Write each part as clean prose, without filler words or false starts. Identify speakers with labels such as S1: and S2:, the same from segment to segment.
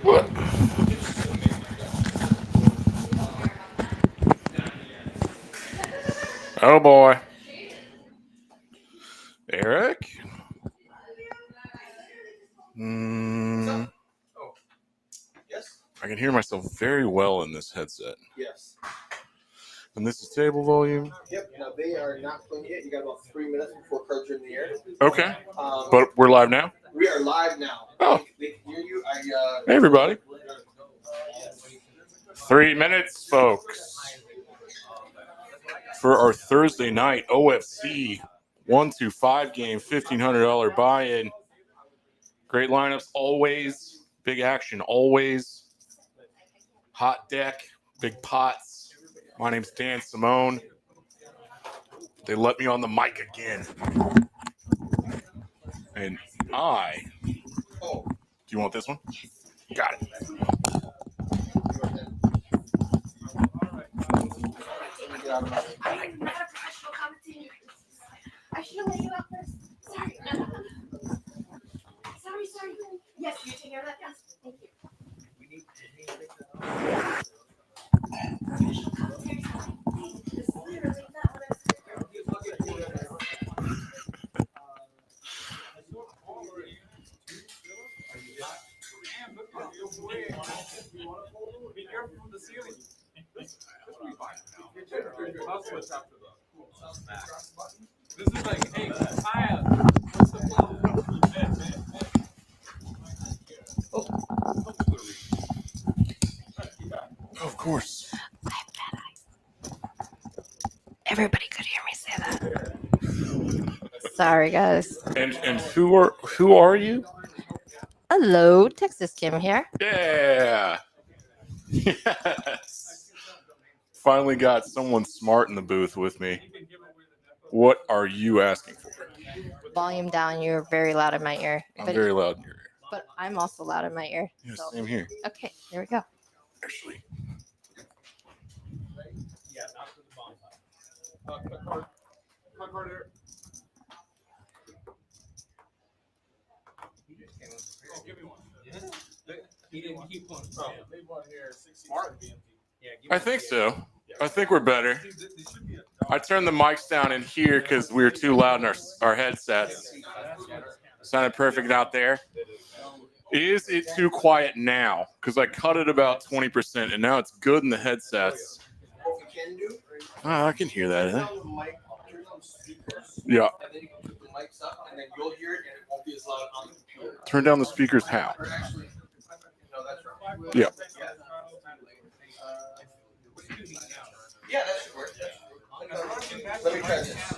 S1: What? Oh boy. Eric?
S2: Yes.
S1: I can hear myself very well in this headset.
S2: Yes.
S1: And this is table volume.
S2: Yep. Now they are not playing yet. You got about 3 minutes before cards are in the air.
S1: Okay. But we're live now?
S2: We are live now.
S1: Oh.
S2: They can hear you.
S1: Hey, everybody. 3 minutes, folks. For our Thursday night OFC 1-5 game, $1,500 buy-in. Great lineups always. Big action always. Hot deck, big pots. My name's Dan Simone. They let me on the mic again. And I...
S2: Oh.
S1: Do you want this one? Got it.
S3: I'm not a professional commentator. I should have let you out first. Sorry. Sorry. Yes, you take care of that. Yes, thank you. Professional commentator. This is literally not what
S4: Be careful from the ceiling. This will be fine now. I'll switch after the back. This is like, hey, Kyle, what's the plan?
S1: Of course.
S3: I have bad eyes. Everybody could hear me say that. Sorry, guys.
S1: And who are you?
S3: Hello, Texas Kim here.
S1: Yeah. Yes. Finally got someone smart in the booth with me. What are you asking for?
S3: Volume down. You're very loud in my ear.
S1: I'm very loud in your ear.
S3: But I'm also loud in my ear.
S1: Yeah,
S3: So.
S1: same here.
S3: Okay, here we go.
S1: Actually.
S4: Yeah, not for the bomb. Cut card here. Oh, give me one. He didn't keep one. Leave one here. Smart. Yeah,
S1: I think so. I think we're better. I turned the mics down in here because we were too loud in our headsets. Sounded perfect out there. Is it too quiet now? Because I cut it about 20% and now it's good in the headsets.
S2: What we can do,
S1: Oh, I can hear that.
S2: turn on the mic, turn on the speakers,
S1: Yeah.
S2: and then you can put the mics up, and then you'll hear it, and it won't be as loud on the computer.
S1: Turn down the speakers how?
S2: Or actually, no, that's right.
S1: Yeah.
S2: Yeah, that should work. Let me try this.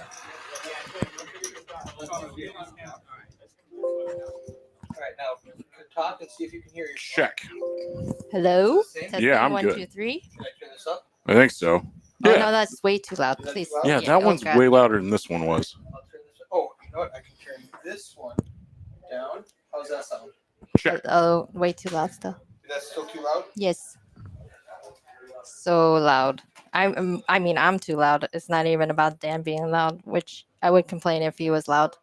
S2: All right, now talk and see if you can hear yourself.
S1: Check.
S3: Hello?
S2: Same?
S3: Testing,
S1: Yeah, I'm
S3: 1,
S1: good.
S3: 2, 3.
S2: Can I turn this up?
S1: I think so.
S3: Oh,
S1: Yeah.
S3: no, that's way too loud.
S2: Is that
S3: Please.
S2: too loud?
S1: Yeah, that one's
S3: God.
S1: way louder than this one was.
S2: I'll turn this. Oh, you know what? I can turn this one down. How's that sound?
S1: Check.
S3: Oh, way too loud still.
S2: Is that still too loud?
S3: Yes. So loud. I'm too loud. It's not even about Dan being loud, which I would complain if he was loud.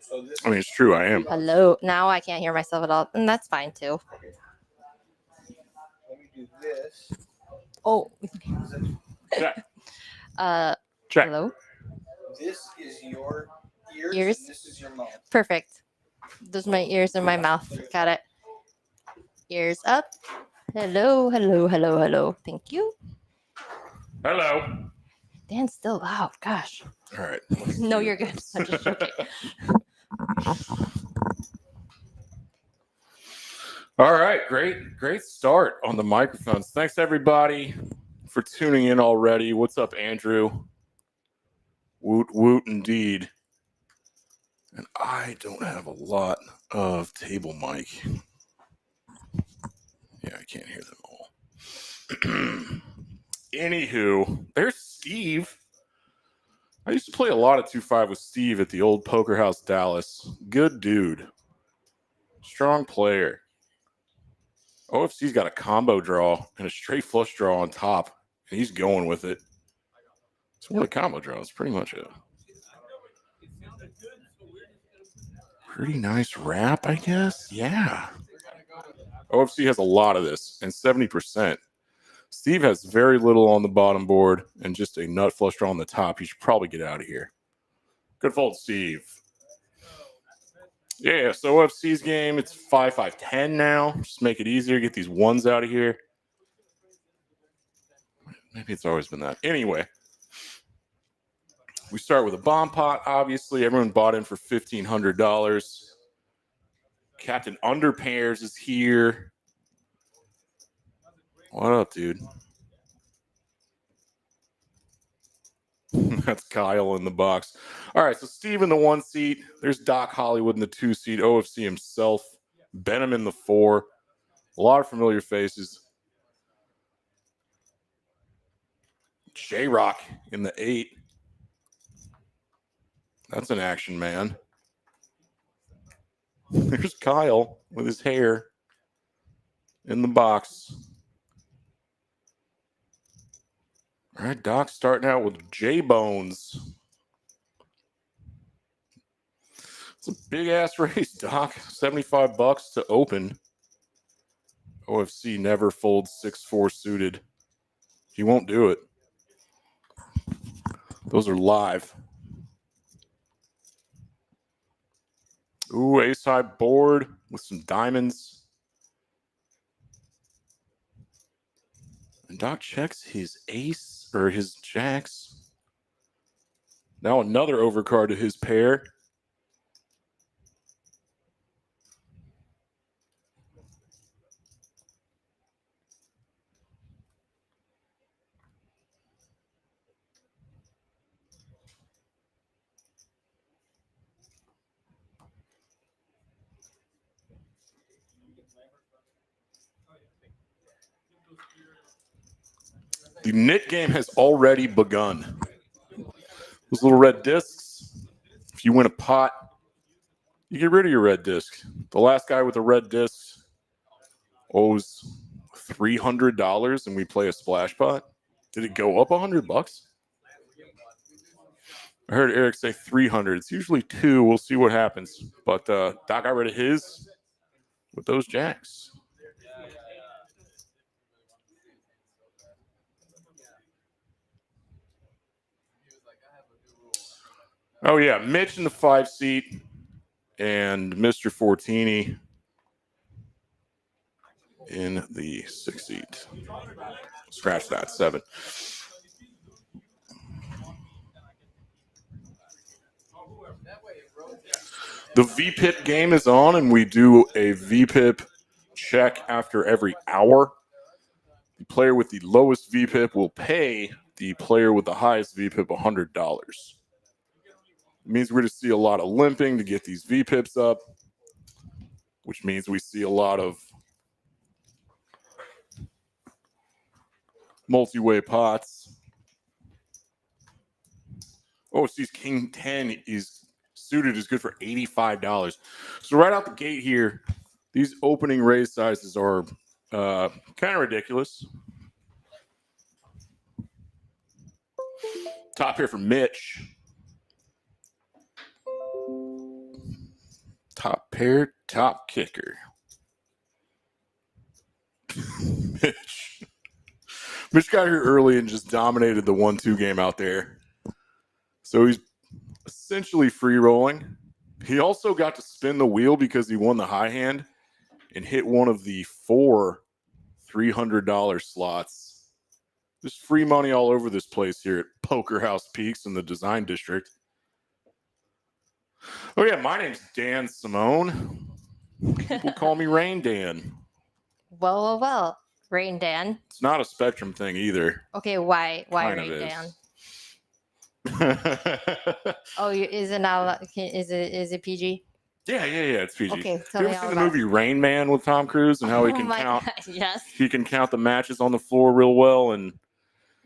S2: So this.
S1: I mean, it's true. I am.
S3: Hello. Now I can't hear myself at all, and that's fine too.
S2: Let me do this.
S3: Oh.
S1: Check. Check.
S3: Hello.
S2: This is your ears.
S3: Ears?
S2: And this is your mouth.
S3: Perfect. Those are my ears and my mouth. Got it. Ears up. Hello. Thank you.
S1: Hello.
S3: Dan's still loud. Gosh.
S1: All right.
S3: No, you're good. I'm just joking.
S1: All right. Great start on the microphones. Thanks, everybody, for tuning in already. What's up, Andrew? Woot, indeed. And I don't have a lot of table mic. Yeah, I can't hear them all. Anywho, there's Steve. I used to play a lot of 2-5 with Steve at the old Poker House Dallas. Good dude. Strong player. OFC's got a combo draw and a straight flush draw on top, and he's going with it. So what a combo draw is pretty much it. Pretty nice wrap, I guess. Yeah. OFC has a lot of this, and 70%. Steve has very little on the bottom board and just a nut flush draw on the top. You should probably get out of here. Good fold, Steve. Yeah, so OFC's game, it's 5-5-10 now. Just make it easier. Get these ones out of here. Maybe it's always been that. Anyway, we start with a bomb pot, obviously. Everyone bought in for $1,500. Captain Underpairs is here. What up, dude? That's Kyle in the box. All right, so Steve in the 1 seat. There's Doc Hollywood in the 2 seat. OFC himself. Benham in the 4. A lot of familiar faces. J-Rock in the 8. That's an action man. There's Kyle with his hair in the box. All right, Doc starting out with J-Bones. It's a big-ass race, Doc. $75 to open. OFC never folds 6-4 suited. He won't do it. Those are live. Ooh, ace-high board with some diamonds. And Doc checks his ace, or his jacks. Now another overcard to his pair. The knit game has already begun. Those little red discs, if you win a pot, you get rid of your red disc. The last guy with a red disc owes $300 and we play a splash pot. Did it go up $100? I heard Eric say 300. It's usually 2. We'll see what happens. But Doc got rid of his with those jacks. Oh, yeah. Mitch in the 5 seat and Mr. Fortini in the 6 seat. Scratch that, 7. The VPIP game is on, and we do a VPIP check after every hour. The player with the lowest VPIP will pay the player with the highest VPIP $100. It means we're going to see a lot of limping to get these VPIPs up, which means we see a lot of multi-way pots. Oh, see, King 10 is suited is good for $85. So right out the gate here, these opening raise sizes are kind of ridiculous. Top here for Mitch. Top pair, top kicker. Mitch got here early and just dominated the 1-2 game out there. So he's essentially free rolling. He also got to spin the wheel because he won the high hand and hit one of the 4 $300 slots. Just free money all over this place here at Poker House Peaks in the Design District. Oh, yeah, my name's Dan Simone. People call me Rain Dan.
S3: Well. Rain Dan.
S1: It's not a Spectrum thing either.
S3: Okay, why
S1: Kind
S3: Rain
S1: of
S3: Dan?
S1: is.
S3: Oh, is it now? Is it PG?
S1: Yeah, it's PG.
S3: Okay, tell
S1: you
S3: me
S1: ever
S3: all
S1: seen the
S3: about
S1: movie Rain Man with Tom Cruise and how he can count?
S3: God, yes,
S1: He can count the matches on the floor real well and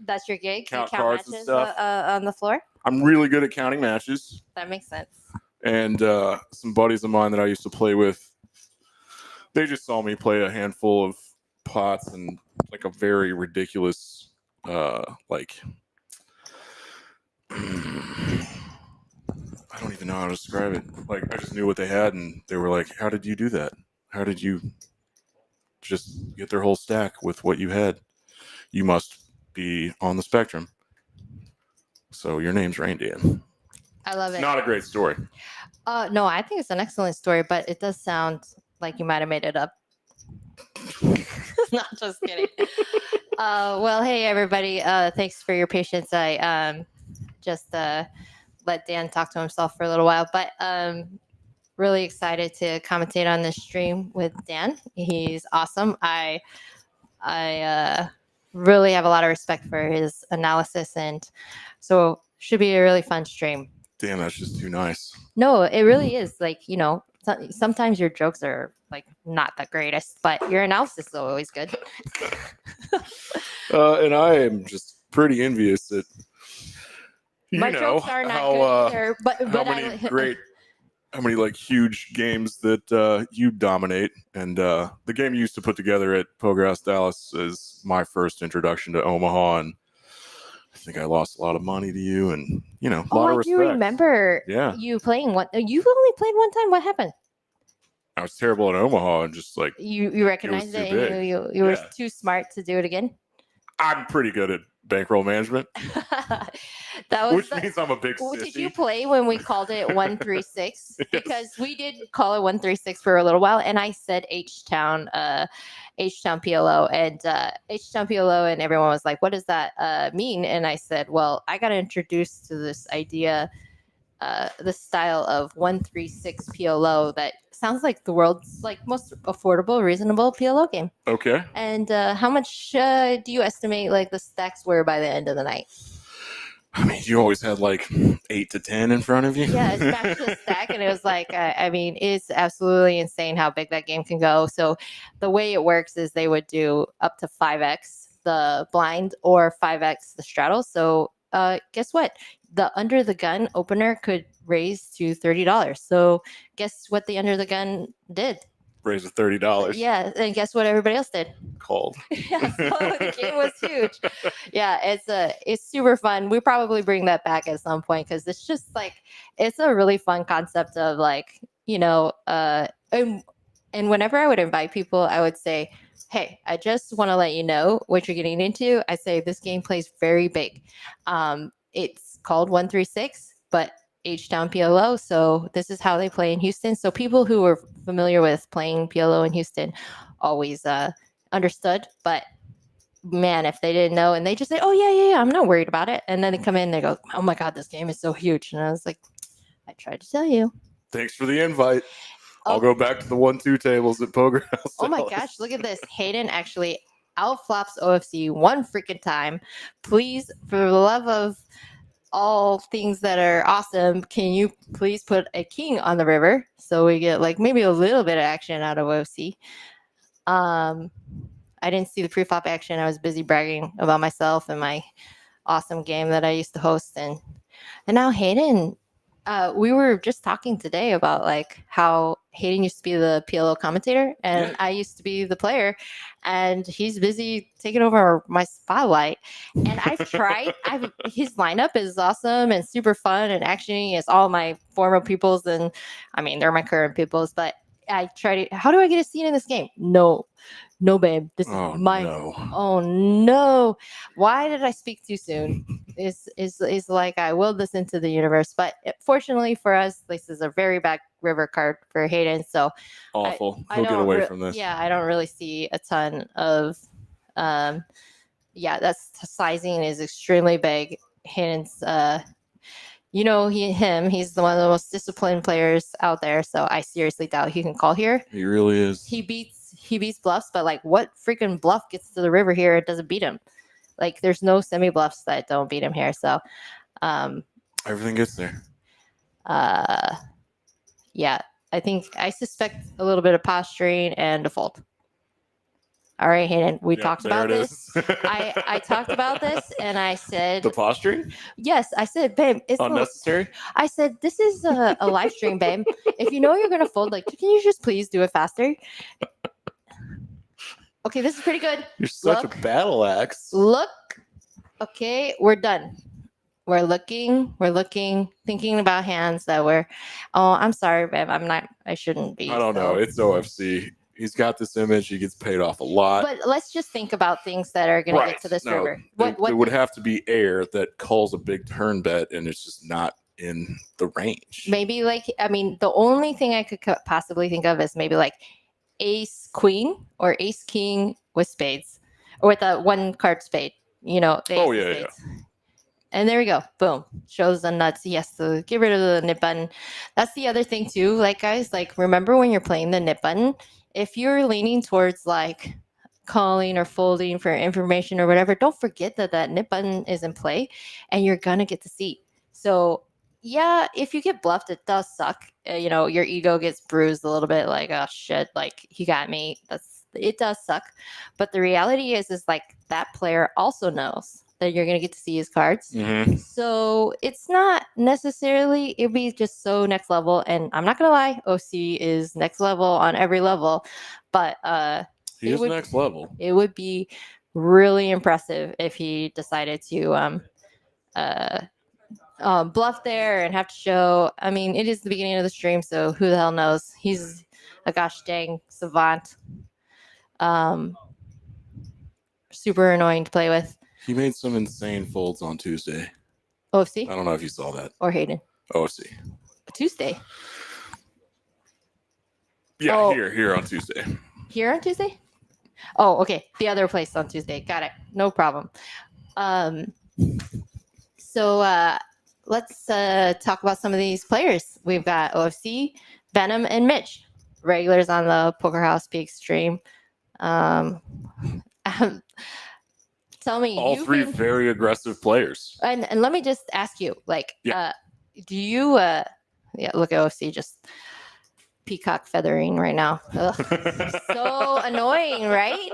S3: that's your gig.
S1: Count
S3: You count
S1: cards and
S3: matches
S1: stuff.
S3: on the floor.
S1: I'm really good at counting matches.
S3: That makes sense.
S1: And some buddies of mine that I used to play with, they just saw me play a handful of pots and like a very ridiculous, I don't even even know how to describe it. Like, I just knew what they had, and they were like, "How did you do that? How did you just get their whole stack with what you had? You must be on the spectrum." So your name's Rain Dan.
S3: I love it.
S1: Not a great story.
S3: No, I think it's an excellent story, but it does sound like you might have made it up. Not just kidding. Well, hey everybody. Thanks for your patience. I just let Dan talk to himself for a little while, but really excited to commentate on this stream with Dan. He's awesome. I really have a lot of respect for his analysis, and so should be a really fun stream.
S1: Damn, that's just too nice.
S3: No, it really is. Like, you know, sometimes your jokes are like not the greatest, but your analysis is always good.
S1: And I am just pretty envious that
S3: My jokes are not
S1: how,
S3: good either, but
S1: how many like huge games that you dominate. And the game you used to put together at Pograss Dallas is my first introduction to Omaha, and I think I lost a lot of money to you, and a lot of
S3: I
S1: respect.
S3: do remember
S1: Yeah.
S3: you playing one. You've only played one time. What happened?
S1: I was terrible at Omaha, and just like
S3: You recognized
S1: too
S3: it, and
S1: big.
S3: you were
S1: Yeah.
S3: too smart to do it again.
S1: I'm pretty good at bankroll management,
S3: That was
S1: which means I'm a big
S3: Did you
S1: sissy.
S3: play when we called it 136?
S1: Yes.
S3: Because we did call it 136 for a little while, and I said H-Town PLO, and H-Town PLO, and everyone was like, "What does that mean?" And I said, "Well, I got introduced to this idea, the style of 136 PLO that sounds like the world's like most affordable, reasonable PLO game."
S1: Okay.
S3: And how much do you estimate like the stacks were by the end of the night?
S1: I mean, you always had like 8 to 10 in front of you.
S3: Yeah, I smashed the stack, and it was like, I mean, it's absolutely insane how big that game can go. So the way it works is they would do up to 5x the blind or 5x the straddle. So guess what? The under the gun opener could raise to $30. So guess what the under the gun did?
S1: Raise of $30.
S3: Yeah, and guess what everybody else did?
S1: Called.
S3: Yeah, so the game was huge. Yeah, it's super fun. We probably bring that back at some point because it's just like it's a really fun concept of like and whenever I would invite people, I would say, "Hey, I just want to let you know what you're getting into." I say this game plays very big. It's called 136, but H-Town PLO. So this is how they play in Houston. So people who are familiar with playing PLO in Houston always understood. But man, if they didn't know and they just say, "Oh yeah, I'm not worried about it," and then they come in and they go, "Oh my God, this game is so huge," and I was like, "I tried to tell you."
S1: Thanks for the invite.
S3: Oh.
S1: I'll go back to the 1-2 tables at Poker House.
S3: Oh my gosh, look at this. Hayden actually outflops OFC one freaking time. Please, for the love of all things that are awesome, can you please put a king on the river so we get like maybe a little bit of action out of OFC? I didn't see the pre-flop action. I was busy bragging about myself and my awesome game that I used to host, and now Hayden. We were just talking today about like how Hayden used to be the PLO commentator and I used to be the player, and he's busy taking over my spotlight. And I've tried. His lineup is awesome and super fun and actiony. It's all my former pupils, and I mean they're my current pupils. But I tried to. How do I get a seat in this game? No, babe. This is my.
S1: No.
S3: Oh no! Why did I speak too soon? Is like I willed this into the universe, but fortunately for us, this is a very bad river card for Hayden. So
S1: Awful.
S3: I
S1: He'll get
S3: don't
S1: away from this.
S3: Yeah, I don't really see a ton of. That's sizing is extremely big. Hayden's he's one of the most disciplined players out there. So I seriously doubt he can call here.
S1: He really is.
S3: He beats bluffs, but like what freaking bluff gets to the river here? It doesn't beat him. Like there's no semi bluffs that don't beat him here. So
S1: everything gets there.
S3: Yeah, I suspect a little bit of posturing and default. All right, Hayden, we talked about this. I talked about this and I said
S1: the posturing?
S3: Yes, I said, babe, it's
S1: unnecessary.
S3: I said, this is a live stream, babe. If you know you're gonna fold, like, can you just please do it faster? Okay, this is pretty good.
S1: You're such a battle axe.
S3: Look. Okay, we're done. we're looking, thinking about hands that were. Oh, I'm sorry, babe. I'm not. I shouldn't be.
S1: I don't know.
S3: so-
S1: It's OFC. He's got this image. He gets paid off a lot.
S3: But let's just think about things that are going to get to this
S1: No,
S3: river.
S1: it would have to be air that calls a big turn bet, and it's just not in the range.
S3: Maybe like, I mean, the only thing I could possibly think of is maybe like ace queen or ace king with spades, or with a one card spade. You know. The
S1: Oh,
S3: ace of
S1: yeah, yeah.
S3: spades. And there we go. Boom. Shows the nuts. Yes, to get rid of the nip button. That's the other thing too. Like, guys, like, remember when you're playing the nip button, if you're leaning towards like calling or folding for information or whatever, don't forget that that nip button is in play and you're gonna get the seat. So yeah, if you get bluffed, it does suck. You know, your ego gets bruised a little bit, like, oh shit, like he got me. It does suck. But the reality is like that player also knows that you're gonna get to see his cards.
S1: Mhm.
S3: So it's not necessarily, it'd be just so next level. And I'm not gonna lie, OC is next level on every level. But
S1: He
S3: It
S1: is
S3: would-
S1: next level.
S3: it would be really impressive if he decided to bluff there and have to show. I mean, it is the beginning of the stream, so who the hell knows? He's a gosh dang savant. Super annoying to play with.
S1: He made some insane folds on Tuesday.
S3: OFC
S1: I don't know if you saw that.
S3: or Hayden?
S1: OFC.
S3: Tuesday.
S1: Yeah,
S3: Oh.
S1: here on Tuesday.
S3: Here on Tuesday? Oh, okay. The other place on Tuesday. Got it. No problem. So let's talk about some of these players. We've got OFC, Venom, and Mitch. Regulars on the Poker House Peak stream. Tell me,
S1: All
S3: you've
S1: three
S3: been-
S1: very aggressive players.
S3: and let me just ask you, like,
S1: Yeah.
S3: do you yeah, look at OFC just peacock feathering right now. Ugh. So annoying, right?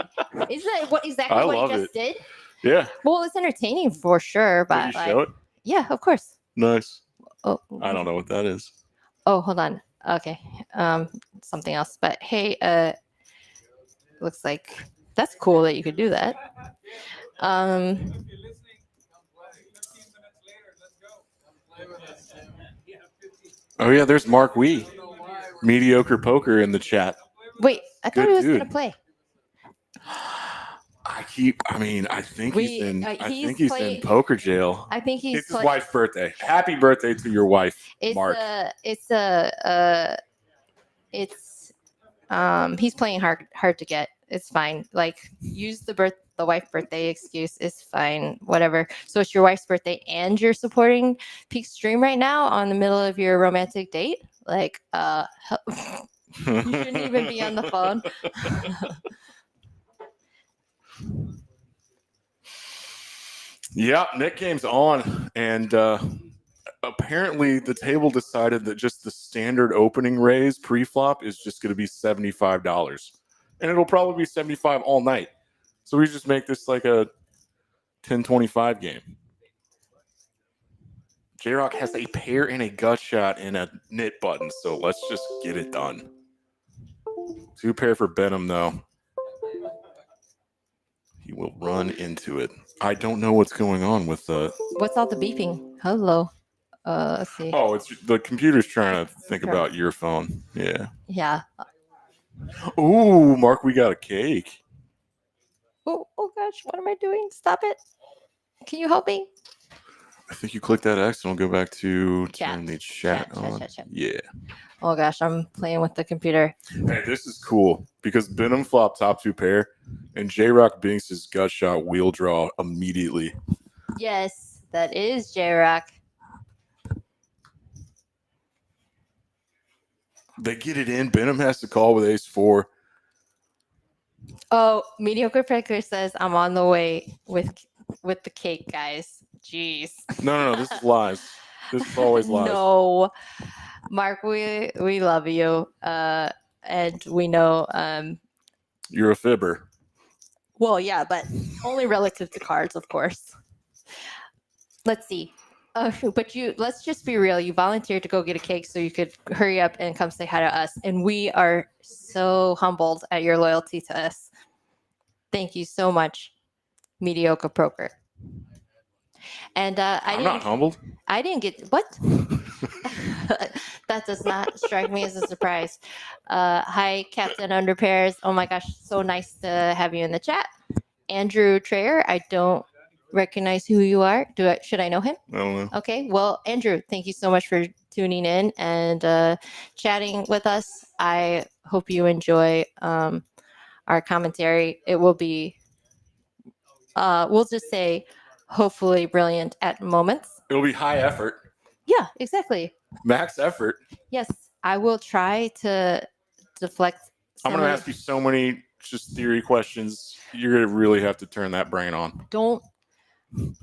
S3: Isn't that what exactly
S1: I
S3: what
S1: love
S3: he just did?
S1: Yeah.
S3: Well, it's entertaining for sure,
S1: Did
S3: but
S1: you
S3: like,
S1: show it?
S3: yeah, of course.
S1: Nice.
S3: Oh,
S1: I don't know what that is.
S3: Oh, hold on. Okay, something else. But hey, looks like that's cool that you could do that.
S4: If you're listening, come play. 15 minutes later, let's go. Come play with us. Yeah, 15.
S1: Oh yeah, there's Mark Wee.
S4: I don't know why we're-
S1: Mediocre Poker in the chat.
S3: Wait, I thought
S1: Good
S3: he was gonna
S1: dude.
S3: play.
S1: I think
S3: We-
S1: he's in
S3: he's
S1: he's in
S3: playing-
S1: poker jail.
S3: I think he's
S1: It's his wife's birthday. Happy birthday to your wife, Mark.
S3: He's playing hard to get. It's fine. Like, use the wife birthday excuse. It's fine. Whatever. So it's your wife's birthday and you're supporting Peak Stream right now on the middle of your romantic date. Like, you shouldn't even be on the phone.
S1: Yeah, Nick game's on, and apparently the table decided that just the standard opening raise pre-flop is just going to be $75, and it'll probably be 75 all night. So we just make this like a 10-25 game. J-Rock has a pair and a gut shot and a knit button, so let's just get it done. 2 pair for Benham, though. He will run into it. I don't know what's going on with the...
S3: What's all the beeping? Hello. Let's see.
S1: Oh, it's the computer's trying to think about your phone. Yeah.
S3: Yeah.
S1: Ooh, Mark, we got a cake.
S3: Oh gosh, what am I doing? Stop it. Can you help me?
S1: I think you click that X and we'll go back to
S3: Chat.
S1: turn the chat
S3: Chat,
S1: on.
S3: chat, chat.
S1: Yeah.
S3: Oh gosh, I'm playing with the computer.
S1: Hey, this is cool because Benham flop top 2 pair and J-Rock binks his gut shot wheel draw immediately.
S3: Yes, that is J-Rock.
S1: They get it in. Benham has to call with ace 4.
S3: Oh, Mediocre Picker says I'm on the way with the cake, guys. Jeez.
S1: No, this is lies. This is always lies.
S3: No, Mark, we love you, and we know.
S1: You're a fibber.
S3: Well, yeah, but only relative to cards, of course. Let's see. But let's just be real. You volunteered to go get a cake so you could hurry up and come say hi to us. And we are so humbled at your loyalty to us. Thank you so much, Mediocre Poker. And
S1: I'm not humbled.
S3: I didn't get what? That does not strike me as a surprise. Hi, Captain Underpairs. Oh my gosh, so nice to have you in the chat. Andrew Trayer, I don't recognize who you are. Should I know him?
S1: I don't know.
S3: Okay, well, Andrew, thank you so much for tuning in and chatting with us. I hope you enjoy our commentary. It will be, we'll just say, hopefully brilliant at moments.
S1: It'll be high effort,
S3: Yeah, exactly.
S1: max effort.
S3: Yes, I will try to deflect.
S1: I'm going to ask you so many just theory questions. You're going to really have to turn that brain on.
S3: Don't.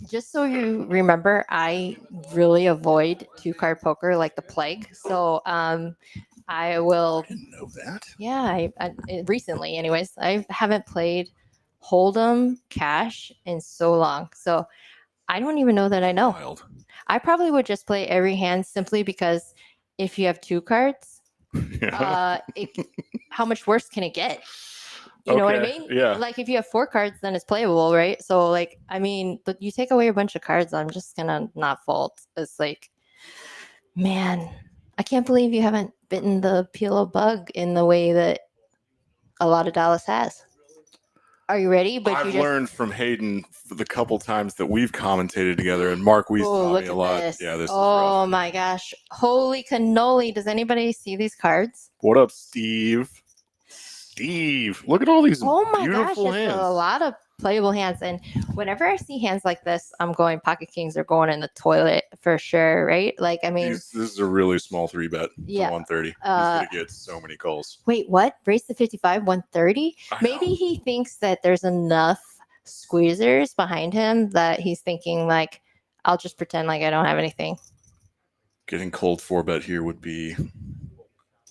S3: Just so you remember, I really avoid 2-card poker like the plague. So I will.
S1: I didn't know that.
S3: Yeah, recently, anyways, I haven't played Hold'em Cash in so long. So I don't even know that I know.
S1: Wild.
S3: I probably would just play every hand simply because if you have 2 cards,
S1: Yeah.
S3: how much worse can it get? You know what I
S1: Okay,
S3: mean?
S1: yeah.
S3: Like if you have 4 cards, then it's playable, right? So like, I mean, but you take away a bunch of cards, I'm just gonna not fold. It's like, man, I can't believe you haven't bitten the PLO bug in the way that a lot of Dallas has. Are you ready? But
S1: I've
S3: you just
S1: learned from Hayden the couple times that we've commentated together, and Mark Weiss
S3: oh,
S1: taught
S3: look
S1: me a
S3: at
S1: lot.
S3: this.
S1: Yeah, this is
S3: oh
S1: rough.
S3: my gosh. Holy cannoli. Does anybody see these cards?
S1: What up, Steve? Steve, look at all these
S3: Oh my gosh,
S1: beautiful
S3: it's
S1: hands.
S3: a lot of playable hands. And whenever I see hands like this, I'm going pocket kings are going in the toilet for sure, right? Like, I mean,
S1: This is a really small 3-bet to
S3: Yeah,
S1: 130. He's going to get so many calls.
S3: wait, what? Raise to 55, 130?
S1: I
S3: Maybe
S1: know.
S3: he thinks that there's enough squeezers behind him that he's thinking, like, I'll just pretend like I don't have anything.
S1: Getting cold 4-bet here would be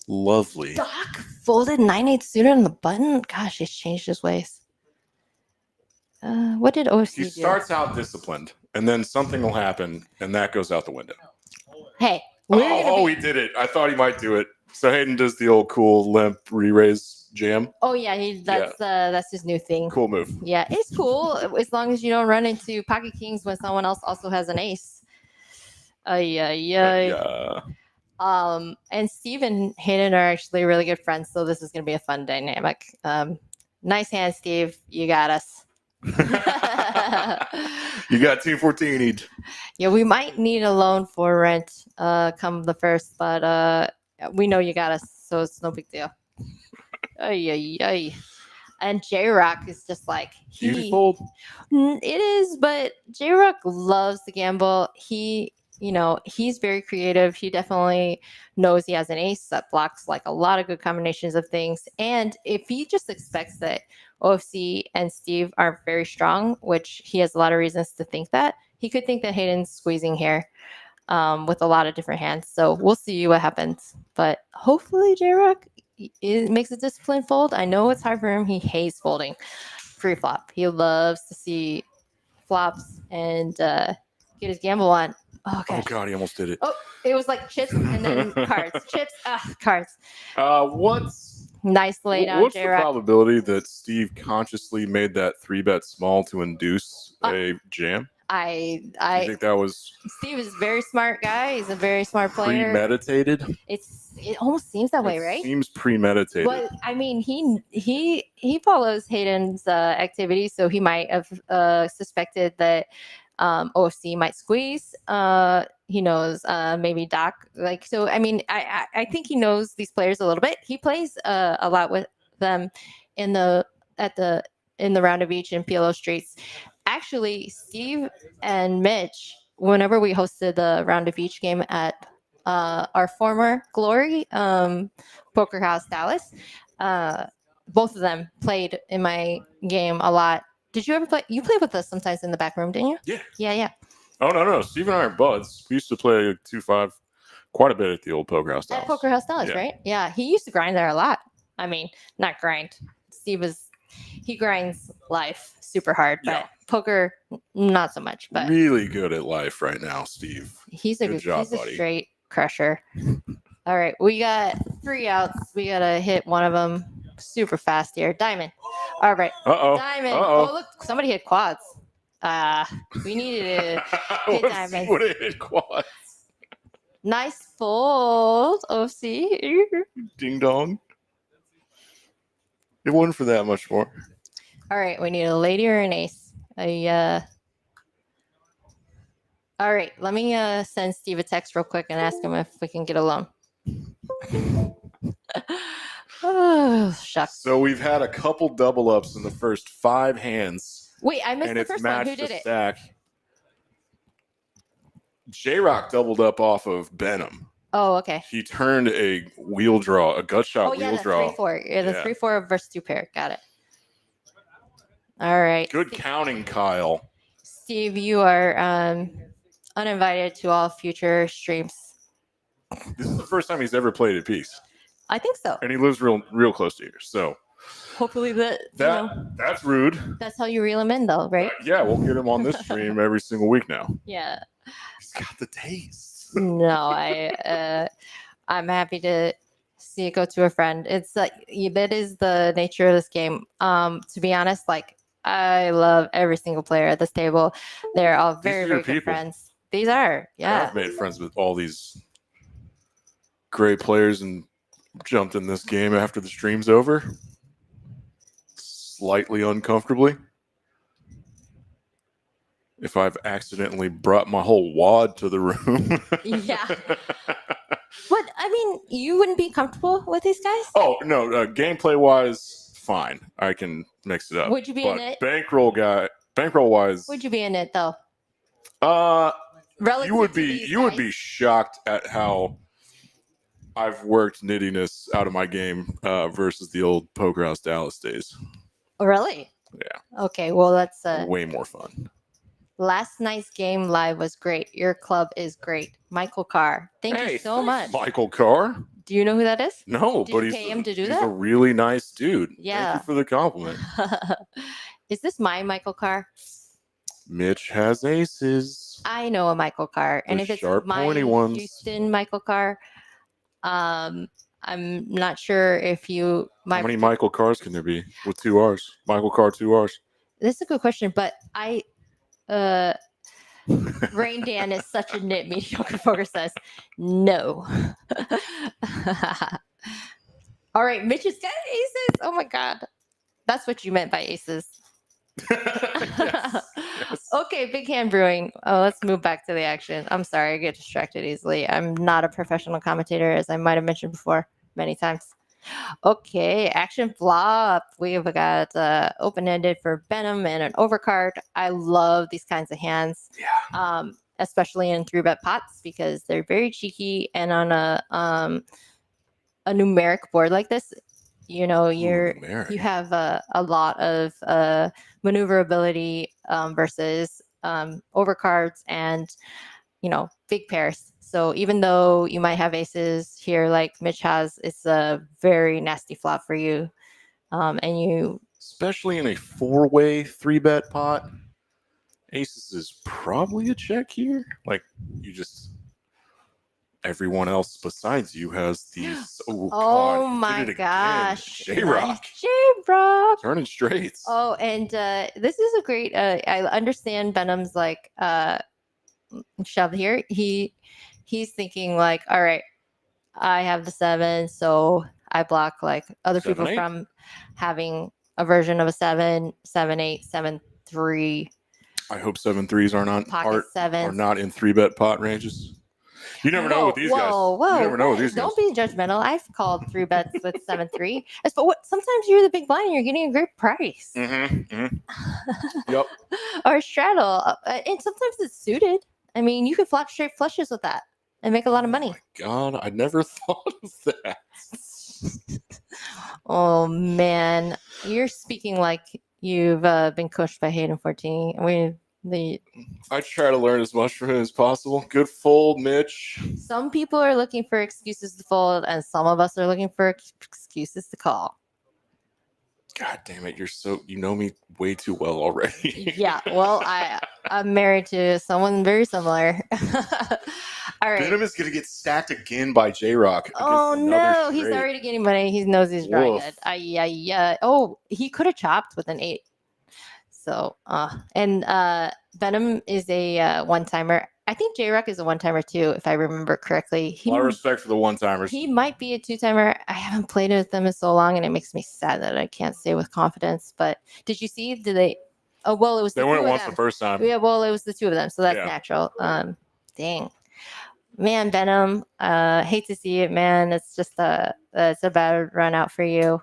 S1: lovely.
S3: Doc folded 9/8 suited on the button. Gosh, he's changed his ways. What did OFC
S1: He
S3: do?
S1: starts out disciplined, and then something will happen, and that goes out the window.
S3: Hey, we're gonna
S1: Oh,
S3: be.
S1: he did it. I thought he might do it. So Hayden does the old cool limp re-raise jam.
S3: Oh yeah, that's his new thing.
S1: Cool move.
S3: Yeah, it's cool as long as you don't run into pocket kings when someone else also has an ace.
S1: Yeah.
S3: And Steve and Hayden are actually really good friends, so this is gonna be a fun dynamic. Nice hand, Steve. You got us.
S1: You got 214.
S3: Yeah, we might need a loan for rent come the first, but we know you got us, so it's no big deal. And J Rock is just like
S1: Easy fold.
S3: It is, but J Rock loves to gamble. He's very creative. He definitely knows he has an ace that blocks like a lot of good combinations of things. And if he just expects that OFC and Steve are very strong, which he has a lot of reasons to think that, he could think that Hayden's squeezing here with a lot of different hands. So we'll see what happens. But hopefully J Rock makes a disciplined fold. I know it's hard for him. He hates folding free flop. He loves to see flops and get his gamble on. Oh
S1: Oh,
S3: gosh.
S1: God, he almost did it.
S3: Oh, it was like chips and then cards. Chips, cards.
S1: What's
S3: Nice laydown,
S1: what's the
S3: J Rock.
S1: probability that Steve consciously made that 3-bet small to induce a jam? Do you
S3: I
S1: think that was
S3: Steve is a very smart guy. He's a very smart player.
S1: premeditated?
S3: It almost seems that way,
S1: It
S3: right?
S1: seems premeditated.
S3: But I mean, he follows Hayden's activities, so he might have suspected that OFC might squeeze. He knows maybe Doc. Like, so I mean, I think he knows these players a little bit. He plays a lot with them in the round of each in PLO streets. Actually, Steve and Mitch, whenever we hosted the round of each game at our former Glory Poker House Dallas, both of them played in my game a lot. Did you ever play? You played with us sometimes in the back room, didn't you? Yeah.
S1: Oh, no. Steve and I are buds. We used to play 2-5 quite a bit at the old Poker House.
S3: At Poker House Dallas,
S1: Yeah.
S3: right? Yeah, he used to grind there a lot. I mean, not grind. He grinds life super hard, but
S1: Yeah.
S3: poker not so much. But
S1: Really good at life right now, Steve.
S3: he's
S1: Good job,
S3: a
S1: buddy.
S3: straight crusher. All right, we got 3 outs. We gotta hit one of them super fast here. Diamond. All right,
S1: Uh-oh.
S3: diamond.
S1: Uh-oh.
S3: Oh, look, somebody hit quads. We needed to hit
S1: OFC
S3: diamonds.
S1: would have hit quads.
S3: Nice fold, OC.
S1: Ding dong. It wasn't for that much more.
S3: All right, we need a lady or an ace. All right, let me send Steve a text real quick and ask him if we can get a loan. Oh, shucks.
S1: So we've had a couple double ups in the first 5 hands,
S3: Wait, I missed
S1: and
S3: the
S1: it's
S3: first one. Who
S1: matched
S3: did
S1: the
S3: it?
S1: stack. J-Rock doubled up off of Benham.
S3: Oh, okay.
S1: He turned a wheel draw, a gut shot
S3: Oh, yeah,
S1: wheel
S3: the
S1: draw.
S3: 3-4. Yeah, the
S1: Yeah.
S3: 3-4 versus 2 pair. Got it. All right.
S1: Good counting, Kyle.
S3: Steve, you are uninvited to all future streams.
S1: This is the first time he's ever played at Peace,
S3: I think so.
S1: and he lives real close to here. So
S3: Hopefully
S1: that's rude.
S3: that's how you reel him in, though, right?
S1: Yeah, we'll get him on this stream every single week now.
S3: Yeah.
S1: He's got the taste.
S3: No, I'm happy to see it go to a friend. It's like that is the nature of this game. To be honest, like I love every single player at this table. They're all very,
S1: are
S3: very
S1: your
S3: good
S1: people.
S3: friends. These are, yeah.
S1: I've made friends with all these great players and jumped in this game after the stream's over. Slightly uncomfortably. If I've accidentally brought my whole wad to the room.
S3: Yeah. But I mean, you wouldn't be comfortable with these guys?
S1: Oh, no, gameplay wise, fine. I can mix it up.
S3: Would you be in it?
S1: Bankroll wise,
S3: Would you be in it though? Relative
S1: you would
S3: to
S1: be
S3: these
S1: you would
S3: guys?
S1: be shocked at how I've worked nittiness out of my game versus the old Poker House Dallas days.
S3: Oh, really?
S1: Yeah.
S3: Okay, well that's
S1: Way more fun.
S3: last night's game live was great. Your club is great. Michael Carr. Thank you so much.
S1: Michael Carr?
S3: Do you know who that is?
S1: No,
S3: Did
S1: but
S3: you
S1: he's
S3: pay him to do
S1: he's
S3: that?
S1: a really nice dude.
S3: Yeah.
S1: Thank you for the compliment.
S3: Is this my Michael Carr?
S1: Mitch has aces.
S3: I know a Michael Carr, and
S1: The
S3: if it's
S1: sharp,
S3: my
S1: pointy ones.
S3: Houston Michael Carr, I'm not sure if you.
S1: How many Michael Carrs can there be with 2 R's? Michael Carr, 2 R's.
S3: This is a good question, but Rain Dan is such a nit. Mediocre Poker says no. All right, Mitch's got aces. Oh my god, that's what you meant by aces.
S1: Yes.
S3: Okay, big hand brewing. Oh, let's move back to the action. I'm sorry, I get distracted easily. I'm not a professional commentator, as I might have mentioned before many times. Okay, action flop. We've got open-ended for Benham and an overcard. I love these kinds of hands.
S1: Yeah.
S3: Especially in 3-bet pots because they're very cheeky, and on a numeric board like this, you know, you have a lot of maneuverability versus overcards and, you know, big pairs. So even though you might have aces here like Mitch has, it's a very nasty flop for you. And you,
S1: especially in a 4-way 3-bet pot, aces is probably a check here. Like you just, everyone else besides you has these. Oh, God, he did
S3: my
S1: it again.
S3: gosh,
S1: J-Rock
S3: J-Rock.
S1: turning straights.
S3: Oh, and this is a great. I understand Benham's like shove here. He's thinking like, all right, I have the 7, so I block like other
S1: 7,
S3: people
S1: 8?
S3: from having a version of a 7, 7, 8, 7, 3.
S1: I hope 7-3s are not
S3: Pocket sevens.
S1: are not in 3-bet pot ranges. You never know with these guys.
S3: Whoa,
S1: You never know with these
S3: Don't
S1: guys.
S3: be judgmental. I've called 3 bets with 7-3. But what? Sometimes you're the big blind and you're getting a great price.
S1: Yep.
S3: Or straddle, and sometimes it's suited. I mean, you could flop straight flushes with that and make a lot of money.
S1: Oh my God, I never thought of that.
S3: Oh man, you're speaking like you've been coached by Hayden 14.
S1: I try to learn as much from him as possible. Good fold, Mitch.
S3: Some people are looking for excuses to fold, and some of us are looking for excuses to call.
S1: God damn it, you know me way too well already.
S3: Yeah, well, I'm married to someone very similar. All right.
S1: Benham is gonna get stacked again by J-Rock.
S3: Oh no, he's already getting money. He knows he's drawing
S1: Woof.
S3: it. Oh, he could have chopped with an 8. So, and Venom is a one-timer. I think J-Rock is a one-timer too, if I remember correctly.
S1: A lot of respect for the one-timers.
S3: He might be a two-timer. I haven't played with them in so long, and it makes me sad that I can't say with confidence. But did you see? Did they? Oh well, it was
S1: They
S3: the
S1: went
S3: two of
S1: once
S3: them.
S1: the first time.
S3: Yeah, well, it was the two of them, so that's
S1: Yeah.
S3: natural. Dang, man, Venom. Hate to see it, man. It's just it's a bad run out for you.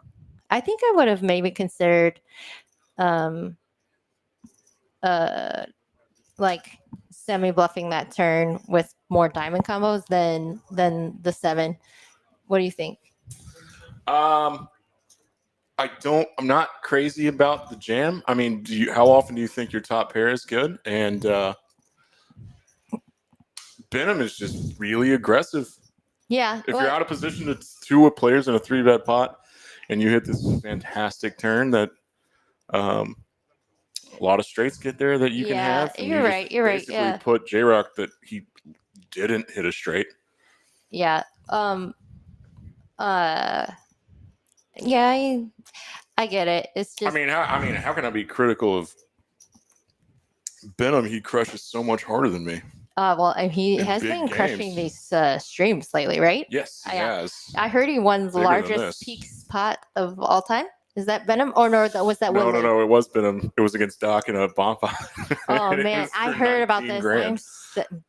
S3: I think I would have maybe considered, like semi bluffing that turn with more diamond combos than the 7. What do you think?
S1: I'm not crazy about the jam. I mean, how often do you think your top pair is good? And Benham is just really aggressive.
S3: Yeah.
S1: If you're out of position to 2 players in a 3-bet pot and you hit this fantastic turn that a lot of straights get there that you can have. And
S3: You're right. You're right.
S1: basically
S3: Yeah.
S1: put J-Rock that he didn't hit a straight.
S3: Yeah. Yeah, I get it. It's just
S1: how can I be critical of Benham? He crushes so much harder than me.
S3: well, and he
S1: in
S3: has
S1: big
S3: been crushing
S1: games.
S3: these streams lately, right?
S1: Yes, he
S3: Yeah.
S1: has.
S3: I heard he won the
S1: Bigger than
S3: largest
S1: this.
S3: peak spot of all time. Is that Venom or no? Was that
S1: No,
S3: Willie?
S1: no, it was Benham. It was against Doc in a bomb pot.
S3: Oh
S1: And it
S3: man,
S1: was
S3: I
S1: for
S3: heard about
S1: 19
S3: this.
S1: grand.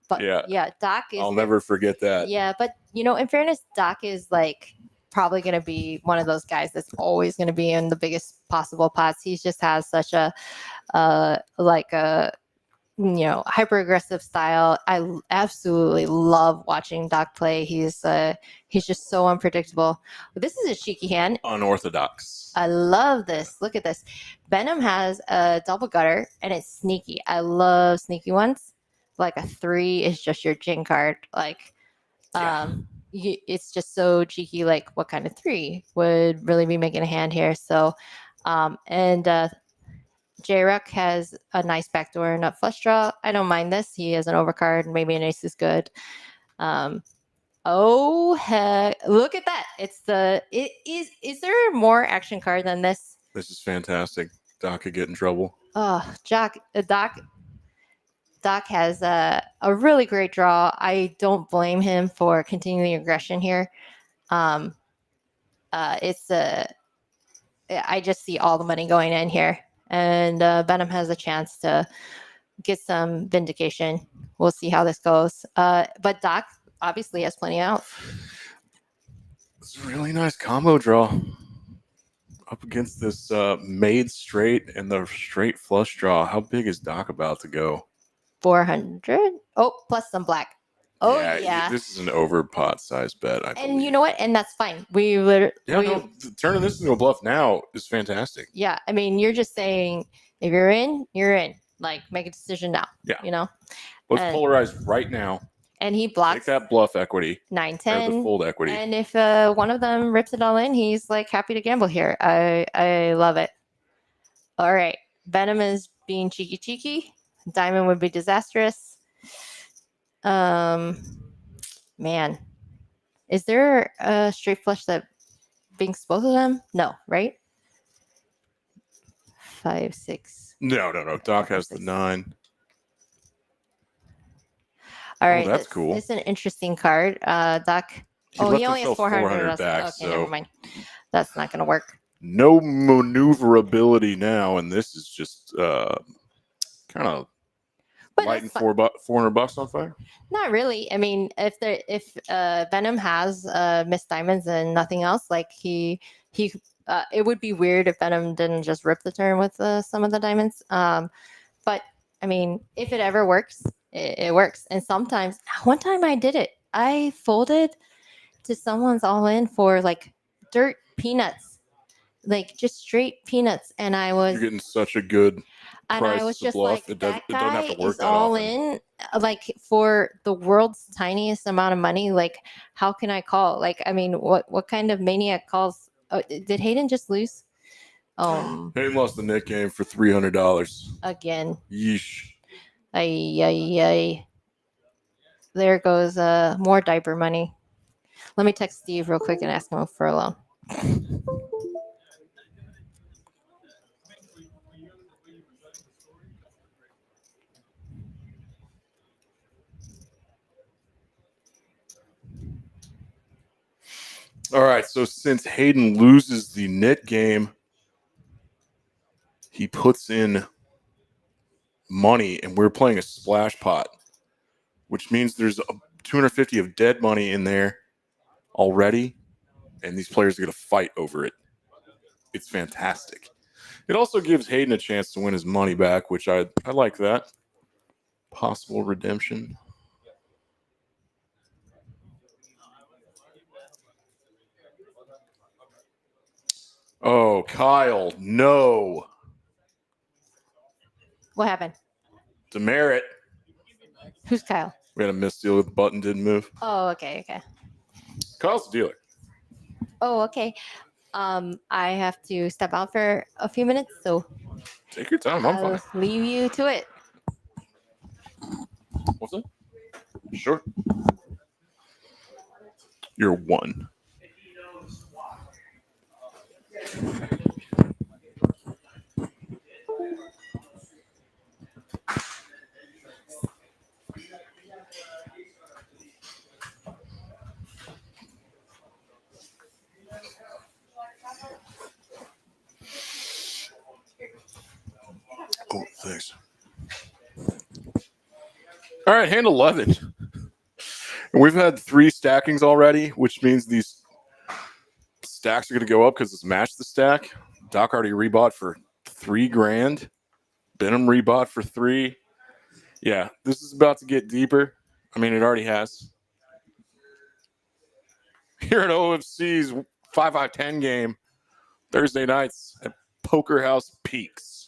S3: But
S1: Yeah.
S3: yeah, Doc is.
S1: I'll never forget that.
S3: Yeah, but in fairness, Doc is like probably going to be one of those guys that's always going to be in the biggest possible pots. He just has such a hyper aggressive style. I absolutely love watching Doc play. He's just so unpredictable. This is a cheeky hand.
S1: Unorthodox.
S3: I love this. Look at this. Venom has a double gutter and it's sneaky. I love sneaky ones. Like a 3 is just your Jin card. Like, it's just so cheeky. Like, what kind of 3 would really be making a hand here? So, J-Rock has a nice backdoor nut flush draw. I don't mind this. He has an overcard. Maybe an ace is good. Oh heck! Look at that. Is there a more action card than this?
S1: This is fantastic. Doc could get in trouble.
S3: Oh, Doc has a really great draw. I don't blame him for continuing aggression here. I just see all the money going in here, and Venom has a chance to get some vindication. We'll see how this goes. But Doc obviously has plenty out.
S1: It's a really nice combo draw up against this made straight and the straight flush draw. How big is Doc about to go?
S3: 400. Oh, plus some black. Oh yeah.
S1: This is an over pot size bet. I
S3: And
S1: believe.
S3: you know what? And that's fine.
S1: Turning this into a bluff now is fantastic.
S3: Yeah, I mean, you're just saying if you're in, you're in. Like, make a decision now.
S1: Yeah. Let's polarize right now.
S3: And he blocks.
S1: Take that bluff equity.
S3: 9,
S1: Or
S3: 10.
S1: the fold equity.
S3: And if one of them rips it all in, he's like happy to gamble here. I love it. All right. Venom is being cheeky. Diamond would be disastrous. Man. Is there a straight flush that binks both of them? No, right? 5, 6.
S1: No. Doc has the 9.
S3: All right.
S1: that's cool.
S3: It's an interesting card. Doc. He only has 400
S1: back.
S3: Okay,
S1: So
S3: never mind. That's not going to work.
S1: no maneuverability now, and this is just kind of lighting $400 on fire.
S3: Not really. I mean, if Venom has missed diamonds and nothing else, like it would be weird if Venom didn't just rip the turn with some of the diamonds. But I mean, if it ever works, it works. And sometimes, one time I did it. I folded to someone's all in for like dirt peanuts, like just straight peanuts, and
S1: You're getting such a good
S3: and I was just like,
S1: it
S3: that
S1: doesn't have
S3: guy
S1: to work
S3: is
S1: that
S3: all
S1: often.
S3: in, like for the world's tiniest amount of money. Like, how can I call? Like, I mean, what kind of maniac calls? Oh, did Hayden just lose?
S1: Hayden lost the net game for $300
S3: again.
S1: Yeesh.
S3: Ay. There goes more diaper money. Let me text Steve real quick and ask him for a loan.
S1: All right, so since Hayden loses the knit game, he puts in money, and we're playing a splash pot, which means there's 250 of dead money in there already, and these players are going to fight over it. It's fantastic. It also gives Hayden a chance to win his money back, which I like that. Possible redemption. Oh, Kyle, no.
S3: What happened?
S1: Demerit.
S3: Who's Kyle?
S1: We had a misdeal with the button didn't move.
S3: Oh, okay.
S1: Kyle's the dealer.
S3: Oh, okay. I have to step out for a few minutes, so
S1: Take your time. I'm
S3: I'll
S1: fine.
S3: leave you to it.
S1: What's that? Sure. You're one. Oh, thanks. All right, hand 11. And we've had 3 stackings already, which means these stacks are going to go up because it's matched the stack. Doc already rebought for $3,000. Benham rebought for 3. Yeah, this is about to get deeper. I mean, it already has. Here at OFC's 5-5-10 game, Thursday nights at Poker House Peaks.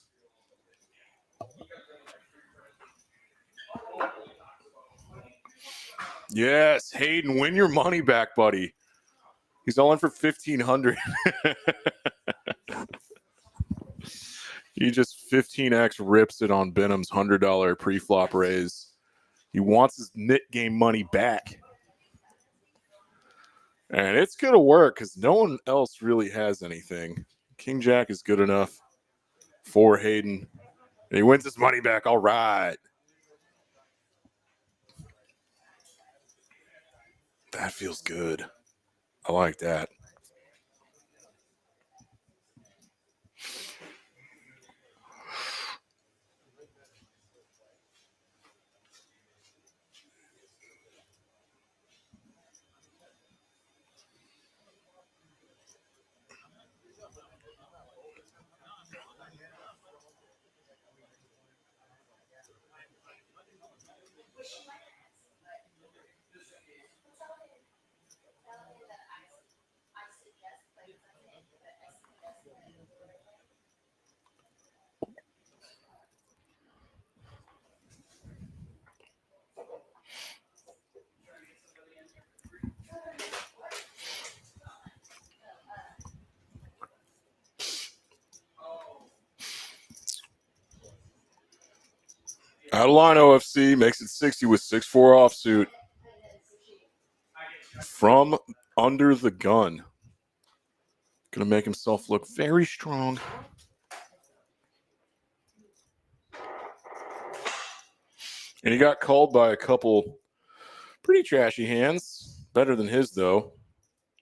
S1: Yes, Hayden, win your money back, buddy. He's all in for $1,500. He just 15x rips it on Benham's $100 pre-flop raise. He wants his knit game money back. And it's going to work because no one else really has anything. King Jack is good enough for Hayden. And he wins his money back. All right. That feels good. I like that. Out of line OFC makes it 60 with 6-4 offsuit. From under the gun. Gonna make himself look very strong. And he got called by a couple pretty trashy hands. Better than his, though.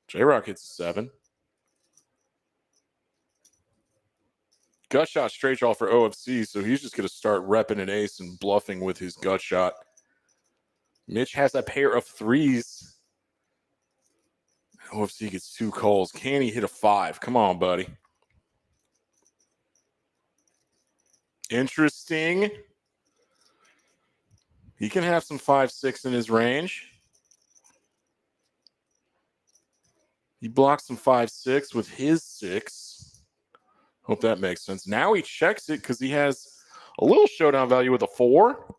S1: J-Rock hits a 7. Gut shot straight draw for OFC, so he's just going to start repping an ace and bluffing with his gut shot. Mitch has a pair of 3s. OFC gets 2 calls. Can he hit a 5? Come on, buddy. Interesting. He can have some 5-6 in his range. He blocks some 5-6 with his 6. Hope that makes sense. Now he checks it because he has a little showdown value with a 4.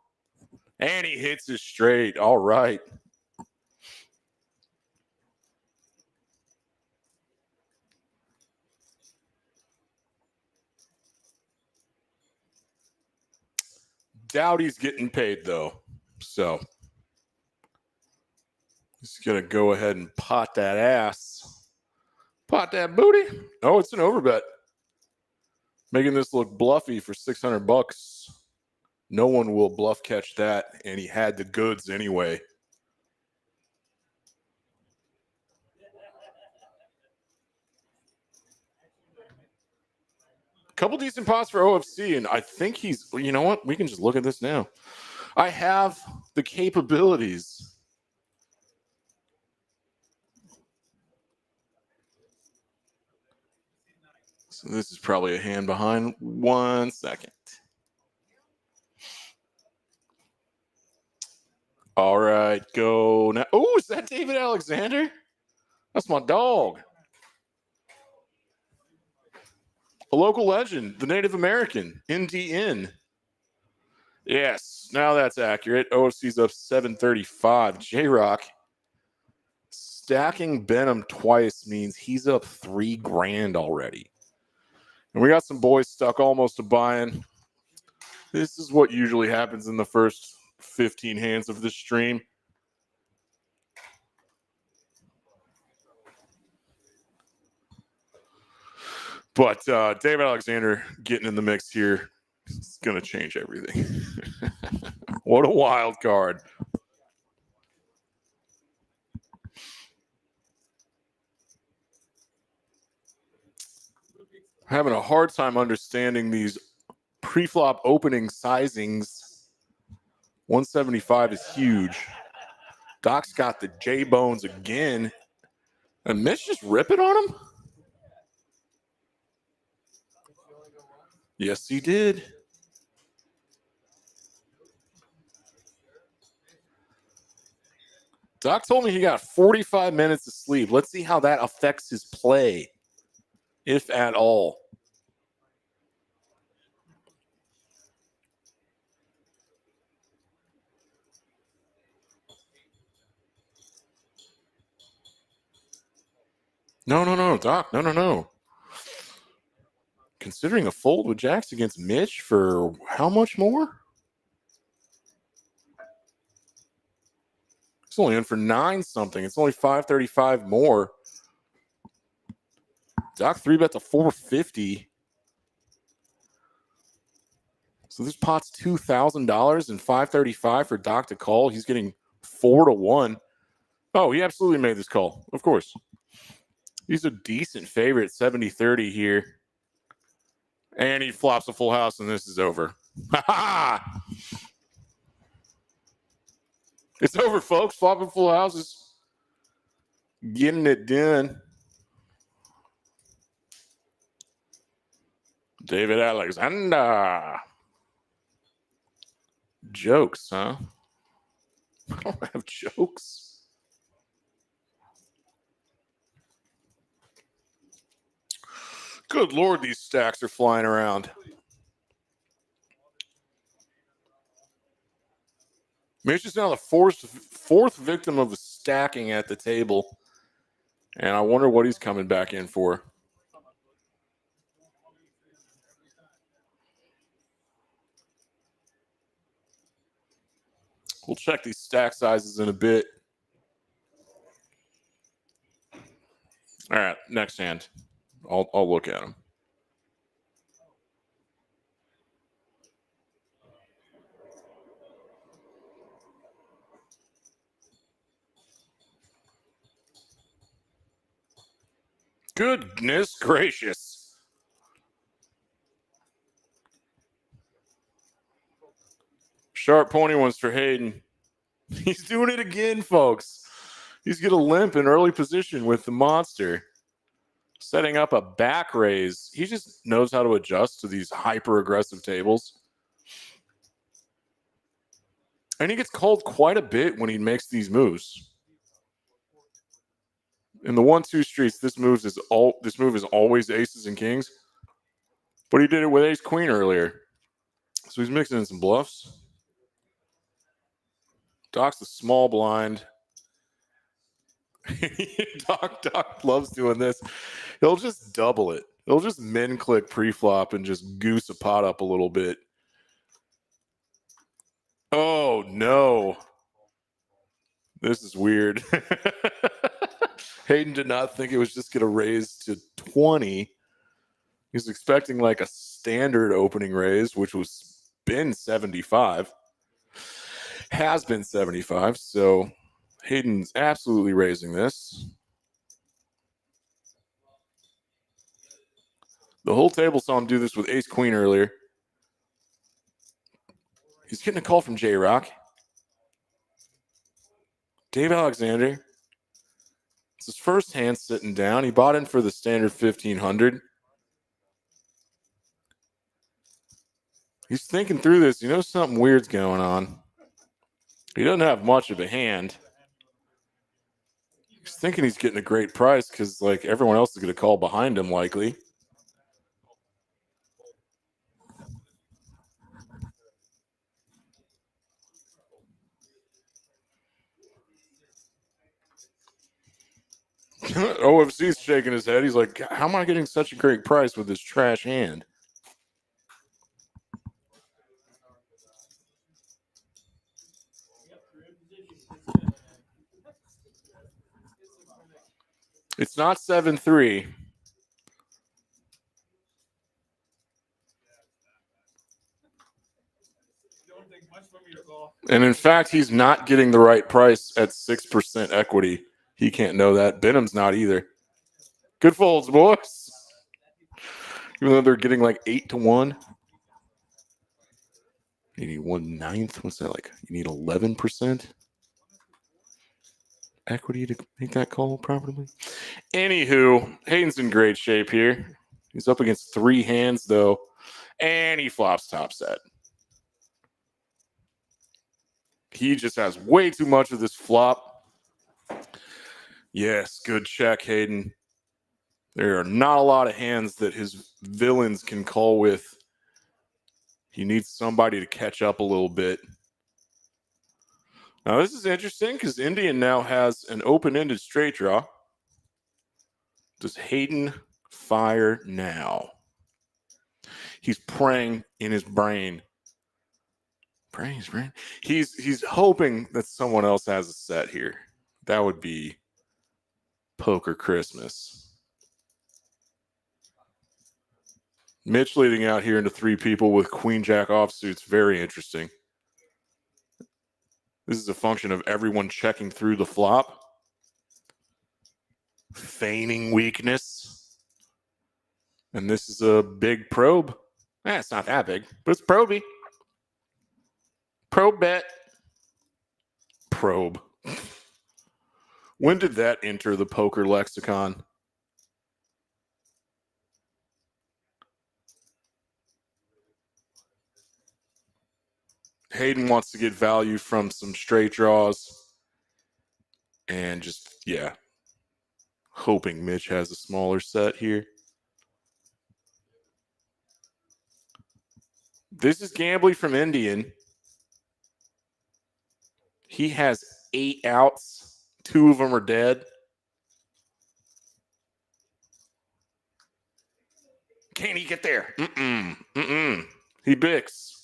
S1: And he hits it straight. All right. Doubt he's getting paid, though. So he's going to go ahead and pot that ass. Pot that booty. Oh, it's an overbet. Making this look bluffy for $600. No one will bluff catch that, and he had the goods anyway. Couple decent pots for OFC, and I think he's, you know what? We can just look at this now. I have the capabilities. So this is probably a hand behind. 1 second. All right, go now. Oh, is that David Alexander? That's my dog. A local legend, the Native American, NDN. Yes, now that's accurate. OFC's up 735. J-Rock stacking Benham twice means he's up $3,000 already. And we got some boys stuck almost to buy-in. This is what usually happens in the first 15 hands of this stream. But David Alexander getting in the mix here is going to change everything. What a wild card. Having a hard time understanding these pre-flop opening sizings. 175 is huge. Doc's got the J-bones again. And Mitch just rip it on him? Yes, he did. Doc told me he got 45 minutes of sleep. Let's see how that affects his play, if at all. No, Doc. No. Considering a fold with Jacks against Mitch for how much more? It's only in for 9 something. It's only 535 more. Doc 3-bet to 450. So this pot's $2,000 and 535 for Doc to call. He's getting 4-1. Oh, he absolutely made this call. Of course. He's a decent favorite, 70-30 here. And he flops a full house, and this is over. It's over, folks. Flopping full houses. Getting it done. David Alexander. Jokes, huh? I don't have jokes. Good Lord, these stacks are flying around. Mitch is now the fourth victim of the stacking at the table. And I wonder what he's coming back in for. We'll check these stack sizes in a bit. All right, next hand. I'll look at them. Goodness gracious. Sharp pointy ones for Hayden. He's doing it again, folks. He's going to limp in early position with the monster. Setting up a back raise. He just knows how to adjust to these hyper-aggressive tables. And he gets called quite a bit when he makes these moves. In the 1-2 streets, this move is always aces and kings. But he did it with ace-queen earlier. So he's mixing in some bluffs. Doc's the small blind. Doc loves doing this. He'll just double it. He'll just min click pre-flop and just goose a pot up a little bit. Oh, no. This is weird. Hayden did not think it was just going to raise to 20. He's expecting like a standard opening raise, which was been 75. Has been 75, so Hayden's absolutely raising this. The whole table saw him do this with ace queen earlier. He's getting a call from J-Rock. Dave Alexander. It's his first hand sitting down. He bought in for the standard 1500. He's thinking through this. He knows something weird's going on. He doesn't have much of a hand. He's thinking he's getting a great price because, like, everyone else is going to call behind him, likely. OFC's shaking his head. He's like, how am I getting such a great price with this trash hand? It's not 7-3. And in fact, he's not getting the right price at 6% equity. He can't know that. Benham's not either. Good folds, boys. Even though they're getting like 8-1. You need 1/9. What's that like? You need 11% equity to make that call properly. Anywho, Hayden's in great shape here. He's up against 3 hands though, and he flops top set. He just has way too much of this flop. Yes, good check, Hayden. There are not a lot of hands that his villains can call with. He needs somebody to catch up a little bit. Now, this is interesting because Indian now has an open-ended straight draw. Does Hayden fire now? He's praying in his brain. Praying in his brain? He's hoping that someone else has a set here. That would be poker Christmas. Mitch leading out here into 3 people with queen jack offsuits. Very interesting. This is a function of everyone checking through the flop. Feigning weakness. And this is a big probe. It's not that big, but it's proby. Probe bet. Probe. When did that enter the poker lexicon? Hayden wants to get value from some straight draws and just, yeah, hoping Mitch has a smaller set here. This is gambling from Indian. He has 8 outs. 2 of them are dead. Can he get there? He bicks.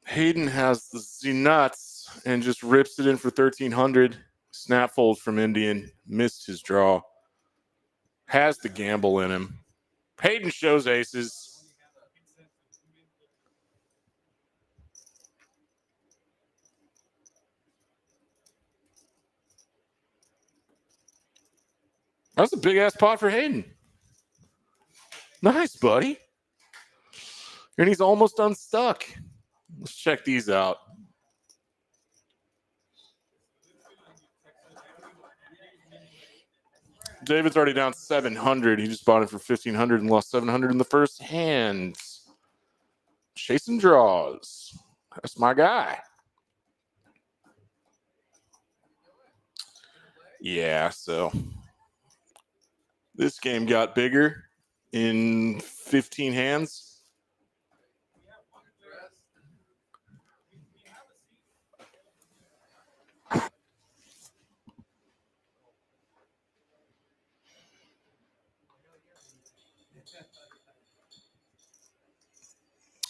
S1: Hayden has the nuts and just rips it in for 1,300. Snap fold from Indian. Missed his draw. Has the gamble in him. Hayden shows aces. That's a big-ass pot for Hayden. Nice, buddy. And he's almost unstuck. Let's check these out. David's already down 700. He just bought it for 1,500 and lost 700 in the first hand. Chasing draws. That's my guy. Yeah, so this game got bigger in 15 hands.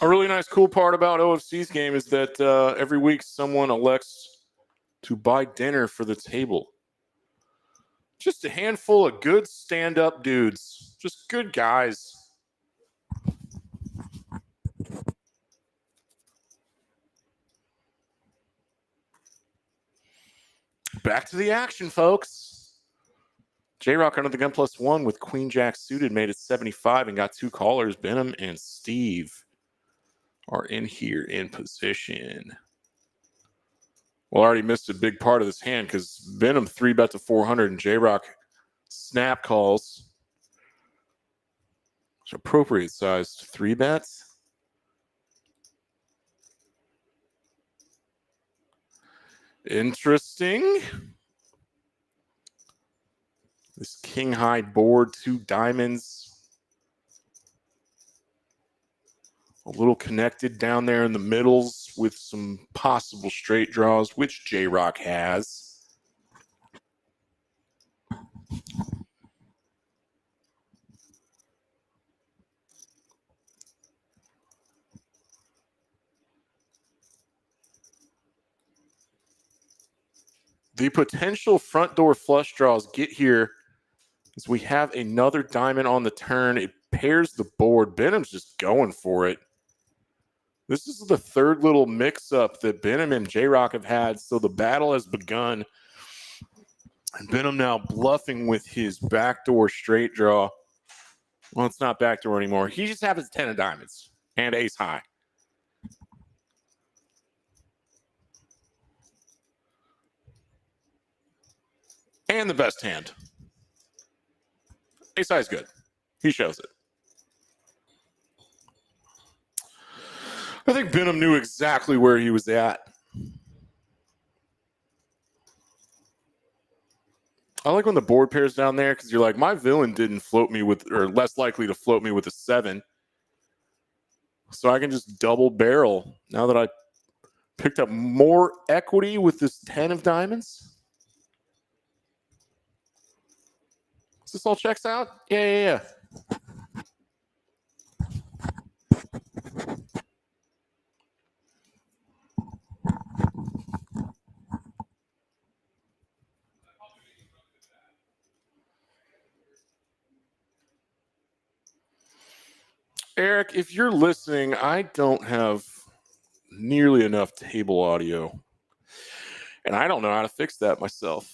S1: A really nice, cool part about OFC's game is that every week someone elects to buy dinner for the table. Just a handful of good stand-up dudes. Just good guys. Back to the action, folks. J-Rock under the gun +1 with Queen Jack suited made it 75 and got 2 callers. Benham and Steve are in here in position. Well, I already missed a big part of this hand because Benham 3-bet to 400 and J-Rock snap calls. It's appropriate sized 3-bets. Interesting. This king high board, 2 diamonds. A little connected down there in the middles with some possible straight draws, which J-Rock has. The potential front door flush draws get here as we have another diamond on the turn. It pairs the board. Benham's just going for it. This is the third little mix-up that Benham and J-Rock have had, so the battle has begun. And Benham now bluffing with his backdoor straight draw. Well, it's not backdoor anymore. He just has his 10 of diamonds and ace high. And the best hand. Ace high is good. He shows it. I think Benham knew exactly where he was at. I like when the board pairs down there because you're like, my villain didn't float me with, or less likely to float me with a 7. So I can just double barrel now that I picked up more equity with this 10 of diamonds. Does this all checks out? Yeah. Eric, if you're listening, I don't have nearly enough table audio. And I don't know how to fix that myself.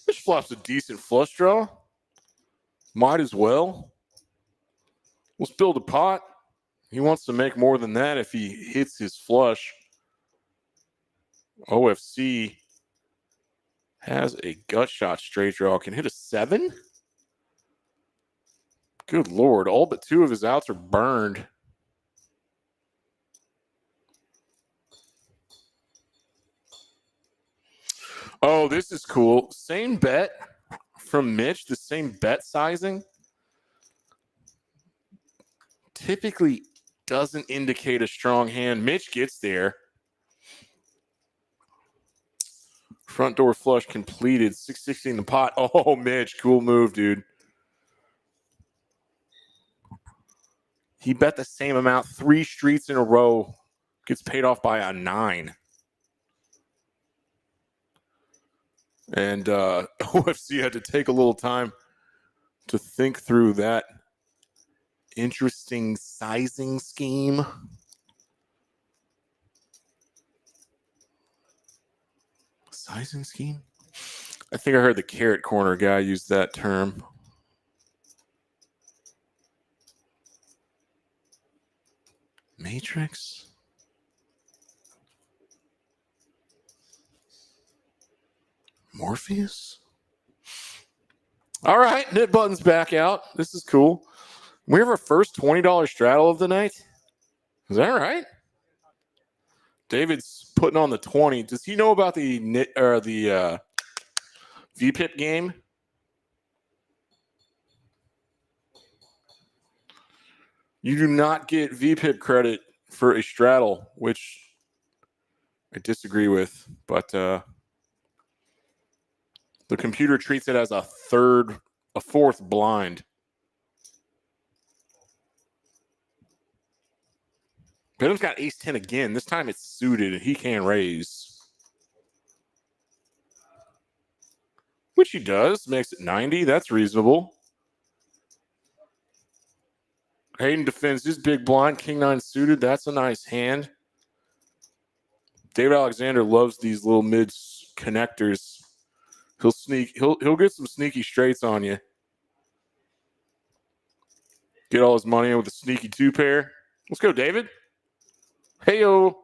S1: This flop's a decent flush draw. Might as well. Let's build a pot. He wants to make more than that if he hits his flush. OFC has a gut shot straight draw. Can hit a 7? Good Lord. All but 2 of his outs are burned. Oh, this is cool. Same bet from Mitch, the same bet sizing. Typically doesn't indicate a strong hand. Mitch gets there. Front door flush completed. 660 in the pot. Oh, Mitch, cool move, dude. He bet the same amount 3 streets in a row. Gets paid off by a 9. And OFC had to take a little time to think through that interesting sizing scheme. Sizing scheme? I think I heard the Carrot Corner guy use that term. Matrix? Morpheus? All right, knit buttons back out. This is cool. We have our first $20 straddle of the night. Is that right? David's putting on the 20. Does he know about the VPIP game? You do not get VPIP credit for a straddle, which I disagree with, but the computer treats it as a fourth blind. Benham's got ace-10 again. This time it's suited, and he can raise. Which he does. Makes it 90. That's reasonable. Hayden defends his big blind. King-9 suited. That's a nice hand. David Alexander loves these little mid connectors. He'll get some sneaky straights on you. Get all his money in with a sneaky 2-pair. Let's go, David. Hey-o.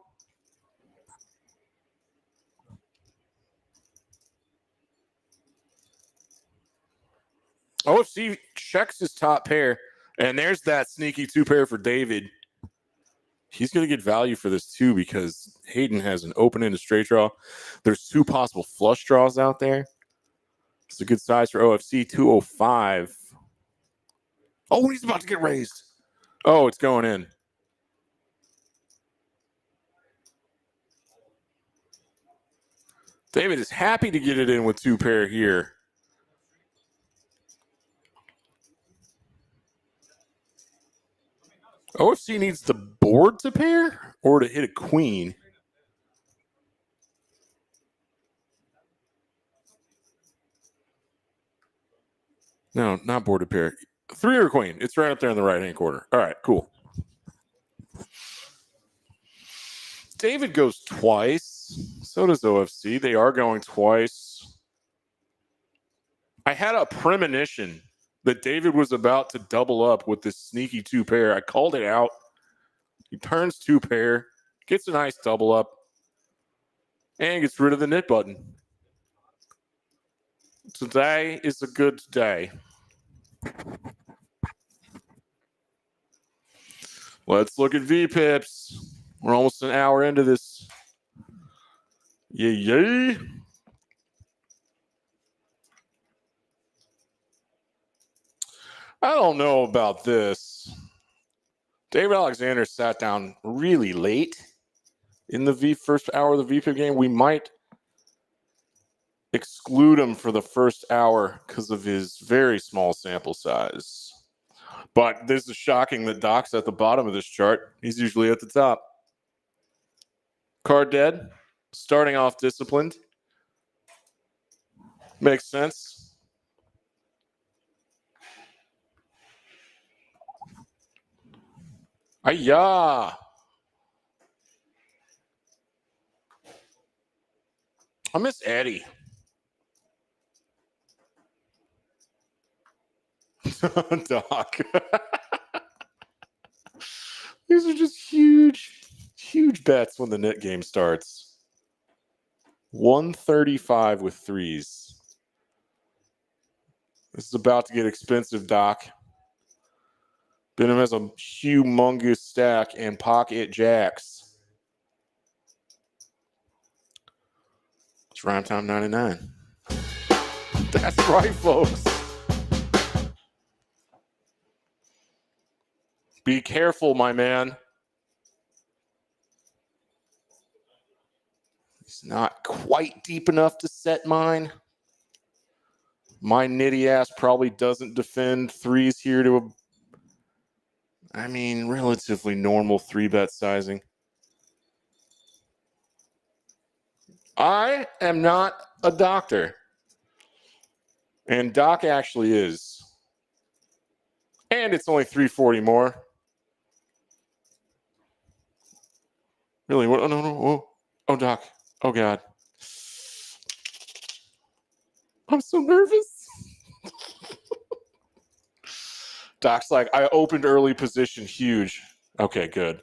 S1: OFC checks his top pair, and there's that sneaky 2-pair for David. He's going to get value for this, too, because Hayden has an open-ended straight draw. There's 2 possible flush draws out there. It's a good size for OFC, 205. Oh, he's about to get raised. Oh, it's going in. David is happy to get it in with 2-pair here. OFC needs the board to pair or to hit a queen. No, not board to pair. 3 or queen. It's right up there in the right-hand corner. All right, cool. David goes twice. So does OFC. They are going twice. I had a premonition that David was about to double up with this sneaky 2-pair. I called it out. He turns 2-pair, gets a nice double up, and gets rid of the knit button. Today is a good day. Let's look at VPIPs. We're almost an hour into this. Yay. I don't know about this. David Alexander sat down really late in the first hour of the VPIP game. We might exclude him for the first hour because of his very small sample size. But this is shocking that Doc's at the bottom of this chart. He's usually at the top. Card dead. Starting off disciplined. Makes sense. Ayah. I miss Eddie. Doc. These are just huge bets when the net game starts. 135 with 3s. This is about to get expensive, Doc. Benham has a humongous stack and pocket jacks. It's rhyme time 99. That's right, folks. Be careful, my man. He's not quite deep enough to set mine. My nitty ass probably doesn't defend 3s here to a, relatively normal 3-bet sizing. I am not a doctor. And Doc actually is. And it's only 340 more. Really? What? Oh, no. Oh, Doc. Oh, God. I'm so nervous. Doc's like, I opened early position huge. Okay, good.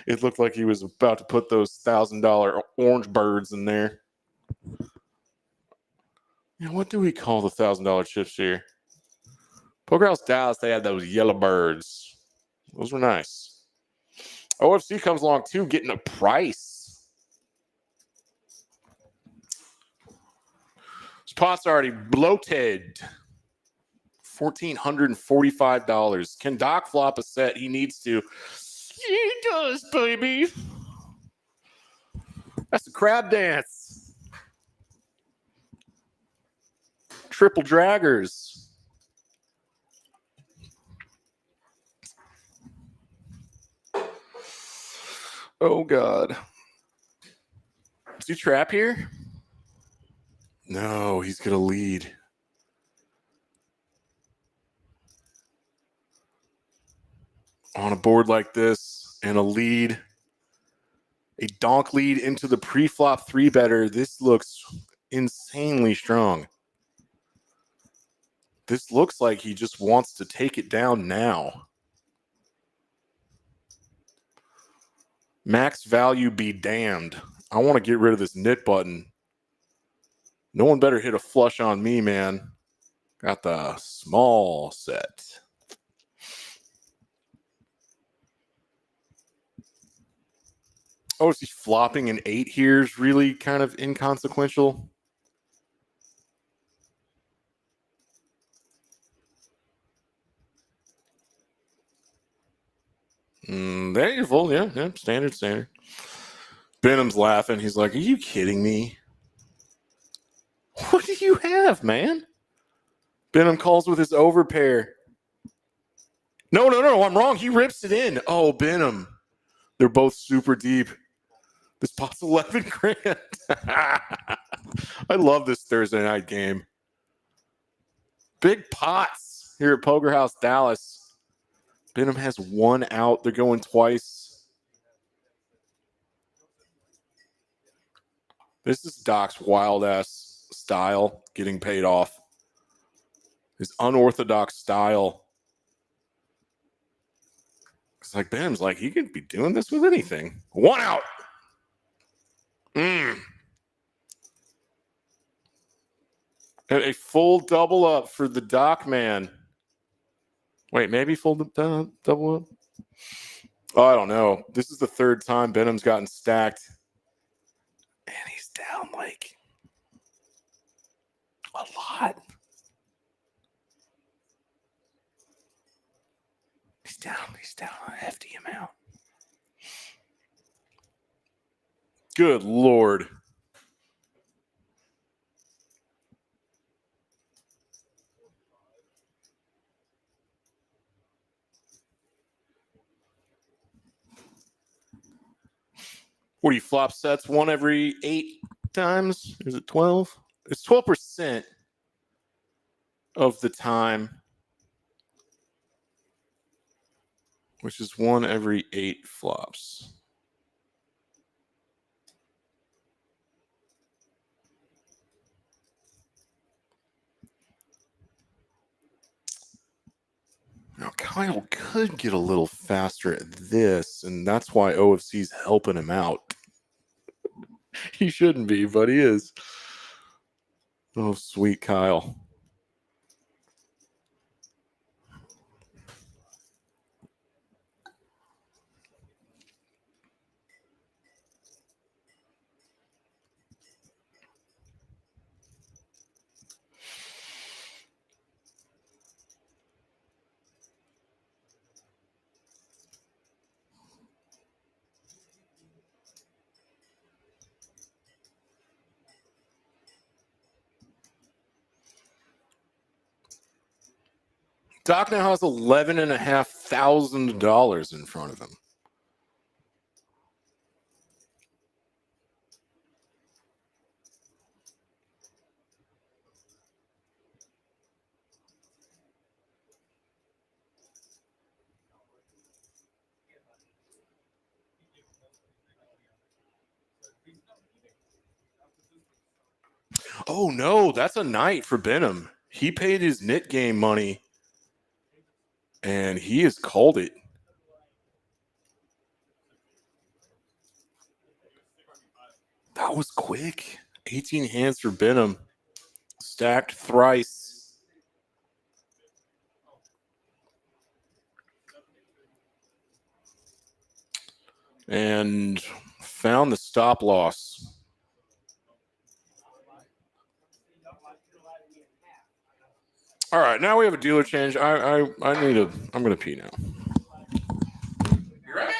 S1: It looked like he was about to put those $1,000 orange birds in there. What do we call the $1,000 chips here? Poker House Dallas, they had those yellow birds. Those were nice. OFC comes along too, getting a price. This pot's already bloated. $1,445. Can Doc flop a set? He needs to. He does, baby. That's a crab dance. Triple draggers. Oh, God. Is he trap here? No, he's going to lead. On a board like this and a lead, a donk lead into the pre-flop three-better, this looks insanely strong. This looks like he just wants to take it down now. Max value be damned. I want to get rid of this knit button. No one better hit a flush on me, man. Got the small set. Oh, is he flopping an 8 here is really kind of inconsequential. There you go. Yeah, standard. Benham's laughing. He's like, are you kidding me? What do you have, man? Benham calls with his overpair. No, I'm wrong. He rips it in. Oh, Benham. They're both super deep. This pot's 11 grand. I love this Thursday night game. Big pots here at Poker House Dallas. Benham has one out. They're going twice. This is Doc's wild-ass style getting paid off. His unorthodox style. It's like Benham's like, he could be doing this with anything. One out. And a full double up for the Doc man. Wait, maybe full double up? Oh, I don't know. This is the third time Benham's gotten stacked. And he's down like a lot. He's down a hefty amount. Good Lord. What do you flop sets? One every 8 times? Is it 12? It's 12% of the time, which is one every 8 flops. Now, Kyle could get a little faster at this, and that's why OFC's helping him out. He shouldn't be, but he is. Oh, sweet Kyle. Doc now has $11,500 in front of him. Oh, no, that's a night for Benham. He paid his knit game money, and he has called it. That was quick. 18 hands for Benham. Stacked thrice. And found the stop loss. All right, now we have a dealer change. I'm gonna pee now.
S2: You ready?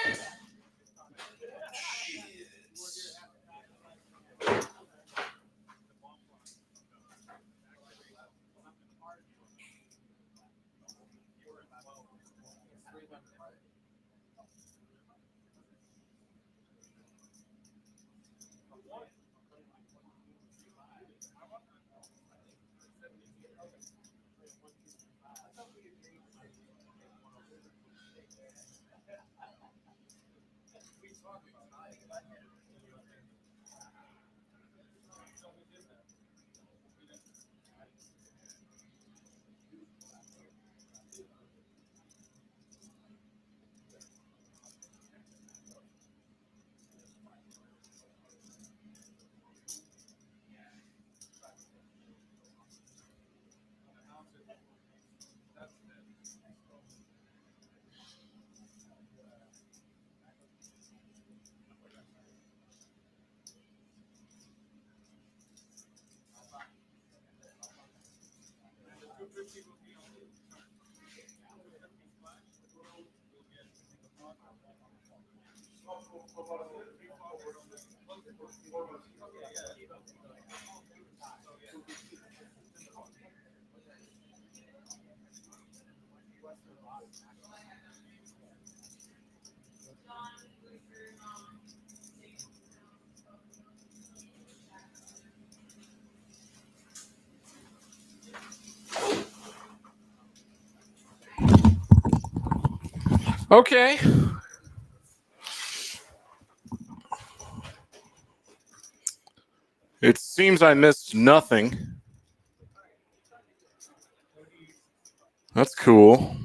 S1: Okay. It seems I missed nothing. That's cool.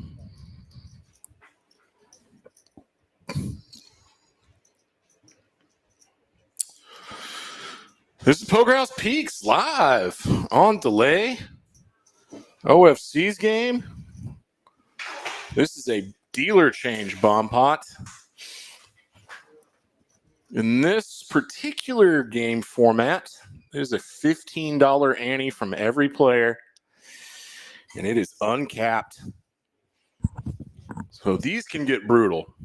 S1: This is Poker House Peaks live on delay. OFC's game. This is a dealer change bomb pot. In this particular game format, there's a $15 ante from every player, and it is uncapped. So these can get brutal.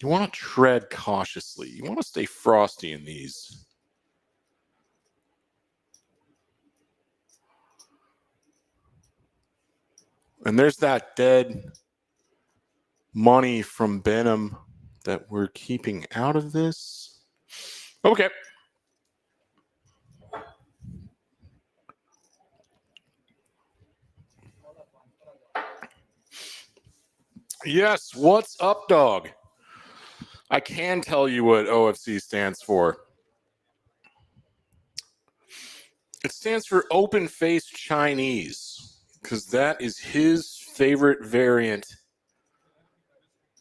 S1: You want to tread cautiously. You want to stay frosty in these. And there's that dead money from Benham that we're keeping out of this. Okay. Yes, what's up, dog? I can tell you what OFC stands for. It stands for Open Face Chinese, because that is his favorite variant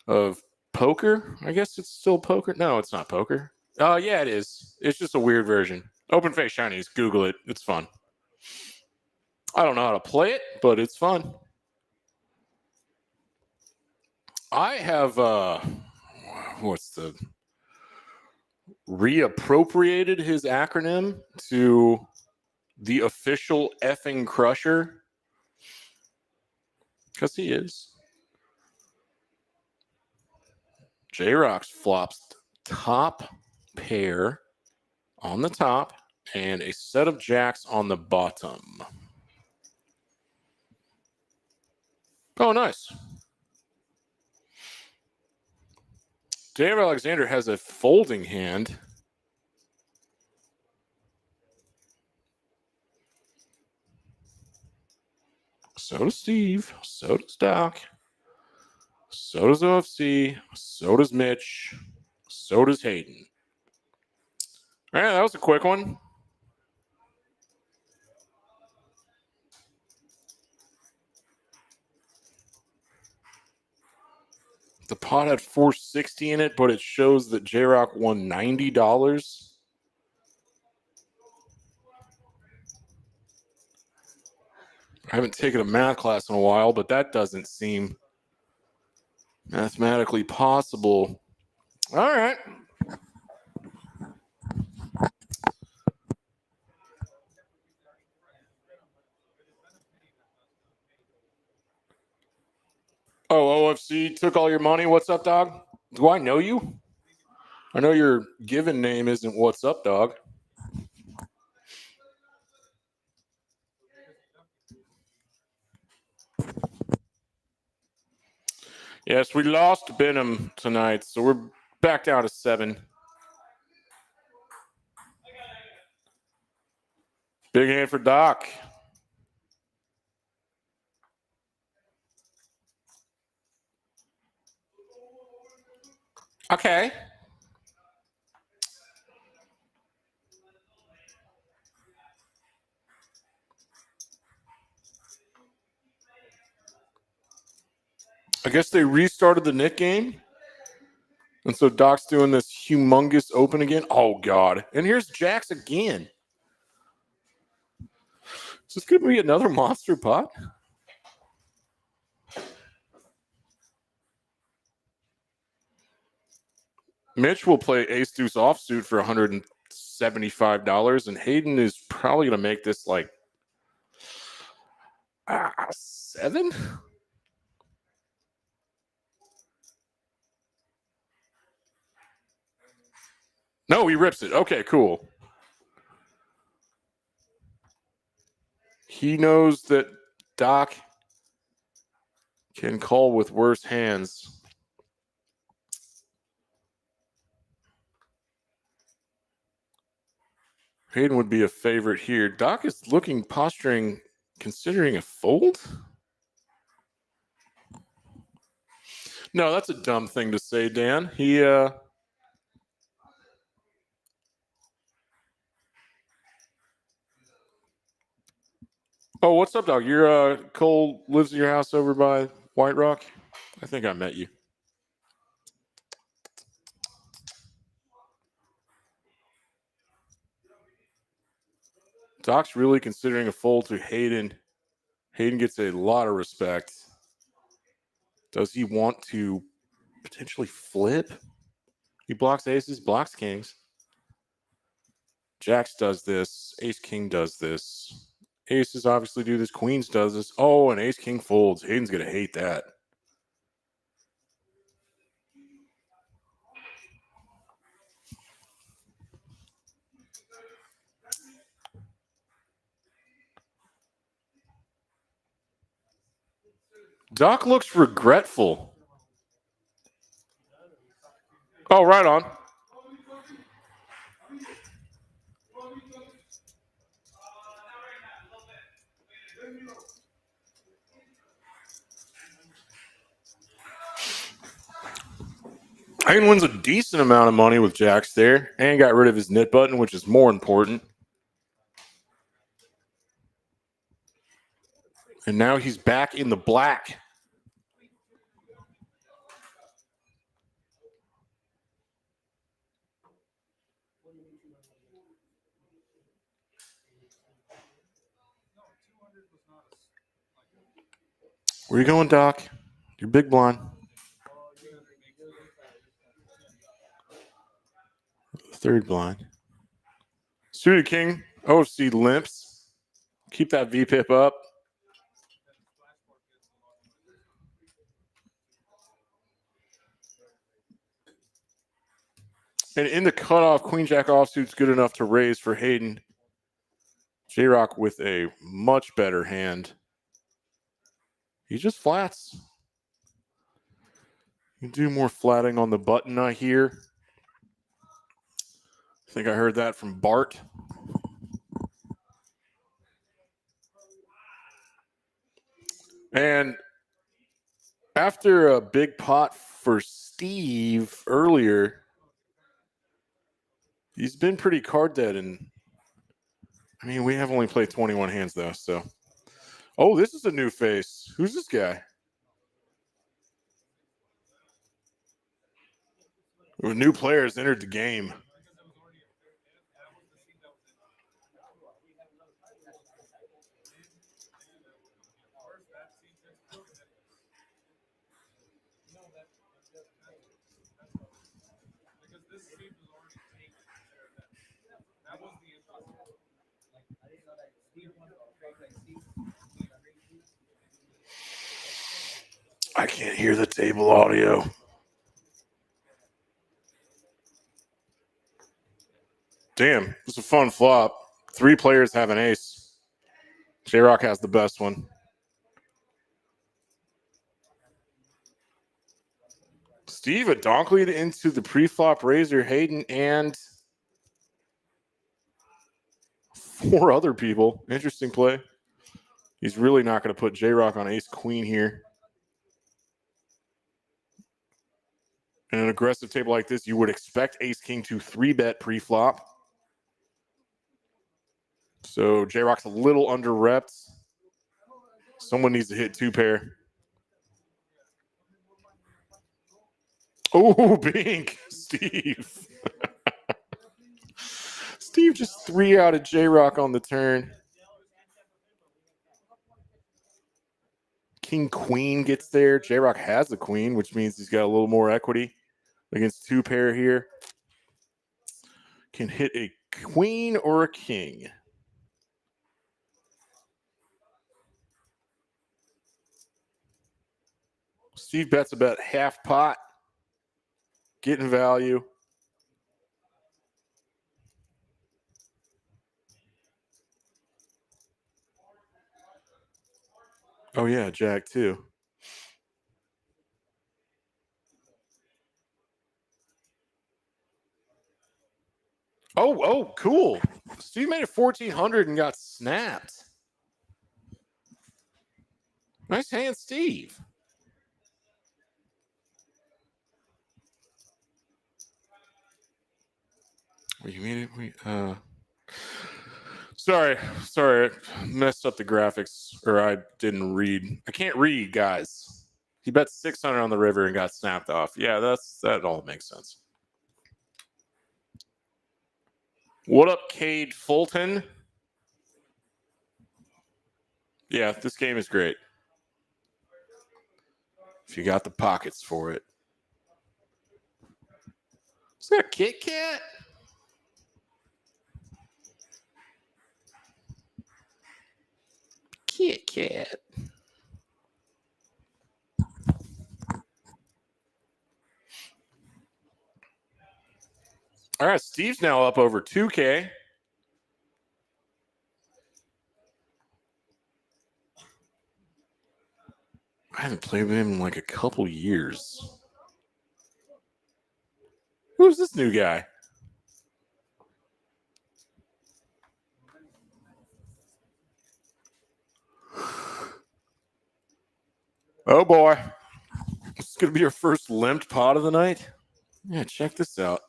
S1: of poker. I guess it's still poker. No, it's not poker. Yeah, it is. It's just a weird version. Open Face Chinese. Google it. It's fun. I don't know how to play it, but it's fun. I have reappropriated his acronym to the official effing crusher, because he is. J-Rocks flops top pair on the top and a set of jacks on the bottom. Oh, nice. Dave Alexander has a folding hand. So does Steve. So does Doc. So does OFC. So does Mitch. So does Hayden. All right, that was a quick one. The pot had 460 in it, but it shows that J-Rock won $90. I haven't taken a math class in a while, but that doesn't seem mathematically possible. All right. Oh, OFC took all your money. What's up, dog? Do I know you? I know your given name isn't What's Up, dog. Yes, we lost Benham tonight, so we're back down to 7. Big hand for Doc. Okay. I guess they restarted the Nick game. And so Doc's doing this humongous open again. Oh, God. And here's Jax again. Is this going to be another monster pot? Mitch will play ace deuce offsuit for $175, and Hayden is probably going to make this like 7. No, he rips it. Okay, cool. He knows that Doc can call with worse hands. Hayden would be a favorite here. Doc is looking, posturing, considering a fold? No, that's a dumb thing to say, Dan. Oh, what's up, dog? You're Cole lives in your house over by White Rock? I think I met you. Doc's really considering a fold to Hayden. Hayden gets a lot of respect. Does he want to potentially flip? He blocks aces, blocks kings. Jacks does this. Ace king does this. Aces obviously do this. Queens does this. Oh, and ace king folds. Hayden's going to hate that. Doc looks regretful. Oh, right on. Hayden wins a decent amount of money with jacks there and got rid of his knit button, which is more important. And now he's back in the black. Where you going, Doc? You're big blind. Third blind. Suited king. OFC limps. Keep that VPIP up. And in the cutoff, Queen Jack offsuit's good enough to raise for Hayden. J-Rock with a much better hand. He just flats. You do more flatting on the button, I hear. I think I heard that from Bart. And after a big pot for Steve earlier, he's been pretty card dead. And I mean, we have only played 21 hands, though. So, oh, this is a new face. Who's this guy? New players entered the game. I can't hear the table audio. Damn, it's a fun flop. 3 players have an ace. J-Rock has the best one. Steve, a donk lead into the pre-flop raiser, Hayden, and 4 other people. Interesting play. He's really not going to put J-Rock on ace-queen here. In an aggressive table like this, you would expect ace-king to 3-bet pre-flop. So J-Rock's a little under-repped. Someone needs to hit 2-pair. Oh, bink, Steve. Steve just 3-outed J-Rock on the turn. King queen gets there. J-Rock has the queen, which means he's got a little more equity against 2-pair here. Can hit a queen or a king. Steve bets about half pot. Getting value. Oh, yeah, Jack, too. Oh, cool. Steve made it 1,400 and got snapped. Nice hand, Steve. You made it. Sorry, messed up the graphics, or I didn't read. I can't read, guys. He bet 600 on the river and got snapped off. Yeah, that all makes sense. What up, Cade Fulton? Yeah, this game is great. If you got the pockets for it. Is that a Kit Kat? Kit Kat. All right, Steve's now up over 2K. I haven't played with him in like a couple years. Who's this new guy? Oh boy. This is going to be your first limped pot of the night. Yeah, check this out.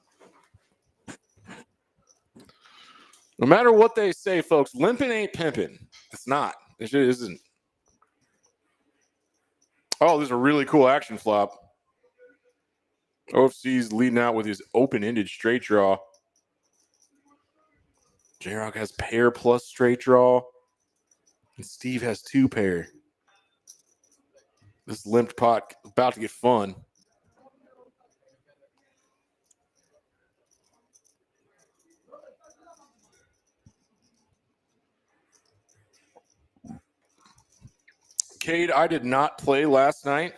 S1: No matter what they say, folks, limping ain't pimping. It's not. It isn't. Oh, this is a really cool action flop. OFC's leading out with his open-ended straight draw. J-Rock has pair plus straight draw. And Steve has 2-pair. This limped pot about to get fun. Cade, I did not play last night.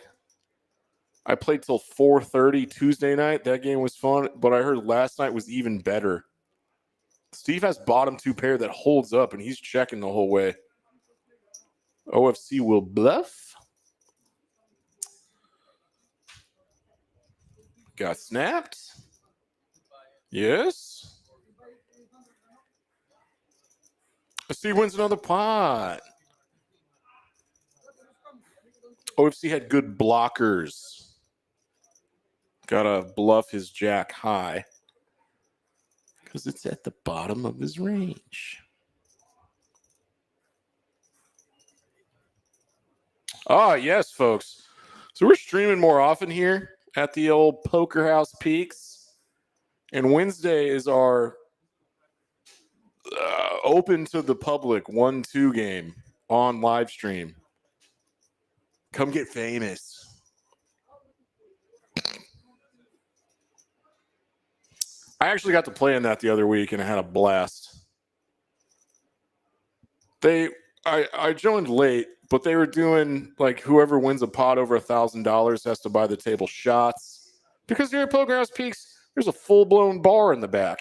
S1: I played till 4:30 Tuesday night. That game was fun, but I heard last night was even better. Steve has bottom 2-pair that holds up, and he's checking the whole way. OFC will bluff. Got snapped. Yes. Steve wins another pot. OFC had good blockers. Gotta bluff his jack high because it's at the bottom of his range. Ah, yes, folks. So we're streaming more often here at the old Poker House Peaks. And Wednesday is our open to the public 1-2 game on live stream. Come get famous. I actually got to play in that the other week and I had a blast. I joined late, But they were doing like whoever wins a pot over $1,000 has to buy the table shots. Because here at Pokerhouse Peaks, there's a full-blown bar in the back.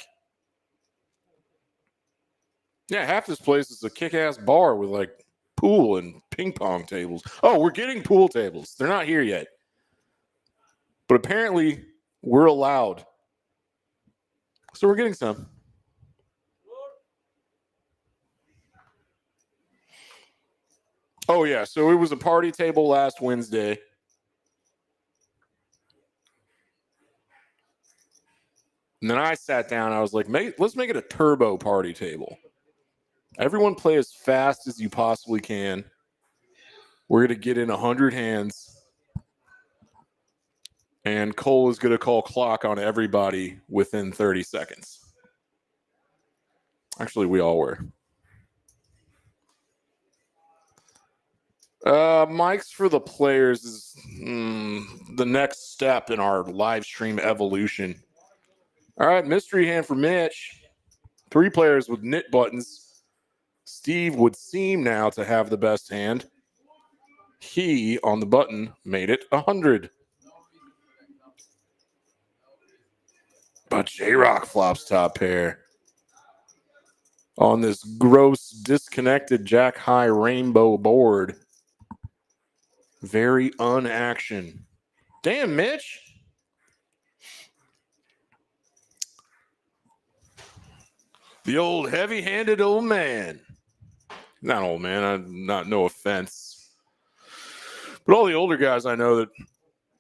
S1: Yeah, half this place is a kick-ass bar with like pool and ping pong tables. Oh, we're getting pool tables. They're not here yet. But apparently we're allowed. So we're getting some. Oh, yeah. So it was a party table last Wednesday. And then I sat down. I was like, let's make it a turbo party table. Everyone play as fast as you possibly can. We're going to get in 100 hands. And Cole is going to call clock on everybody within 30 seconds. Actually, we all were. Mics for the players is the next step in our live stream evolution. All right, mystery hand for Mitch. 3 players with knit buttons. Steve would seem now to have the best hand. He, on the button, made it 100. But J-Rock flops top pair. On this gross, disconnected Jack High rainbow board. Very unaction. Damn, Mitch. The old heavy-handed old man. Not old man, no offense. But all the older guys I know that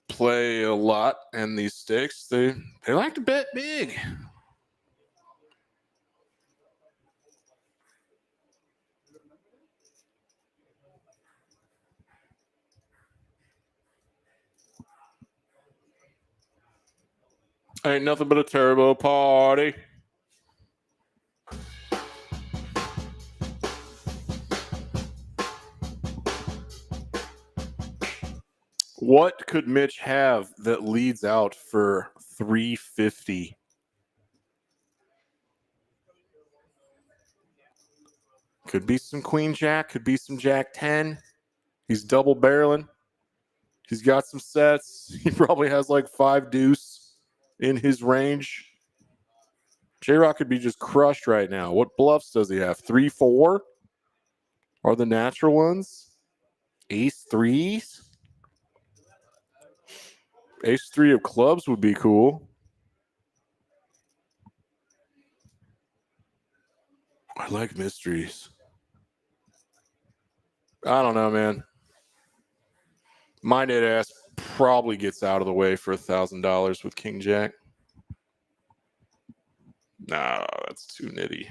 S1: play a lot in these stakes, they like to bet big. Ain't nothing but a turbo party. What could Mitch have that leads out for 350? Could be some Queen Jack, could be some Jack 10. He's double barreling. He's got some sets. He probably has like 5 deuce in his range. J-Rock could be just crushed right now. What bluffs does he have? 3-4 are the natural ones. Ace 3s. Ace 3 of clubs would be cool. I like mysteries. I don't know, man. My net ass probably gets out of the way for $1,000 with King Jack. Nah, that's too nitty.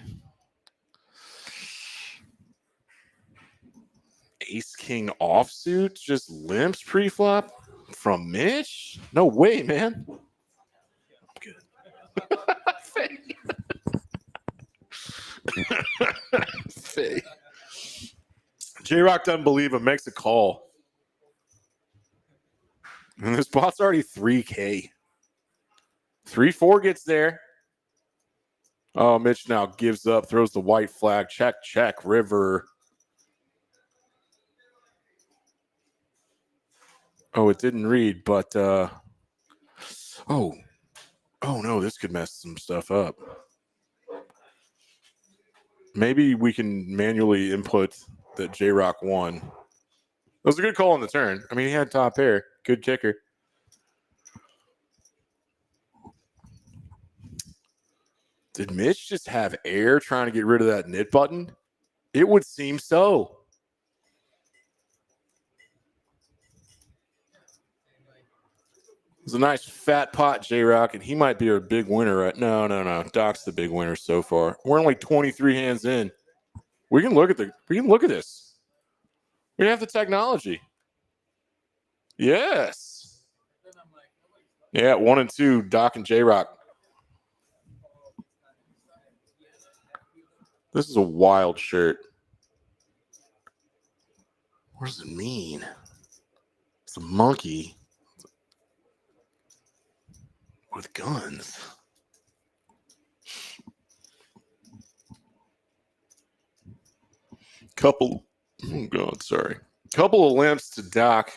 S1: Ace King offsuit just limps pre-flop from Mitch? No way, man. I'm good. Fake. Fake. J-Rock doesn't believe him, makes a call. And this spot's already 3K. 3-4 gets there. Oh, Mitch now gives up, throws the white flag. Check, check, river. Oh, it didn't read, but oh no, this could mess some stuff up. Maybe we can manually input that J-Rock won. That was a good call on the turn. I mean, he had top pair. Good kicker. Did Mitch just have air trying to get rid of that knit button? It would seem so. It was a nice fat pot, J-Rock, and he might be a big winner. Right? No. Doc's the big winner so far. We're only 23 hands in. We can look at this. We have the technology. Yes. Yeah, 1 and 2, Doc and J-Rock. This is a wild shirt. What does it mean? It's a monkey with guns. Oh God, sorry. Couple of limps to Doc,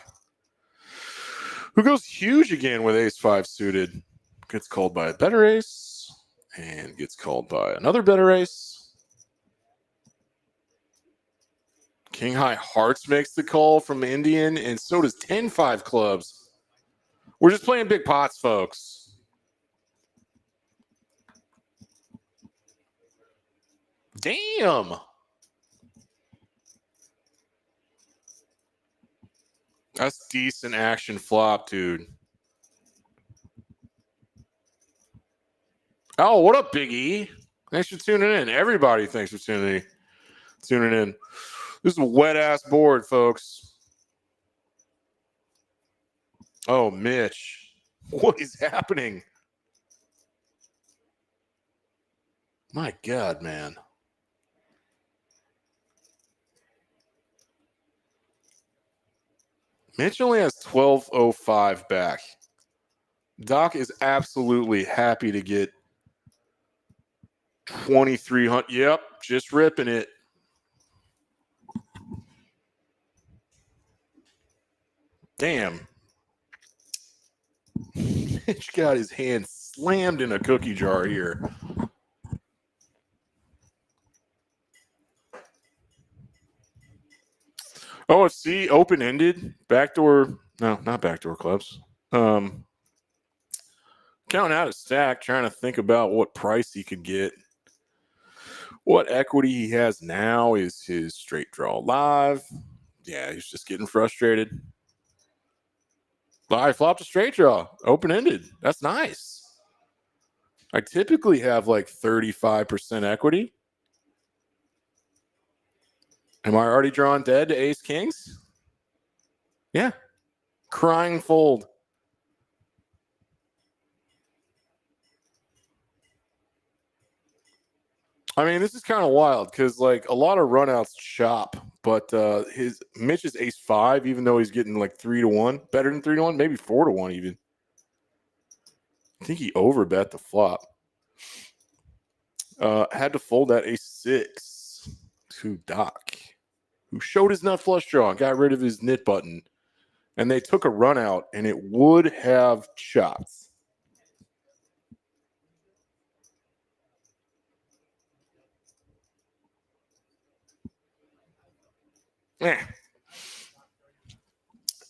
S1: who goes huge again with ace-5 suited. Gets called by a better ace and gets called by another better ace. King high hearts makes the call from Indian, and so does 10-5 clubs. We're just playing big pots, folks. Damn. That's decent action flop, dude. Oh, what up, Big E? Thanks for tuning in. Everybody, thanks for tuning in. This is a wet-ass board, folks. Oh, Mitch. What is happening? My God, man. Mitch only has 1205 back. Doc is absolutely happy to get 2,300. Yep, just ripping it. Damn. Mitch got his hand slammed in a cookie jar here. OFC open-ended. Backdoor. No, not backdoor clubs. Counting out a stack, trying to think about what price he could get. What equity he has now is his straight draw live. Yeah, he's just getting frustrated. I flopped a straight draw, open-ended. That's nice. I typically have like 35% equity. Am I already drawn dead to ace kings? Yeah. Crying fold. I mean, this is kind of wild because like a lot of runouts chop, but Mitch is ace 5, even though he's getting like 3-1, better than 3-1, maybe 4-1 even. I think he overbet the flop. Had to fold that ace 6 to Doc, who showed his nut flush draw and got rid of his nit button. And they took a run out, and it would have chopped.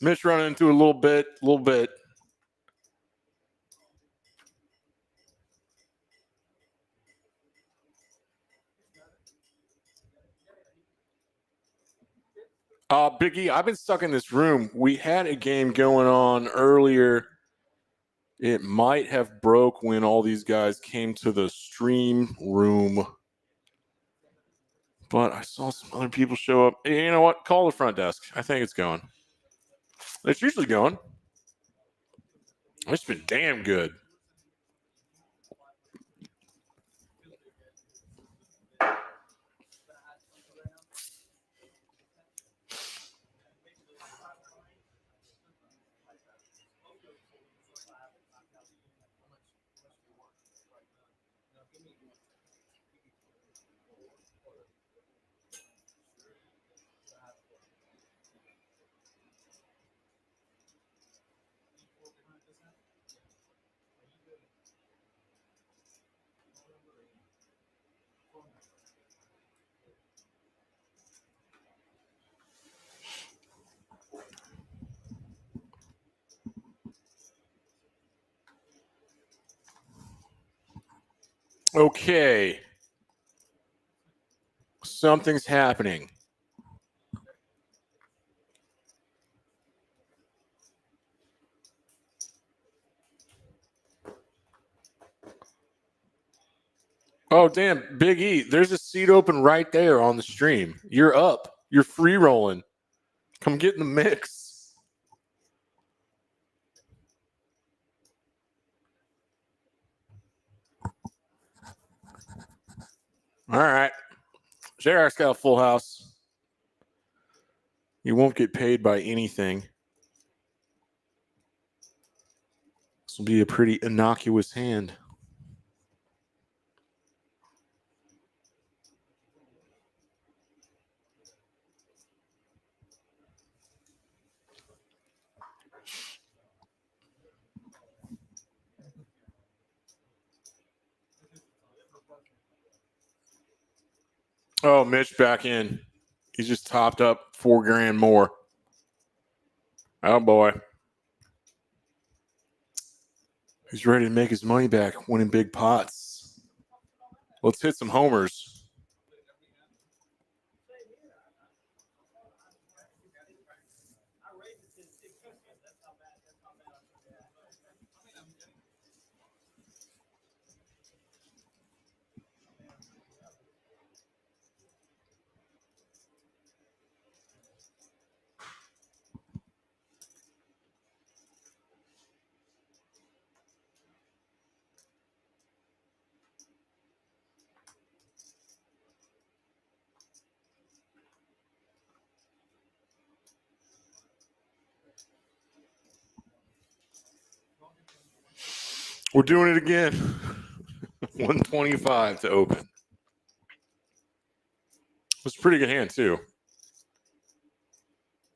S1: Mitch running into a little bit. Biggie, I've been stuck in this room. We had a game going on earlier. It might have broke when all these guys came to the stream room. But I saw some other people show up. Hey, you know what? Call the front desk. I think it's going. It's usually going. It's been damn good. Okay. Something's happening. Oh, damn. Big E, there's a seat open right there on the stream. You're up. You're free rolling. Come get in the mix. All right. Jarek's got a full house. You won't get paid by anything. This will be a pretty innocuous hand. Oh, Mitch back in. He's just topped up $4,000 more. Oh boy. He's ready to make his money back, winning big pots. Let's hit some homers. We're doing it again. 125 to open. It was a pretty good hand, too.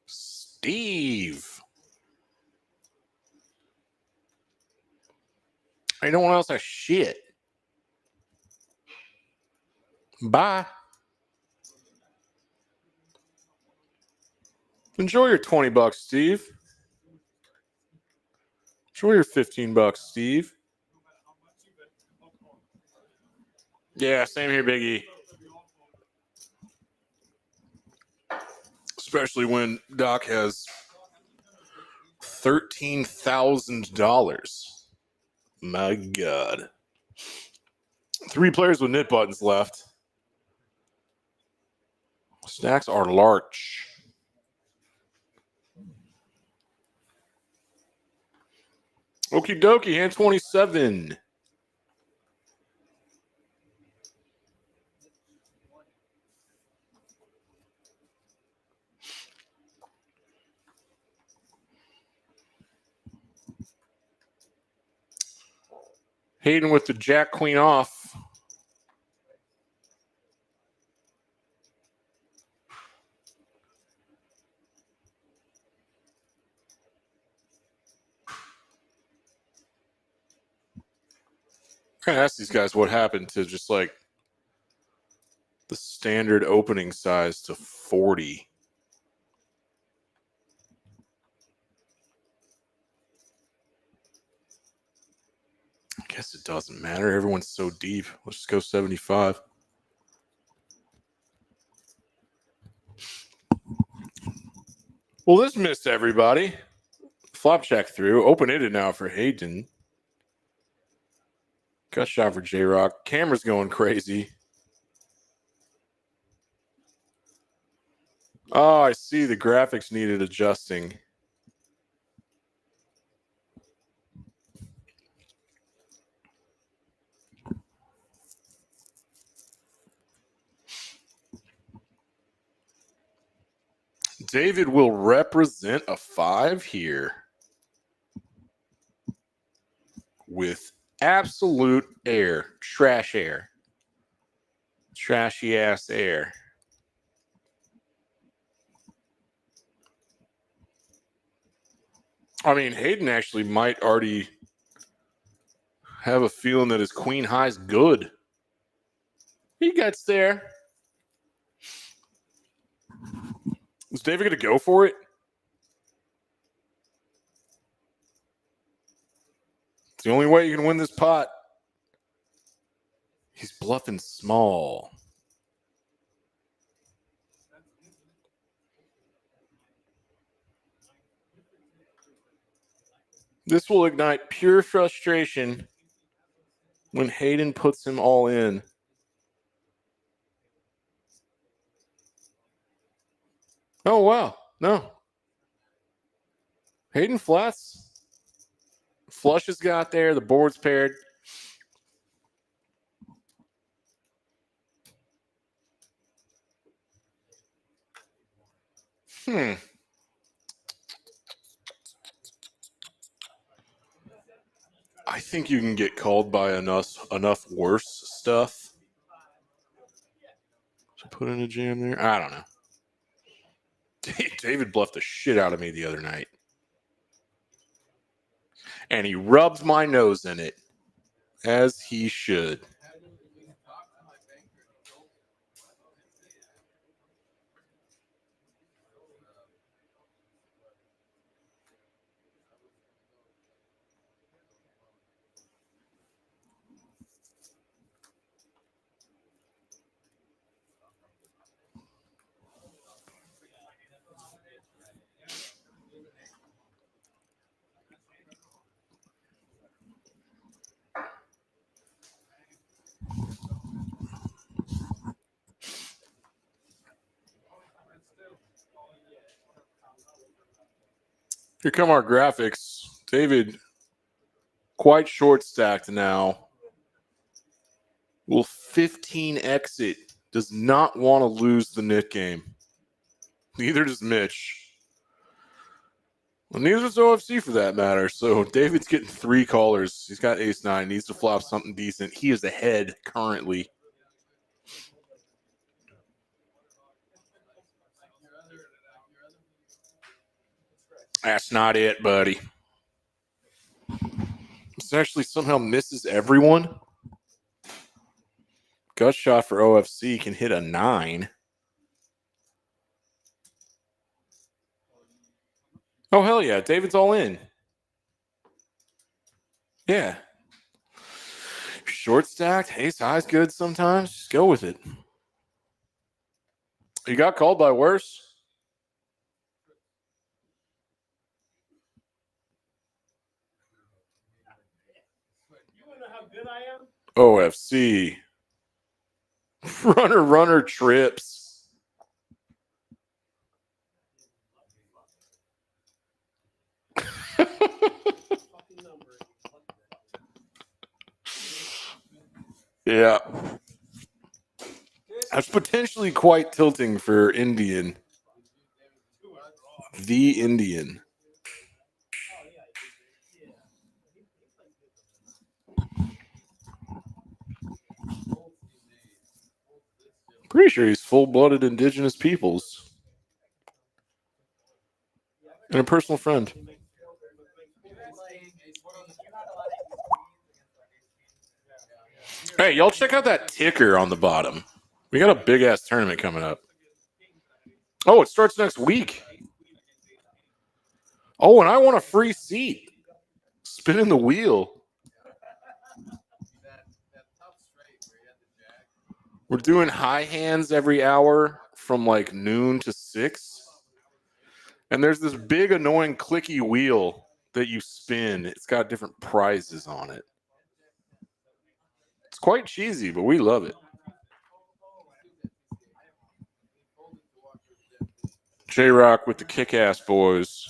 S1: Steve. Ain't no one else has shit. Bye. Enjoy your $20, Steve. Enjoy your $15, Steve. Yeah, same here, Biggie. Especially when Doc has $13,000. My God. 3 players with knit buttons left. Stacks are large. Okie dokie, hand 27. Hayden with the Jack Queen off. I'm gonna ask these guys what happened to just like the standard opening size to 40. I guess it doesn't matter. Everyone's so deep. Let's just go 75. Well, this missed everybody. Flop check through. Open-ended now for Hayden. Cut shot for J-Rock. Camera's going crazy. Oh, I see. The graphics needed adjusting. David will represent a 5 here with absolute air. Trash air. Trashy ass air. I mean, Hayden actually might already have a feeling that his queen high's good. He gets there. Is David going to go for it? It's the only way you can win this pot. He's bluffing small. This will ignite pure frustration when Hayden puts him all in. Oh, wow. No. Hayden flats. Flush has got there. The board's paired. I think you can get called by enough worse stuff to put in a jam there. I don't know. David bluffed the shit out of me the other night. And he rubbed my nose in it, as he should. Here come our graphics. David, quite short stacked now. Will 15 exit. Does not want to lose the knit game. Neither does Mitch. Well, neither does OFC for that matter. So David's getting 3 callers. He's got ace-9. Needs to flop something decent. He is ahead currently. That's not it, buddy. This actually somehow misses everyone. Gut shot for OFC can hit a 9. Oh, hell yeah. David's all in. Yeah. Short stacked. Ace high's good sometimes. Just go with it. You got called by worse.
S4: You wanna know how good I am?
S1: OFC. Runner trips. Yeah. That's potentially quite tilting for Indian. The Indian. Pretty sure he's full-blooded indigenous peoples. And a personal friend. Hey, y'all check out that ticker on the bottom. We got a big-ass tournament coming up. Oh, it starts next week. Oh, and I want a free seat. Spinning the wheel. We're doing high hands every hour from like noon to 6. And there's this big, annoying, clicky wheel that you spin. It's got different prizes on it. It's quite cheesy, but we love it. J-Rock with the kick-ass boys.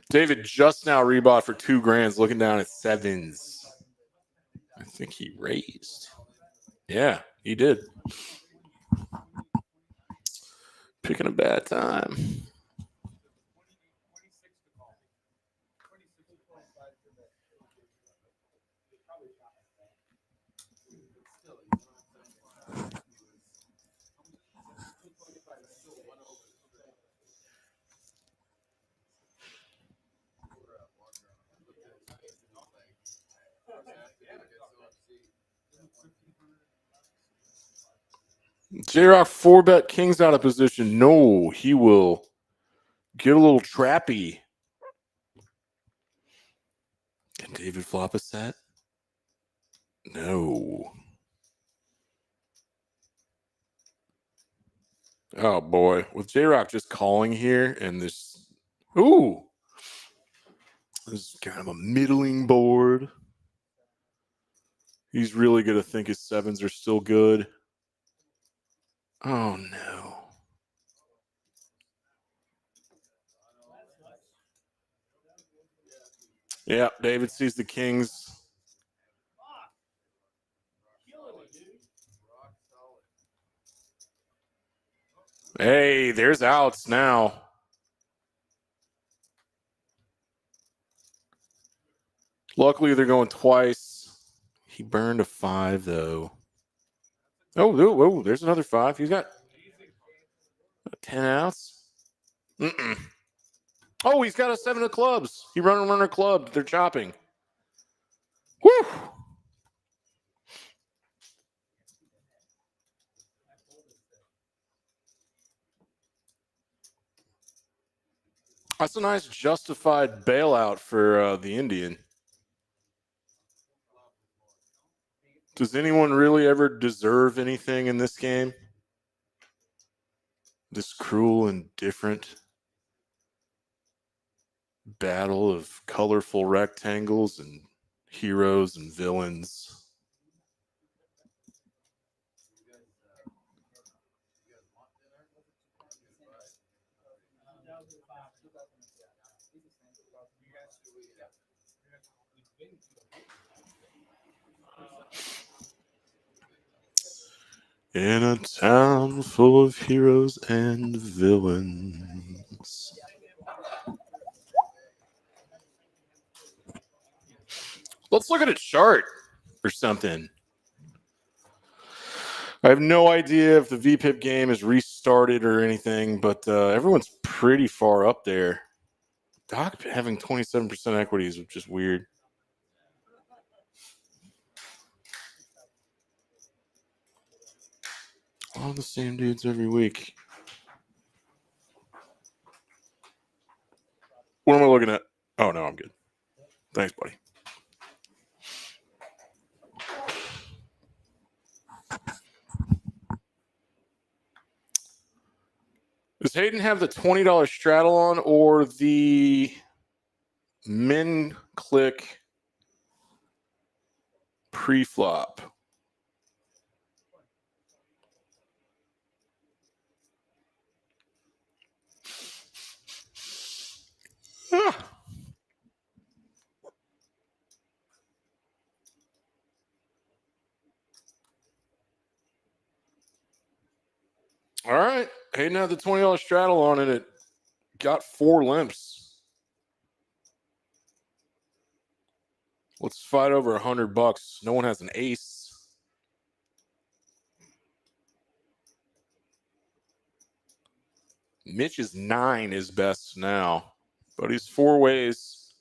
S1: David just now rebought for $2,000, looking down at 7s. I think he raised. Yeah, he did. Picking a bad time. J-Rock 4-bet kings out of position. No, he will get a little trappy. Can David flop a set? No. Oh, boy. With J-Rock just calling here and this... Ooh. This is kind of a middling board. He's really going to think his 7s are still good. Oh, no. Yeah, David sees the kings. Hey, there's outs now. Luckily, they're going twice. He burned a 5, though. Oh, there's another 5. He's got 10 outs. Oh, he's got a 7 of clubs. He runner clubbed. They're chopping. Whew. That's a nice justified bailout for the Indian. Does anyone really ever deserve anything in this game? This cruel and different battle of colorful rectangles and heroes and villains. In a town full of heroes and villains. Let's look at a chart or something. I have no idea if the VPIP game is restarted or anything, but everyone's pretty far up there. Doc having 27% equity is just weird. All the same dudes every week. What am I looking at? Oh, no, I'm good. Thanks, buddy. Does Hayden have the $20 straddle on or the min click pre-flop? Ah. All right. Hayden had the $20 straddle on and it got 4 limps. Let's fight over $100. No one has an ace. Mitch is 9 is best now, but he's 4 ways.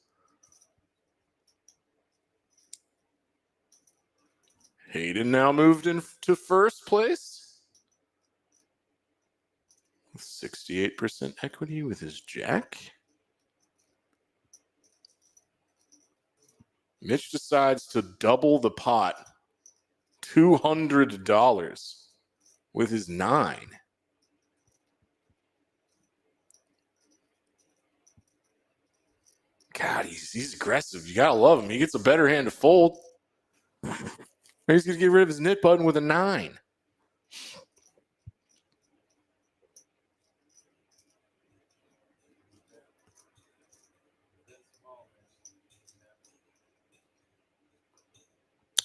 S1: Hayden now moved into first place with 68% equity with his jack. Mitch decides to double the pot, $200 with his 9. God, he's aggressive. You gotta love him. He gets a better hand to fold. He's gonna get rid of his nit button with a 9.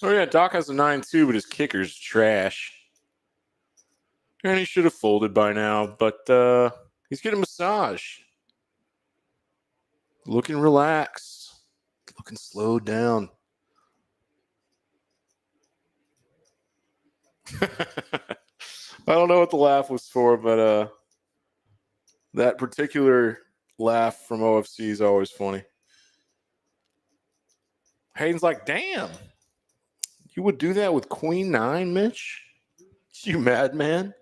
S1: Oh yeah, Doc has a 9 too, but his kicker's trash. And he should have folded by now, but he's getting a massage. Looking relaxed. Looking slowed down. I don't know what the laugh was for, but that particular laugh from OFC is always funny. Hayden's like, damn, you would do that with Queen 9, Mitch? You madman?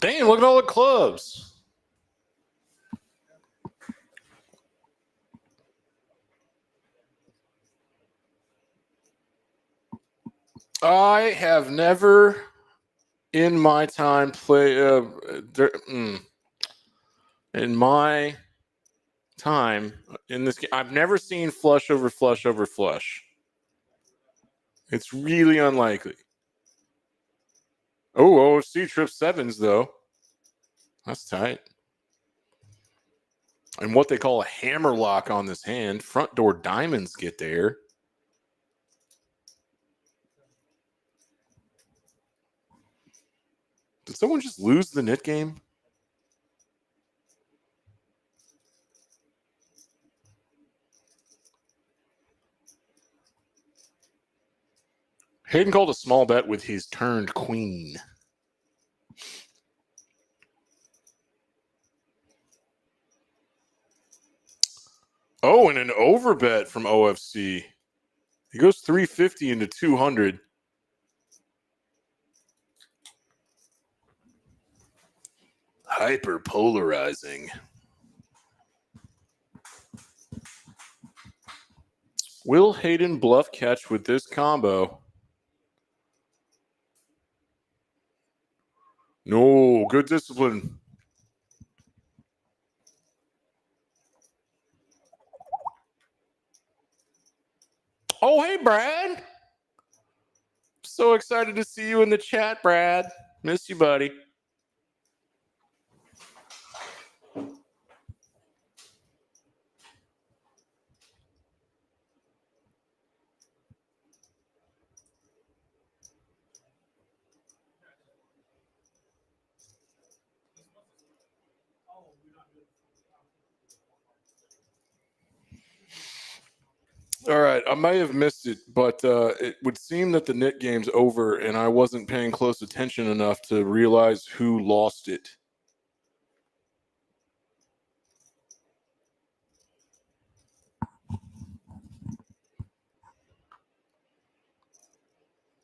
S1: Damn, look at all the clubs. I have never in my time in my time in this game, I've never seen flush over flush over flush. It's really unlikely. Oh, OFC trip 7s though. That's tight. And what they call a hammer lock on this hand. Front door diamonds get there. Did someone just lose the nit game? Hayden called a small bet with his turned queen. Oh, and an overbet from OFC. He goes 350 into 200. Hyper polarizing. Will Hayden bluff catch with this combo? No, good discipline. Oh, hey, Brad. So excited to see you in the chat, Brad. Miss you, buddy. All right, I may have missed it, but it would seem that the knit game's over, and I wasn't paying close attention enough to realize who lost it.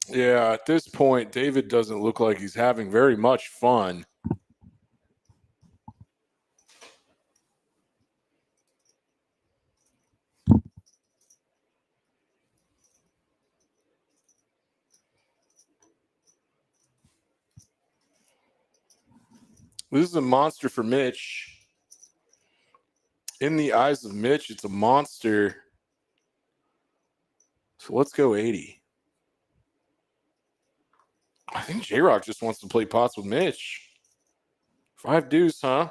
S1: Yeah, at this point, David doesn't look like he's having very much fun. This is a monster for Mitch. In the eyes of Mitch, it's a monster. So let's go 80. I think J-Rock just wants to play pots with Mitch. 5 deuce, huh?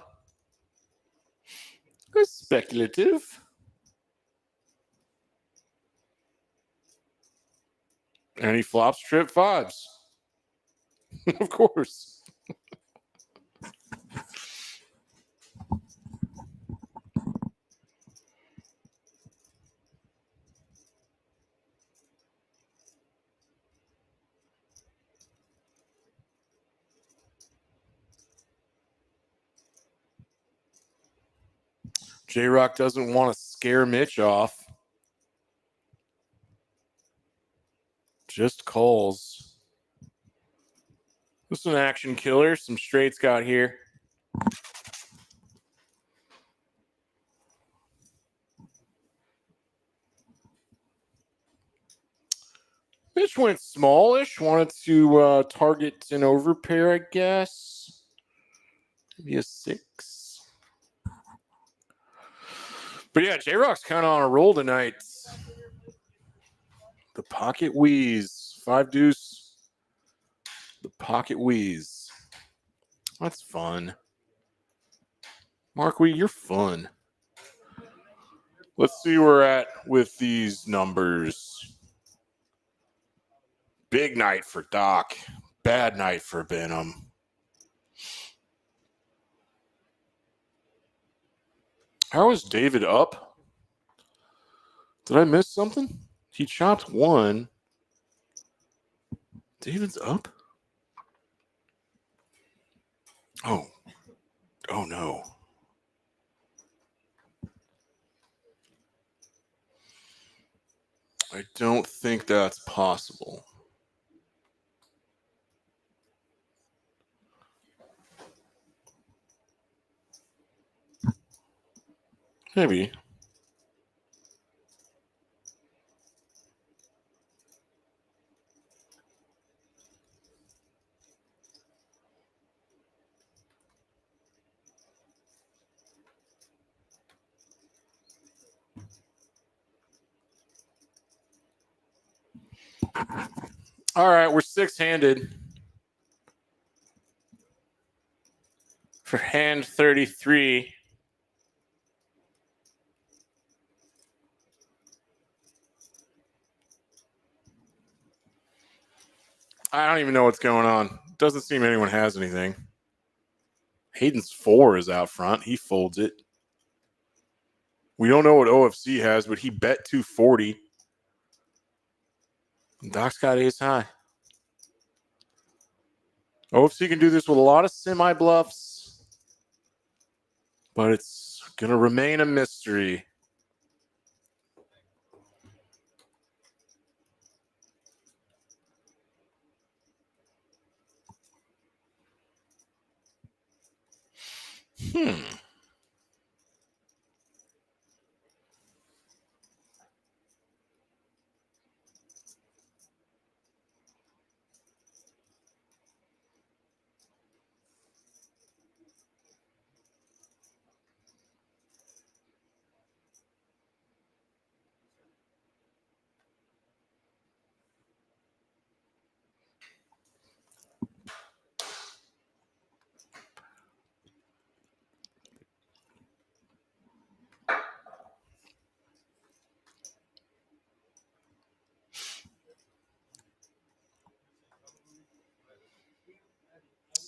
S1: That's speculative. And he flops trip 5s. Of course. J-Rock doesn't want to scare Mitch off. Just calls. This is an action killer. Some straights got here. Mitch went smallish. Wanted to target an overpair, I guess. Maybe a 6. But yeah, J-Rock's kind of on a roll tonight. The pocket wheeze. 5 deuce. The pocket wheeze. That's fun. Mark Wee, you're fun. Let's see where we're at with these numbers. Big night for Doc. Bad night for Benham. How is David up? Did I miss something? He chopped 1. David's up? Oh. Oh, no. I don't think that's possible. Maybe. All right, we're 6-handed for hand 33. I don't even know what's going on. Doesn't seem anyone has anything. Hayden's 4 is out front. He folds it. We don't know what OFC has, but he bet 240. Doc's got ace high. OFC can do this with a lot of semi-bluffs, but it's going to remain a mystery.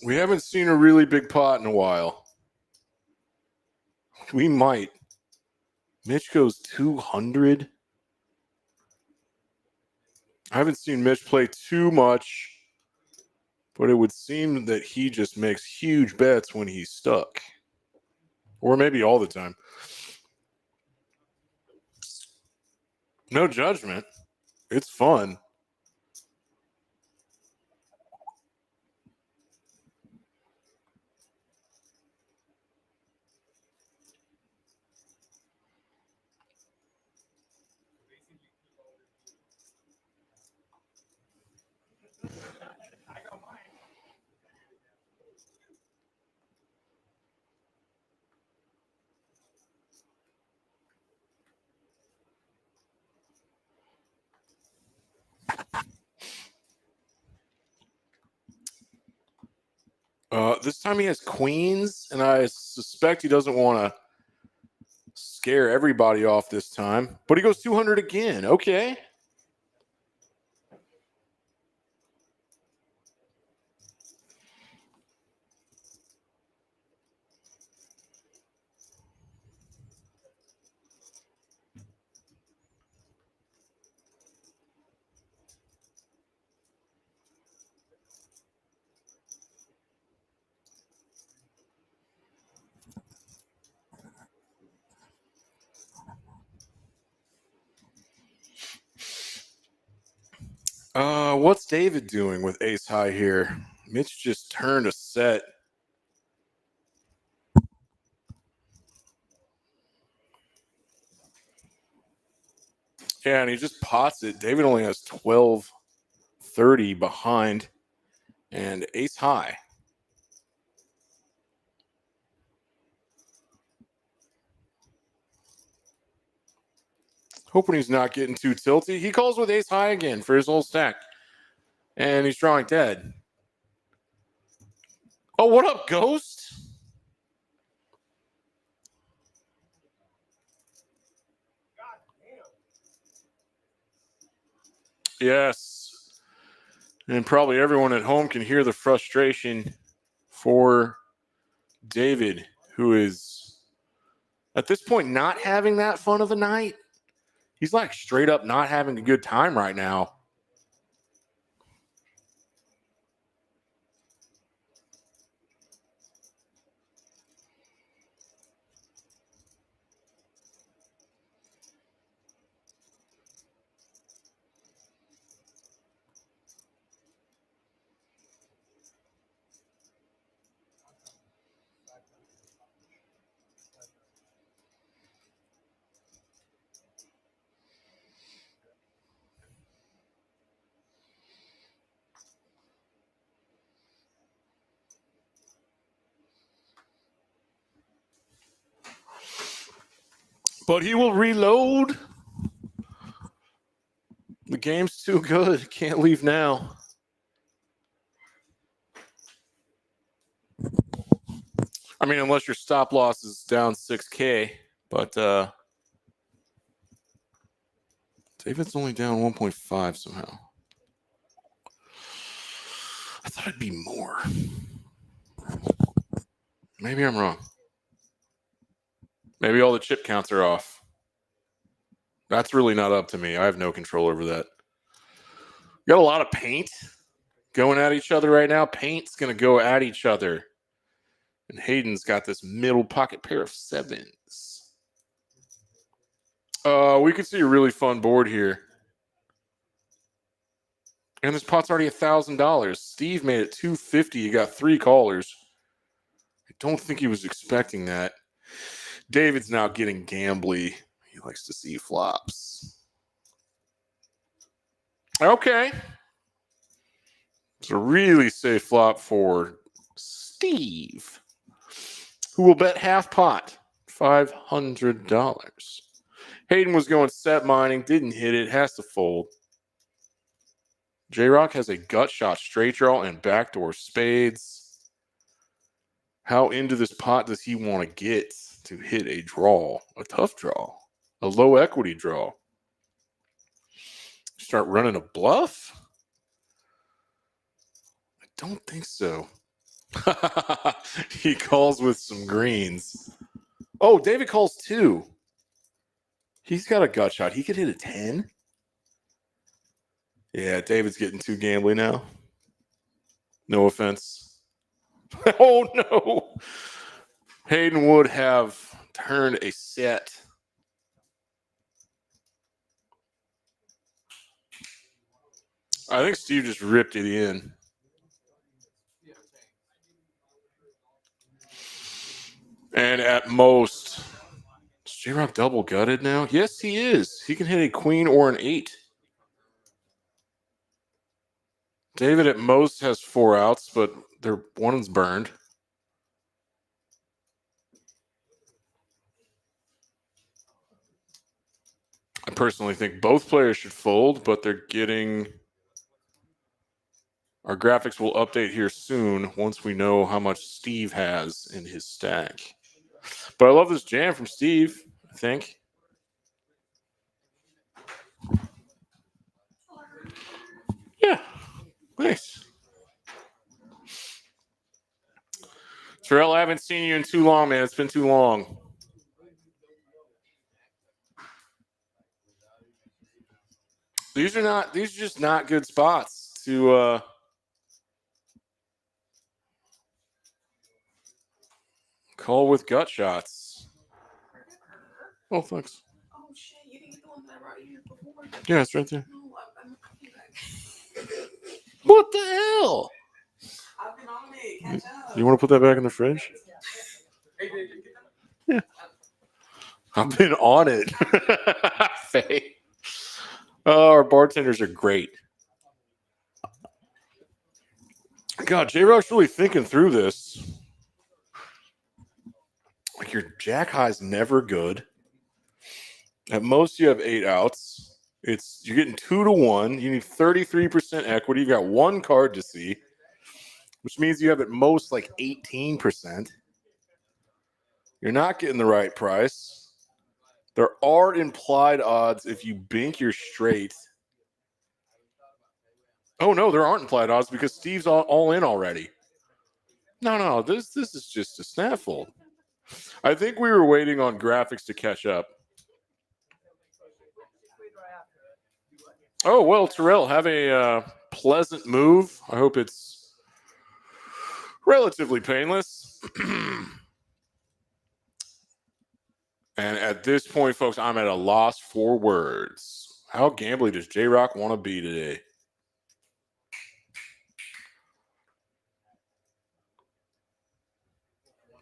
S1: We haven't seen a really big pot in a while. We might. Mitch goes 200. I haven't seen Mitch play too much, but it would seem that he just makes huge bets when he's stuck. Or maybe all the time. No judgment. It's fun. This time he has queens, and I suspect he doesn't want to scare everybody off this time. But he goes 200 again. Okay. What's David doing with ace high here? Mitch just turned a set. Yeah, and he just pots it. David only has 12-30 behind and ace high. Hoping he's not getting too tilty. He calls with ace high again for his whole stack. And he's drawing dead. Oh, what up, Ghost? Yes. And probably everyone at home can hear the frustration for David, who is at this point not having that fun of a night. He's like straight up not having a good time right now. But he will reload. The game's too good. Can't leave now. I mean, unless your stop loss is down 6K. But David's only down 1.5 somehow. I thought it'd be more. Maybe I'm wrong. Maybe all the chip counts are off. That's really not up to me. I have no control over that. Got a lot of paint going at each other right now. Paint's going to go at each other. And Hayden's got this middle pocket pair of 7s. We could see a really fun board here. And this pot's already $1,000. Steve made it $250. He got 3 callers. I don't think he was expecting that. David's now getting gambly. He likes to see flops. Okay. It's a really safe flop for Steve, who will bet half pot, $500. Hayden was going set mining, didn't hit it, has to fold. J-Rock has a gut shot, straight draw, and backdoor spades. How into this pot does he want to get to hit a draw, a tough draw, a low equity draw? Start running a bluff? I don't think so. He calls with some greens. Oh, David calls 2. He's got a gut shot. He could hit a 10. Yeah, David's getting too gambly now. No offense. Oh, no. Hayden would have turned a set. I think Steve just ripped it in. And at most, is J-Rock double gutted now? Yes, he is. He can hit a queen or an 8. David at most has 4 outs, but one's burned. I personally think both players should fold, but they're getting... Our graphics will update here soon once we know how much Steve has in his stack. But I love this jam from Steve, I think. Yeah, nice. Terrell, I haven't seen you in too long, man. It's been too long. These are just not good spots to call with gut shots. Oh, thanks.
S5: Oh shit, you didn't get the one that I brought you before?
S1: Yeah, it's right there.
S5: No, I'm back.
S1: What the hell?
S5: I've been on it. Catch up.
S1: You want to put that back in the fridge? Yeah. I've been on it. Faye. Oh, our bartenders are great. God, J-Rock's really thinking through this. Like, your jack high's never good. At most, you have 8 outs. You're getting 2 to 1. You need 33% equity. You've got 1 card to see, which means you have at most like 18%. You're not getting the right price. There are implied odds if you bink your straight. Oh, no, there aren't implied odds because Steve's all in already. No, this is just a snap fold. I think we were waiting on graphics to catch up. Oh, well, Terrell, have a pleasant move. I hope it's relatively painless. And at this point, folks, I'm at a loss for words. How gambly does J-Rock want to be today?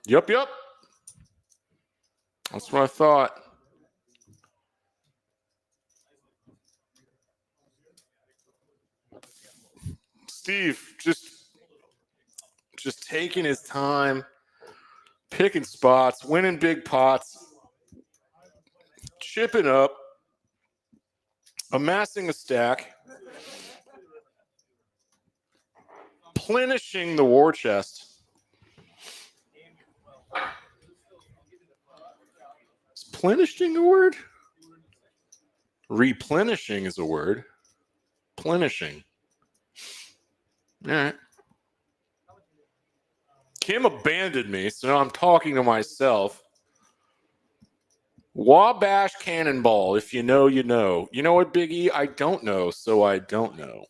S1: Yup. That's what I thought. Steve just taking his time, picking spots, winning big pots, chipping up, amassing a stack, plenishing the war chest. Is plenishing a word? Replenishing is a word. Plenishing. All right. Kim abandoned me, so now I'm talking to myself. Wabash Cannonball. If you know, you know. You know what, Big E? I don't know, so I don't know.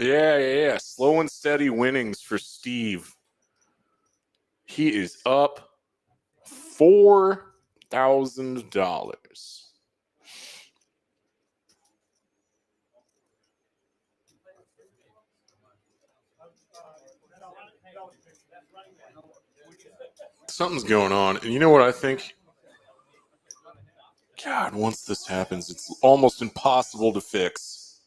S1: Yeah. Slow and steady winnings for Steve. He is up $4,000. Something's going on. And you know what I think? God, once this happens, it's almost impossible to fix.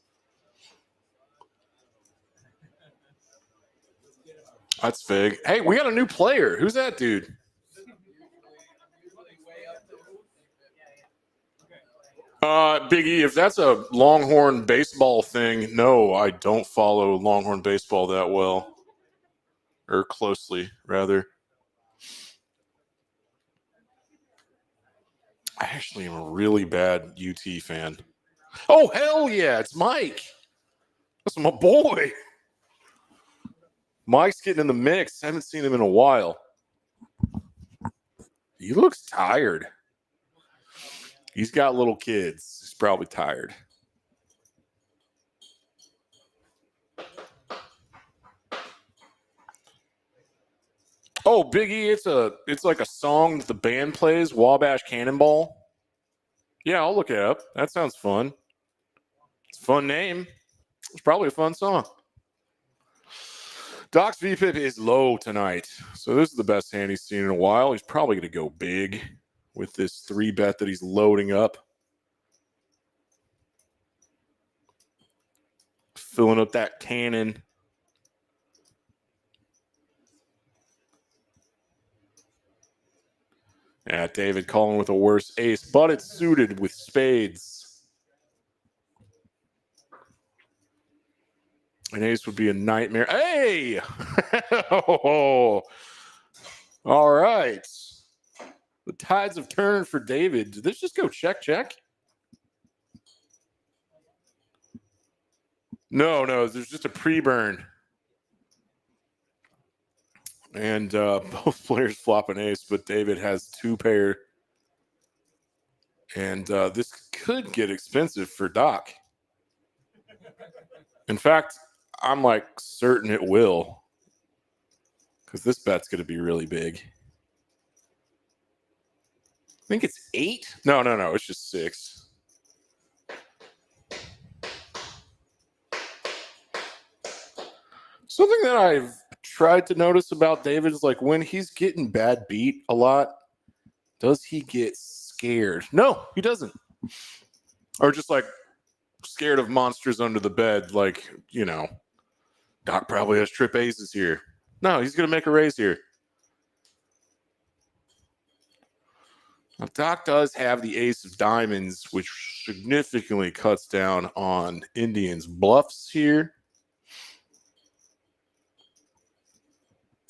S1: That's vague. Hey, we got a new player. Who's that dude? Big E, if that's a Longhorn baseball thing, no, I don't follow Longhorn baseball that well. Or closely, rather. I actually am a really bad UT fan. Oh, hell yeah, it's Mike. That's my boy. Mike's getting in the mix. I haven't seen him in a while. He looks tired. He's got little kids. He's probably tired. Oh, Biggie, it's like a song that the band plays, Wabash Cannonball. Yeah, I'll look it up. That sounds fun. It's a fun name. It's probably a fun song. Doc's VPIP is low tonight. So this is the best hand he's seen in a while. He's probably going to go big with this 3-bet that he's loading up. Filling up that cannon. Yeah, David calling with a worse ace, but it's suited with spades. An ace would be a nightmare. Hey! Oh, all right. The tides have turned for David. Did this just go check? No, there's just a pre-burn. And both players flop an ace, but David has 2 pair. And this could get expensive for Doc. In fact, I'm like certain it will. Because this bet's going to be really big. I think it's 8. No. It's just 6. Something that I've tried to notice about David is like when he's getting bad beat a lot, does he get scared? No, he doesn't. Or just like scared of monsters under the bed. Like, Doc probably has trip aces here. No, he's going to make a raise here. Now, Doc does have the ace of diamonds, which significantly cuts down on Indians' bluffs here.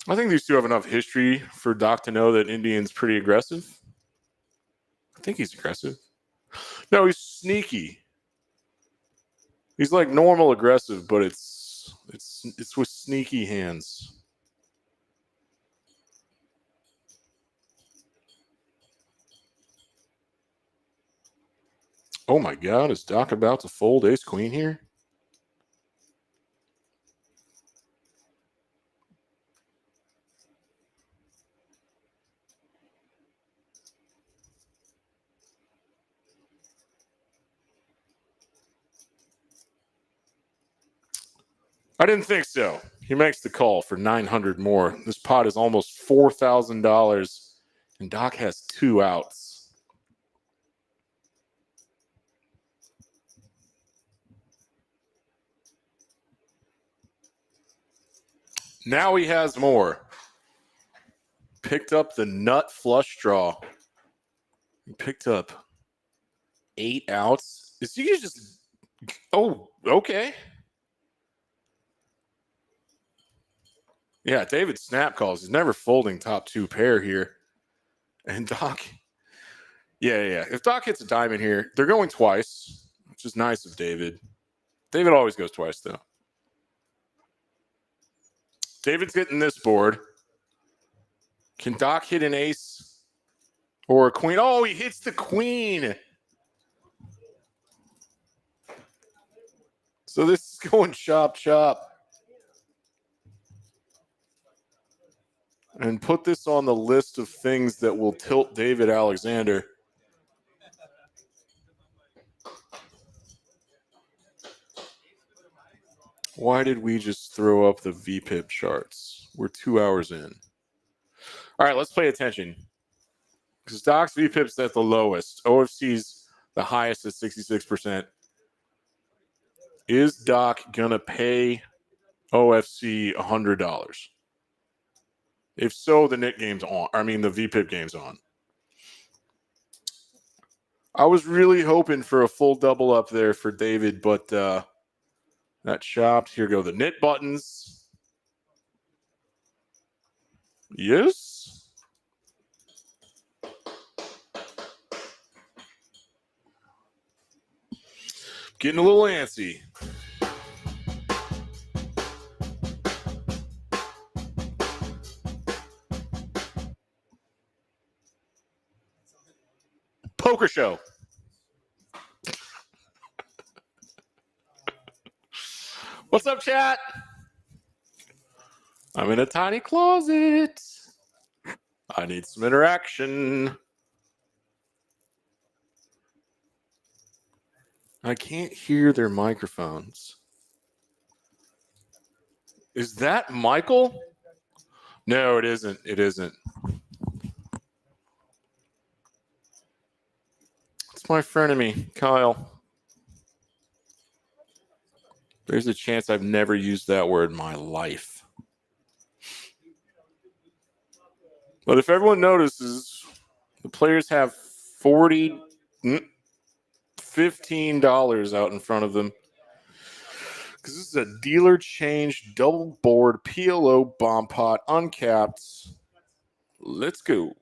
S1: I think these two have enough history for Doc to know that Indian's pretty aggressive. I think he's aggressive. No, he's sneaky. He's like normal aggressive, but it's with sneaky hands. Oh my God, is Doc about to fold ace queen here? I didn't think so. He makes the call for 900 more. This pot is almost $4,000, and Doc has 2 outs. Now he has more. Picked up the nut flush draw. He picked up 8 outs. Is he just... Oh, okay. Yeah, David snap calls. He's never folding top 2 pair here. And Doc... Yeah. If Doc hits a diamond here, they're going twice, which is nice of David. David always goes twice, though. David's getting this board. Can Doc hit an ace or a queen? Oh, he hits the queen. So this is going chop chop. And put this on the list of things that will tilt David Alexander. Why did we just throw up the VPIP charts? We're 2 hours in. All right, let's pay attention. Because Doc's VPIP's at the lowest. OFC's the highest at 66%. Is Doc going to pay OFC $100? If so, the NIT game's on. I mean, the VPIP game's on. I was really hoping for a full double up there for David, but that chopped. Here go the NIT buttons. Yes. Getting a little antsy. Poker show. What's up, chat? I'm in a tiny closet. I need some interaction. I can't hear their microphones. Is that Michael? No, it isn't. It isn't. It's my frenemy, Kyle. There's a chance I've never used that word in my life. But if everyone notices, the players have $15 out in front of them. Because this is a dealer change, double board, PLO, bomb pot, uncapped. Let's go.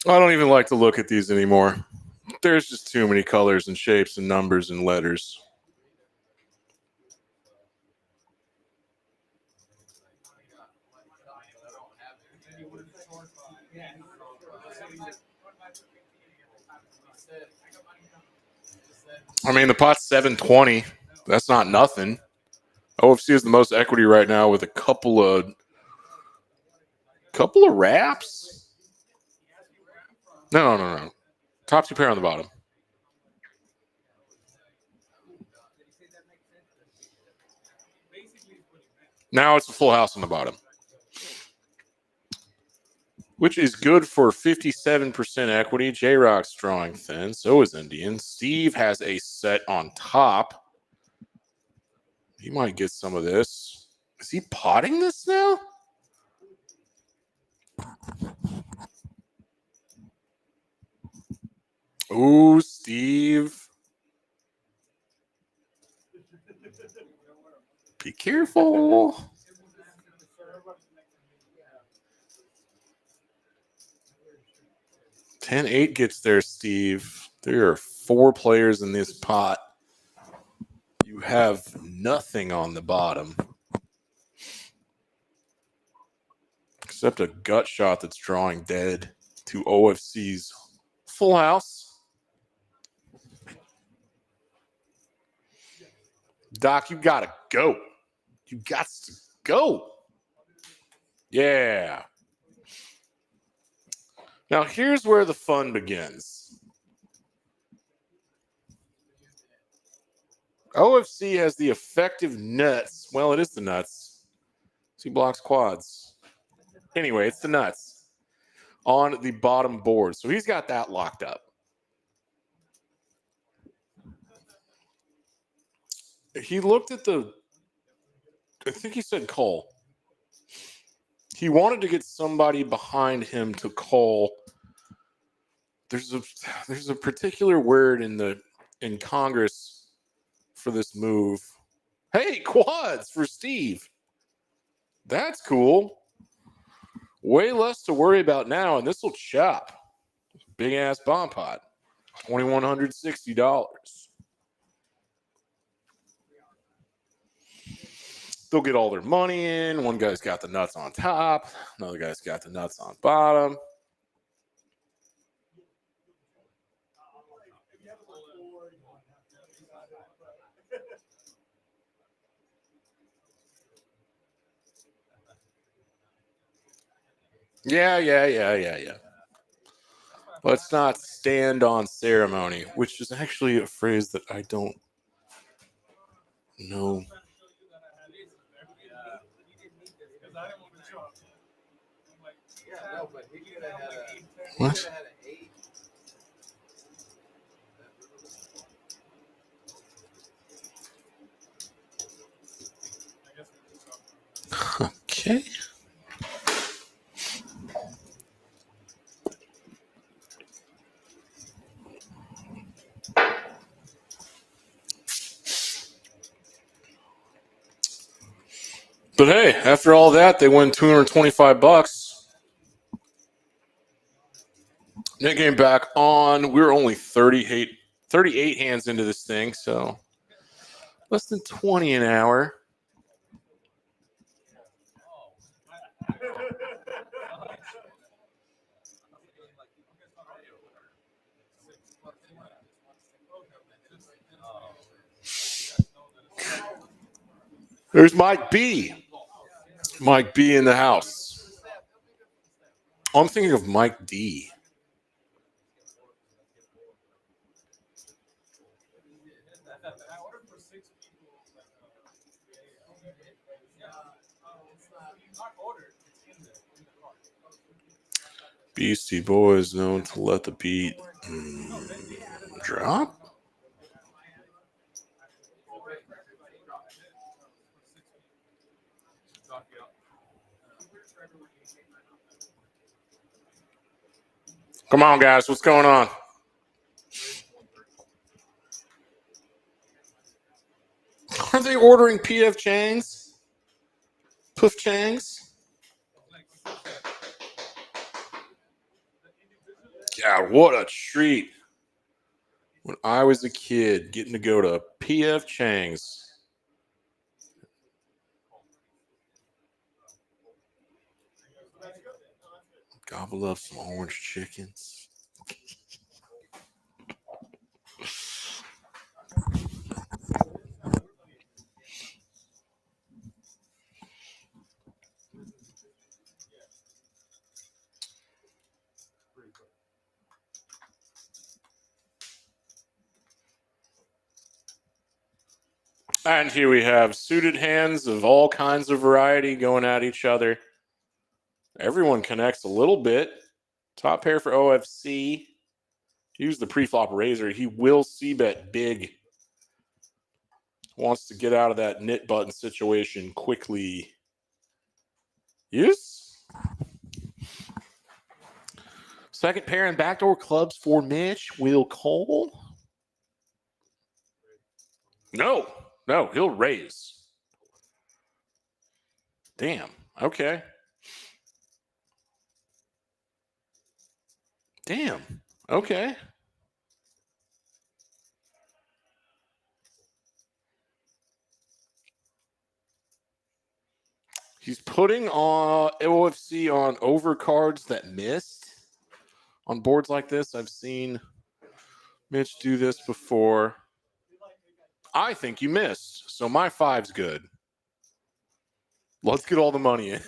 S1: I don't even like to look at these anymore. There's just too many colors and shapes and numbers and letters. I mean, the pot's 720. That's not nothing. OFC is the most equity right now with a couple of wraps. No. Top two pair on the bottom. Now it's a full house on the bottom, which is good for 57% equity. J-Rock's drawing thin. So is Indian. Steve has a set on top. He might get some of this. Is he potting this now? Ooh, Steve. Be careful. 10-8 gets there, Steve. There are 4 players in this pot. You have nothing on the bottom. Except a gut shot that's drawing dead to OFC's full house. Doc, you gotta go. You got to go. Yeah. Now here's where the fun begins. OFC has the effective nuts. Well, it is the nuts. He blocks quads. Anyway, it's the nuts on the bottom board. So he's got that locked up. He looked at I think he said call. He wanted to get somebody behind him to call. There's a particular word in Congress for this move. Hey, quads for Steve. That's cool. Way less to worry about now, and this will chop. Big ass bomb pot. $2,160. They'll get all their money in. One guy's got the nuts on top. Another guy's got the nuts on bottom. Yeah. Let's not stand on ceremony, which is actually a phrase that I don't know. What? Okay. But hey, after all that, they win $225. Net game back on. We're only 38 hands into this thing, so less than 20 an hour. There's Mike B. Mike B in the house. I'm thinking of Mike D. Beastie Boys known to let the beat drop. Come on, guys. What's going on? Are they ordering PF Chang's? Puff Chang's? God, what a treat. When I was a kid, getting to go to PF Chang's. Gobble up some orange chickens. And here we have suited hands of all kinds of variety going at each other. Everyone connects a little bit. Top pair for OFC. Use the pre-flop razor. He will c-bet big. Wants to get out of that knit button situation quickly. Use. Second pair and backdoor clubs for Mitch. Will Cole? No, he'll raise. Damn. Okay. Damn. Okay. He's putting OFC on overcards that missed. On boards like this, I've seen Mitch do this before. I think you missed, so my 5's good. Let's get all the money in.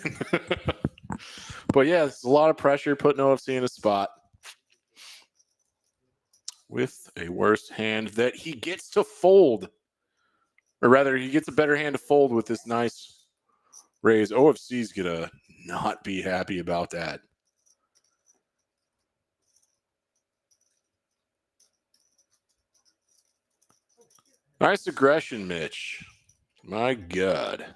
S1: But yeah, it's a lot of pressure putting OFC in a spot with a worse hand that he gets to fold. Or rather, he gets a better hand to fold with this nice raise. OFC's going to not be happy about that. Nice aggression, Mitch. My God.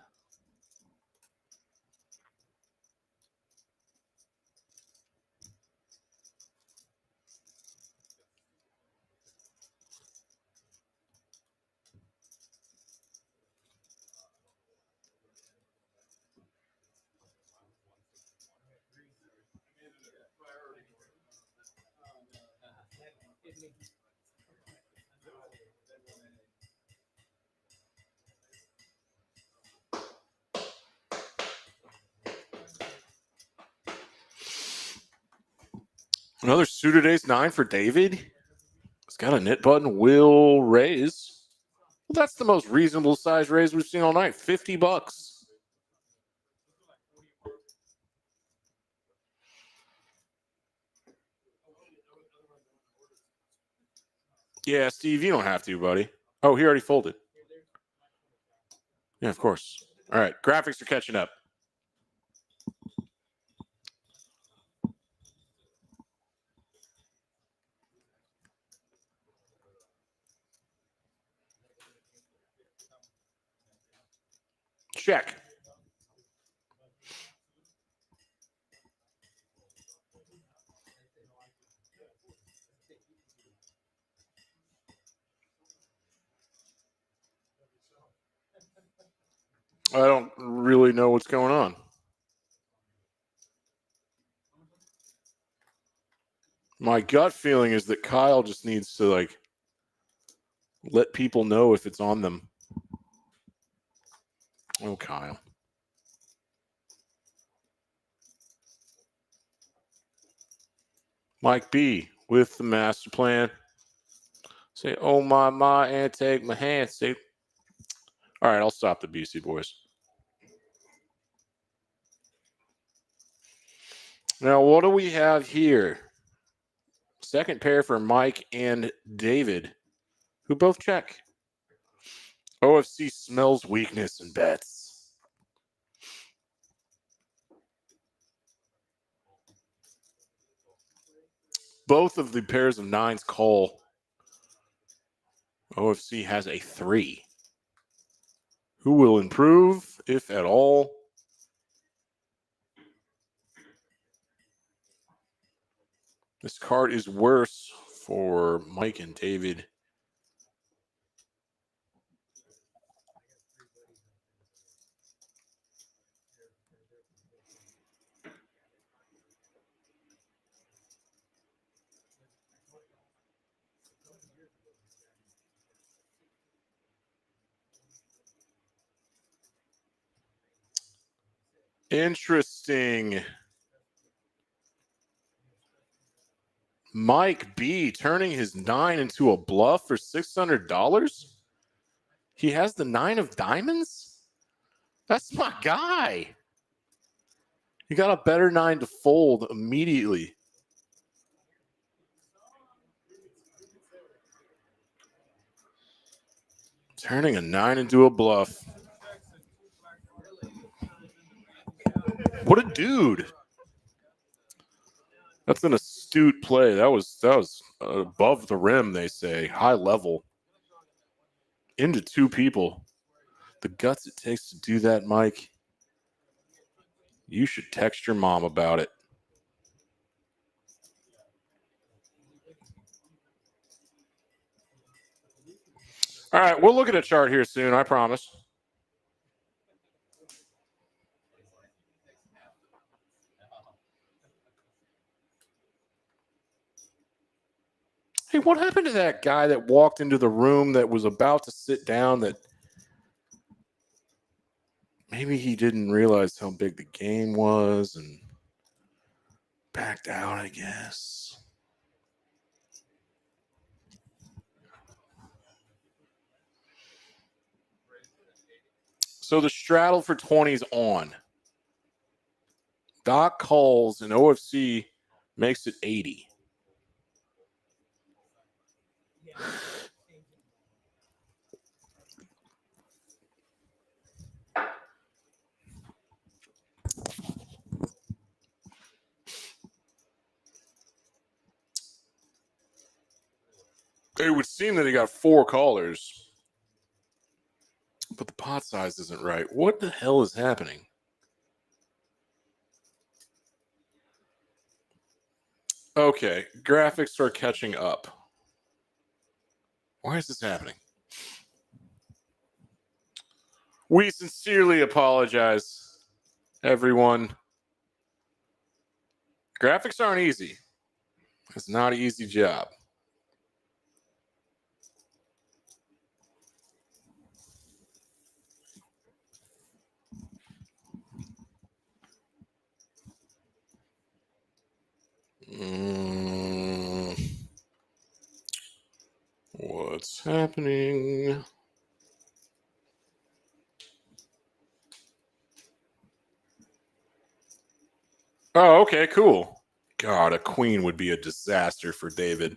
S1: Another suited ace-9 for David. He's got a knit button. Will raise. Well, that's the most reasonable size raise we've seen all night. $50. Yeah, Steve, you don't have to, buddy. Oh, he already folded. Yeah, of course. All right, graphics are catching up. Check. I don't really know what's going on. My gut feeling is that Kyle just needs to, like, let people know if it's on them. Oh, Kyle. Mike B with the master plan. Say, oh, my, and take my hand. Say, all right, I'll stop the BC boys. Now, what do we have here? Second pair for Mike and David, who both check. OFC smells weakness and bets. Both of the pairs of 9s call. OFC has a 3. Who will improve, if at all? This card is worse for Mike and David. Interesting. Mike B turning his 9 into a bluff for $600. He has the 9 of diamonds? That's my guy. He got a better 9 to fold immediately. Turning a 9 into a bluff. What a dude. That's an astute play. That was above the rim, they say. High level. Into 2 people. The guts it takes to do that, Mike. You should text your mom about it. All right, we'll look at a chart here soon, I promise. Hey, what happened to that guy that walked into the room that was about to sit down that maybe he didn't realize how big the game was and backed out, I guess. So the straddle for 20's on. Doc calls and OFC makes it 80. It would seem that he got 4 callers, but the pot size isn't right. What the hell is happening? Okay, graphics are catching up. Why is this happening? We sincerely apologize, everyone. Graphics aren't easy. It's not an easy job. What's happening? Oh, okay, cool. God, a queen would be a disaster for David.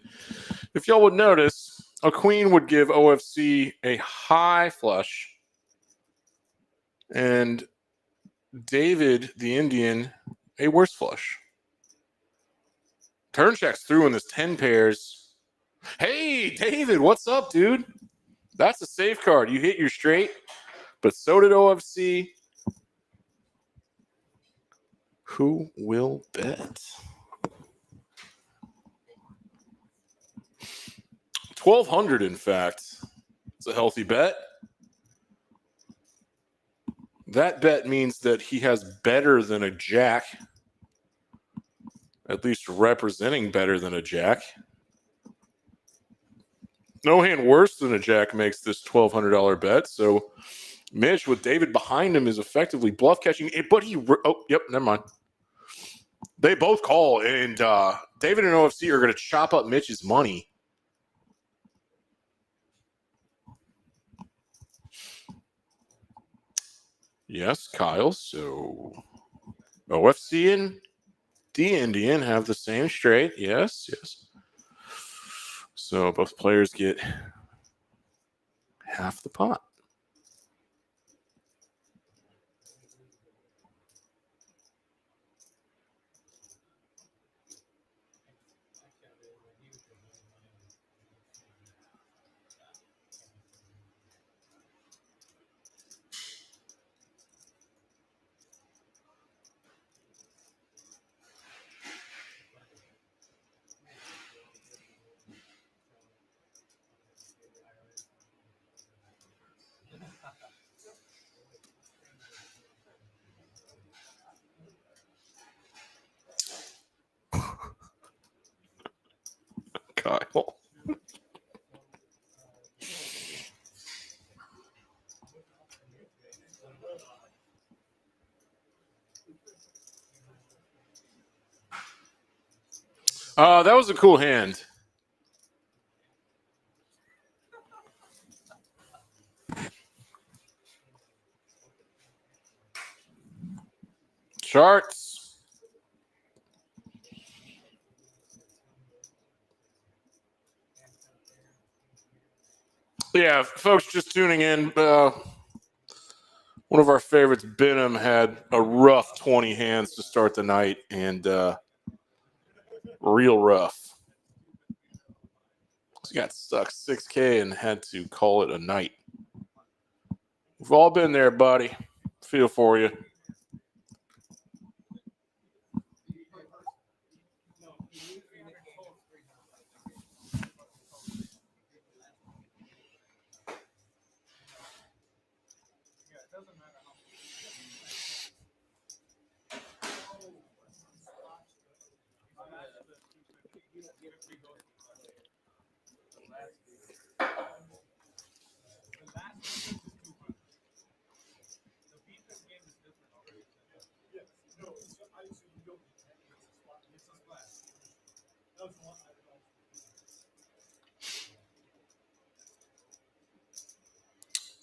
S1: If y'all would notice, a queen would give OFC a high flush, and David, the Indian, a worse flush. Turn checks through in this 10 pairs. Hey, David, what's up, dude? That's a safe card. You hit your straight, but so did OFC. Who will bet? 1,200, in fact. It's a healthy bet. That bet means that he has better than a jack. At least representing better than a jack. No hand worse than a jack makes this $1,200 bet. So Mitch, with David behind him, is effectively bluff catching. But never mind. They both call, and David and OFC are going to chop up Mitch's money. Yes, Kyle. So OFC and D Indian have the same straight. Yes. So both players get half the pot. Kyle. That was a cool hand. Charts. Yeah, folks just tuning in. One of our favorites, Benham, had a rough 20 hands to start the night, and real rough. He got stuck 6K and had to call it a night. We've all been there, buddy. Feel for you.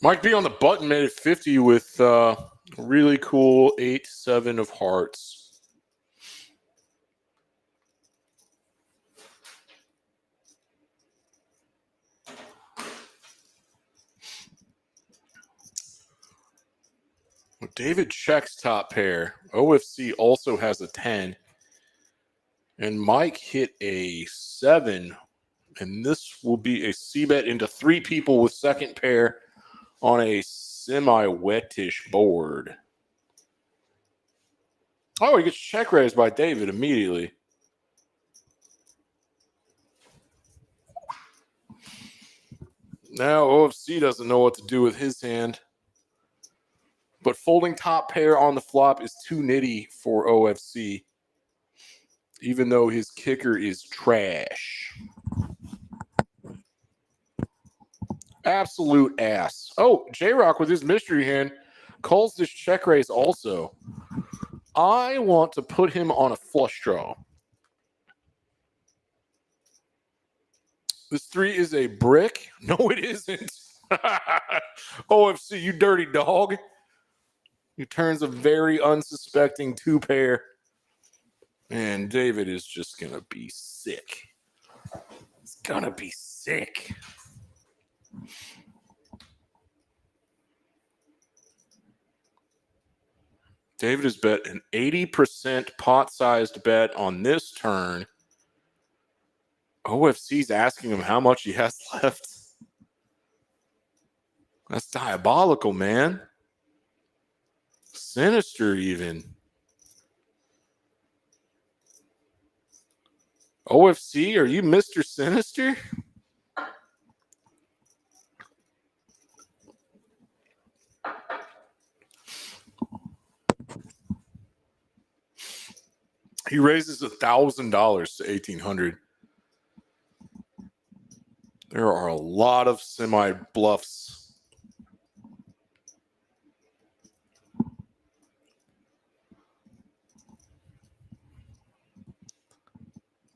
S1: Mike B on the button made it 50 with really cool 8-7 of hearts. David checks top pair. OFC also has a 10. And Mike hit a 7. And this will be a C-bet into 3 people with second pair on a semi-wettish board. Oh, he gets check raised by David immediately. Now OFC doesn't know what to do with his hand. But folding top pair on the flop is too nitty for OFC, even though his kicker is trash. Absolute ass. Oh, J-Rock with his mystery hand calls this check raise also. I want to put him on a flush draw. This 3 is a brick. No, it isn't. OFC, you dirty dog. He turns a very unsuspecting 2 pair. And David is just going to be sick. He's going to be sick. David has bet an 80% pot-sized bet on this turn. OFC's asking him how much he has left. That's diabolical, man. Sinister, even. OFC, are you Mr. Sinister? He raises $1,000 to $1,800. There are a lot of semi-bluffs.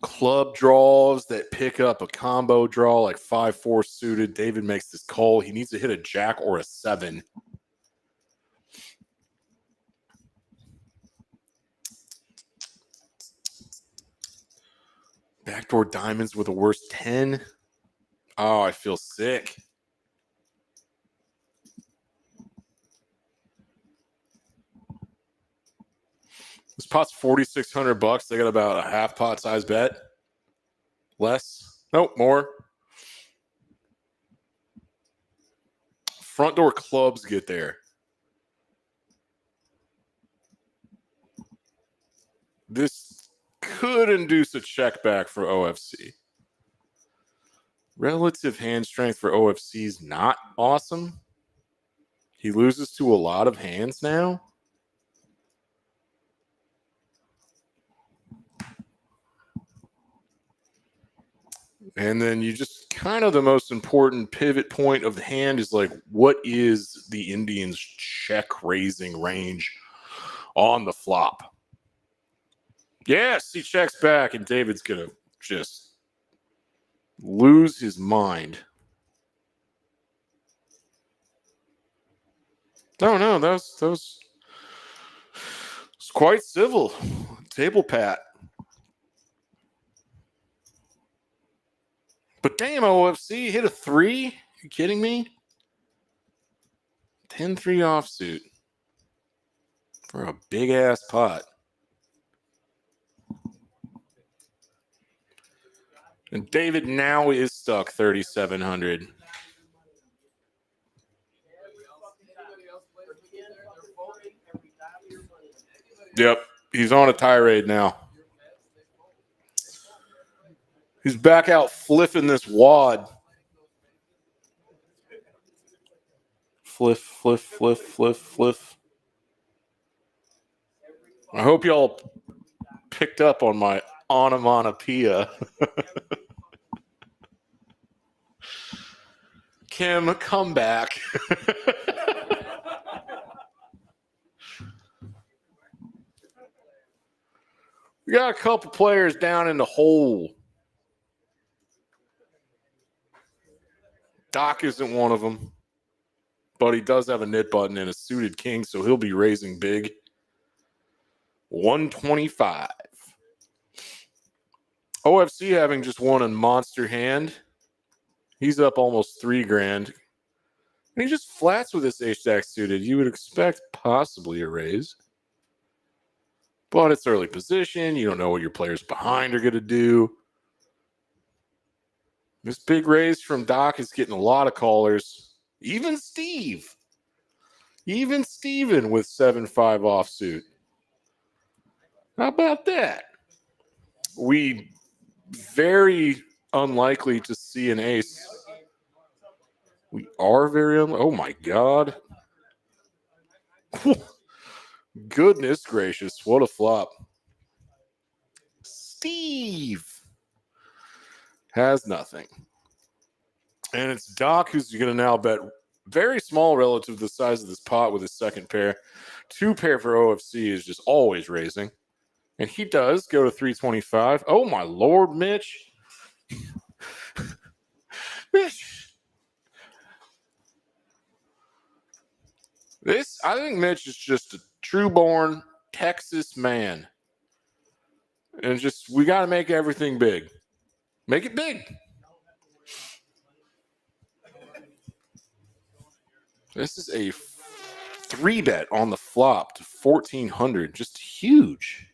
S1: Club draws that pick up a combo draw like 5-4 suited. David makes this call. He needs to hit a jack or a 7. Backdoor diamonds with a worst 10. Oh, I feel sick. This pot's $4,600. They got about a half pot size bet. Less. Nope, more. Front door clubs get there. This could induce a check back for OFC. Relative hand strength for OFC is not awesome. He loses to a lot of hands now. And then you just kind of the most important pivot point of the hand is like, what is the Indians' check raising range on the flop? Yes, he checks back, and David's going to just lose his mind. No, that was quite civil. Table pat. But damn, OFC hit a 3? You kidding me? 10-3 offsuit for a big ass pot. And David now is stuck 3,700. Yep, he's on a tirade now. He's back out flipping this wad. Fliff, fliff, fliff, fliff, fliff. I hope y'all picked up on my Onomatopoeia. Kim, come back. We got a couple players down in the hole. Doc isn't one of them, but he does have a knit button and a suited king, so he'll be raising big. 125. OFC having just won a monster hand. He's up almost $3,000. And he just flats with this ace-jack suited. You would expect possibly a raise. But it's early position. You don't know what your players behind are going to do. This big raise from Doc is getting a lot of callers. Even Steve. Even Steven with 7-5 offsuit. How about that? We very unlikely to see an ace. We are very oh my God. Goodness gracious, what a flop. Steve has nothing. And it's Doc who's going to now bet very small relative to the size of this pot with his second pair. 2 pair for OFC is just always raising. And he does go to 325. Oh, my Lord, Mitch. Mitch. I think Mitch is just a true-born Texas man. And just, we got to make everything big. Make it big. This is a 3-bet on the flop to 1,400. Just huge.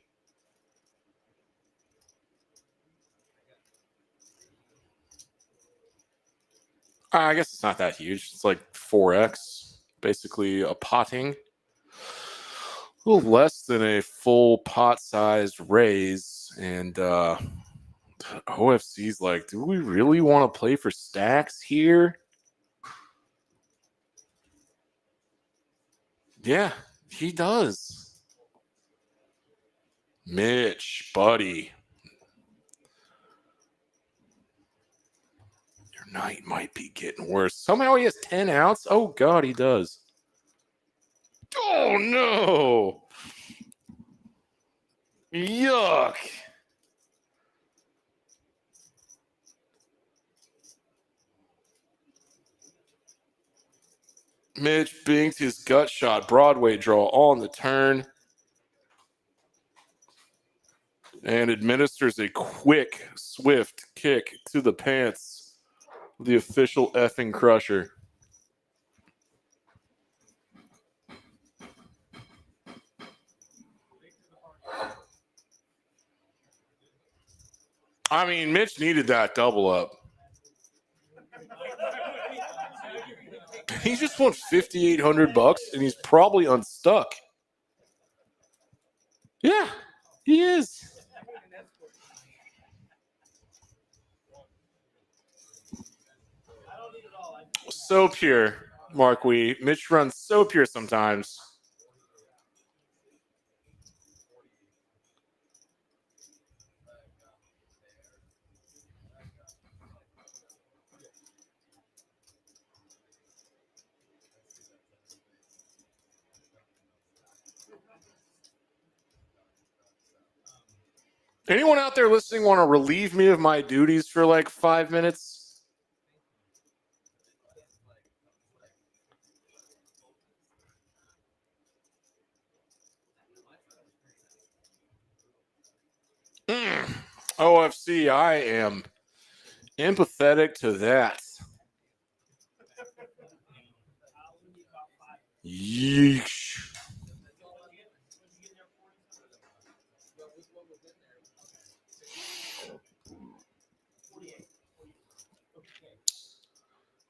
S1: I guess it's not that huge. It's like 4x, basically a potting. A little less than a full pot-sized raise. And OFC's like, do we really want to play for stacks here? Yeah, he does. Mitch, buddy. Your night might be getting worse. Somehow he has 10 outs? Oh, God, he does. Oh, no. Yuck. Mitch binked his gut shot Broadway draw on the turn and administers a quick, swift kick to the pants of the official effing crusher. I mean, Mitch needed that double up. He just won $5,800 and he's probably unstuck. Yeah, he is. So pure, Mark Wee. Mitch runs so pure sometimes. Anyone out there listening want to relieve me of my duties for like 5 minutes? OFC, I am empathetic to that. Yeesh.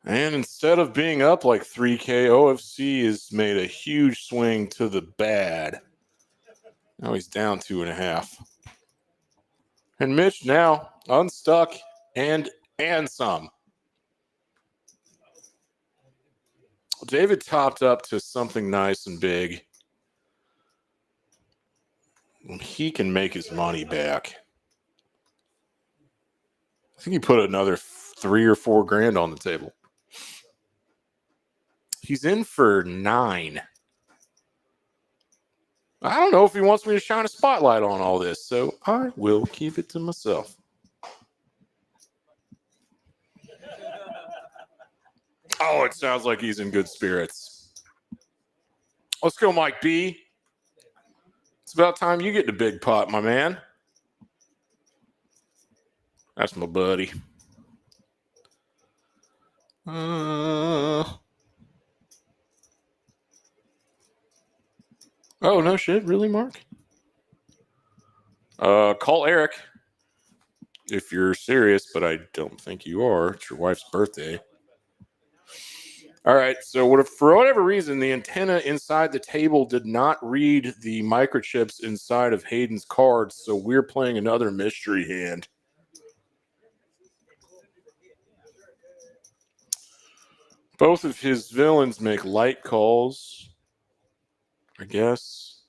S1: And instead of being up like 3K, OFC has made a huge swing to the bad. Now he's down 2.5. And Mitch now unstuck and some. David topped up to something nice and big. He can make his money back. I think he put another 3 or 4 grand on the table. He's in for 9. I don't know if he wants me to shine a spotlight on all this, so I will keep it to myself. Oh, it sounds like he's in good spirits. Let's go, Mike B. It's about time you get the big pot, my man. That's my buddy. Oh, no shit. Really, Mark? Call Eric if you're serious, but I don't think you are. It's your wife's birthday. All right. So for whatever reason, the antenna inside the table did not read the microchips inside of Hayden's cards, so we're playing another mystery hand. Both of his villains make light calls, I guess.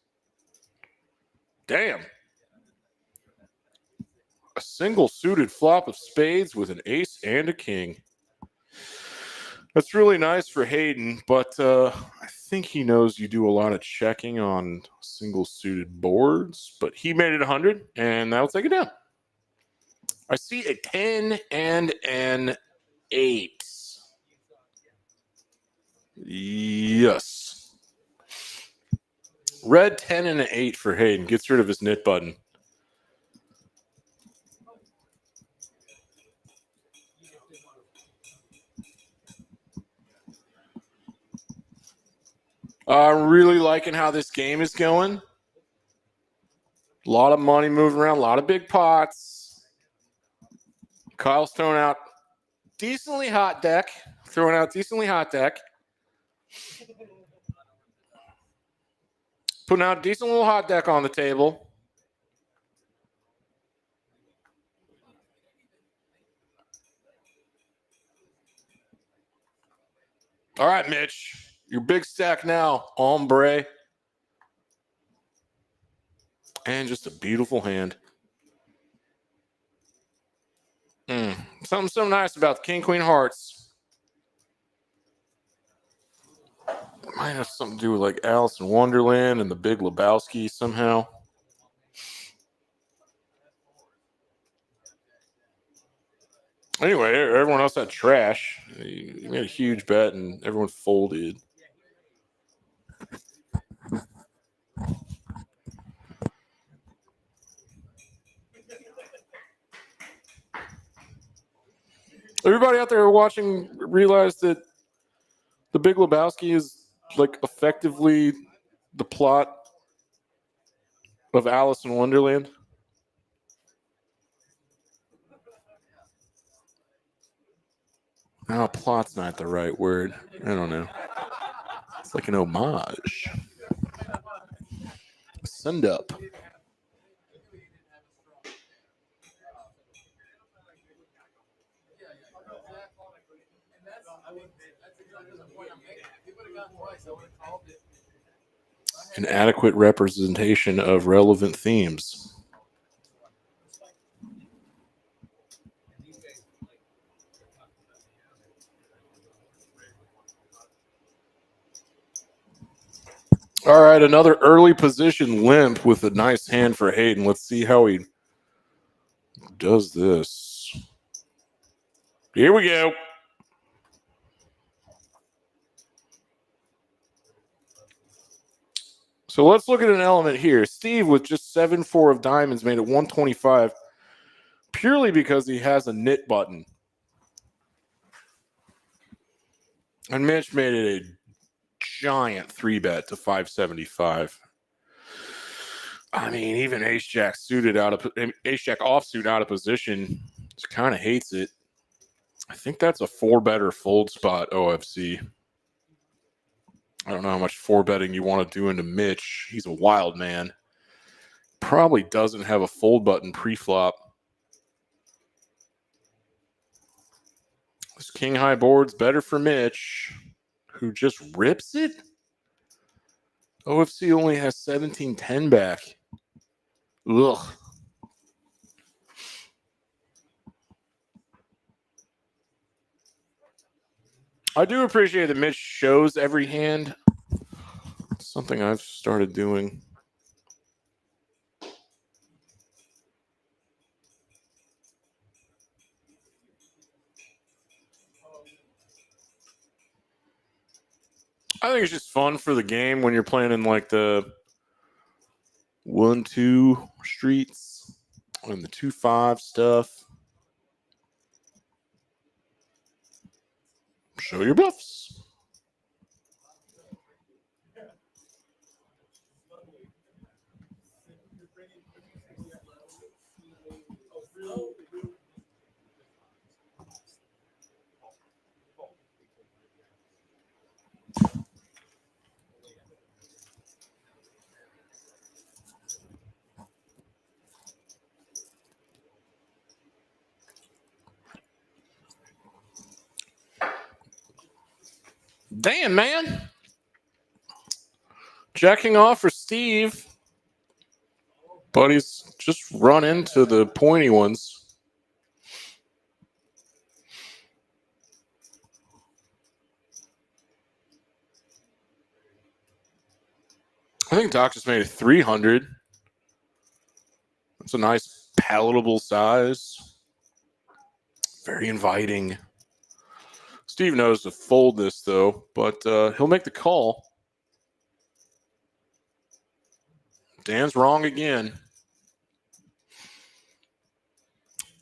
S1: Damn. A single suited flop of spades with an ace and a king. That's really nice for Hayden, but I think he knows you do a lot of checking on single suited boards, but he made it 100, and that'll take it down. I see a 10 and an 8. Yes. Red 10 and an 8 for Hayden. Gets rid of his knit button. I'm really liking how this game is going. A lot of money moving around, a lot of big pots. Kyle's throwing out decently hot deck. Putting out a decent little hot deck on the table. All right, Mitch. Your big stack now, hombre. And just a beautiful hand. Something so nice about the King, Queen hearts. Might have something to do with like Alice in Wonderland and the Big Lebowski somehow. Anyway, everyone else had trash. You made a huge bet and everyone folded. Everybody out there watching realize that the Big Lebowski is like effectively the plot of Alice in Wonderland. No, plot's not the right word. I don't know. It's like an homage. Send up. An adequate representation of relevant themes. All right, another early position limp with a nice hand for Hayden. Let's see how he does this. Here we go. So let's look at an element here. Steve with just 7-4 of diamonds made it 125 purely because he has a knit button. And Mitch made it a giant 3-bet to 575. I mean, even Ace Jack offsuit out of position just kind of hates it. I think that's a 4-better fold spot, OFC. I don't know how much 4-betting you want to do into Mitch. He's a wild man. Probably doesn't have a fold button pre-flop. This king high board's better for Mitch, who just rips it. OFC only has 17-10 back. Ugh. I do appreciate that Mitch shows every hand. It's something I've started doing. I think it's just fun for the game when you're playing in like the 1-2 streets and the 2-5 stuff. Show your bluffs. Damn, man. Jacking off for Steve. But he's just run into the pointy ones. I think Doc just made it 300. That's a nice, palatable size. Very inviting. Steve knows to fold this, though, but he'll make the call. Dan's wrong again.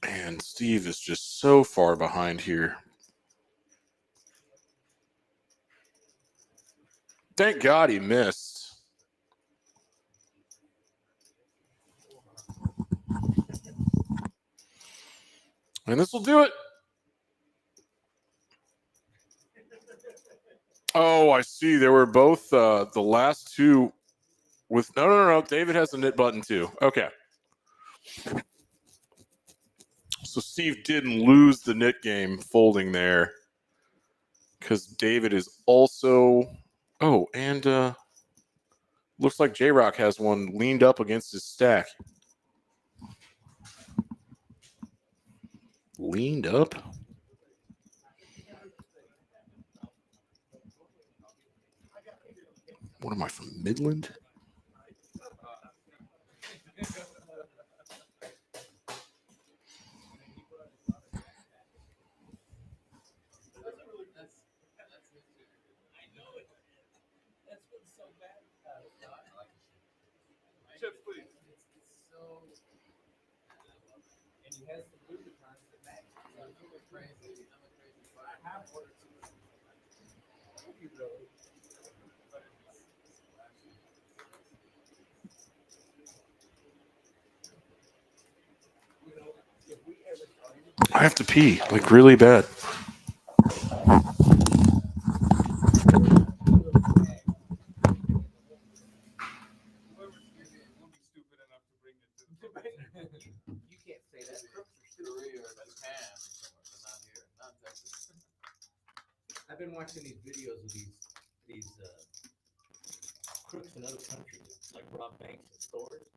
S1: And Steve is just so far behind here. Thank God he missed. And this will do it. Oh, I see. They were both the last two with no. David has the knit button too. Okay. So Steve didn't lose the knit game folding there because David is also. Oh, and looks like J-Rock has one leaned up against his stack. Leaned up? What am I, from Midland?
S4: Chips, please. And he has the Louboutins that match. So I'm a crazy, but I have ordered two. Thank you, brother.
S1: I have to pee, like really bad.
S2: You can't say that. Korea or Japan. Not here. Not Texas.
S6: I've been watching these videos of these crooks in other countries, like rob banks and stores,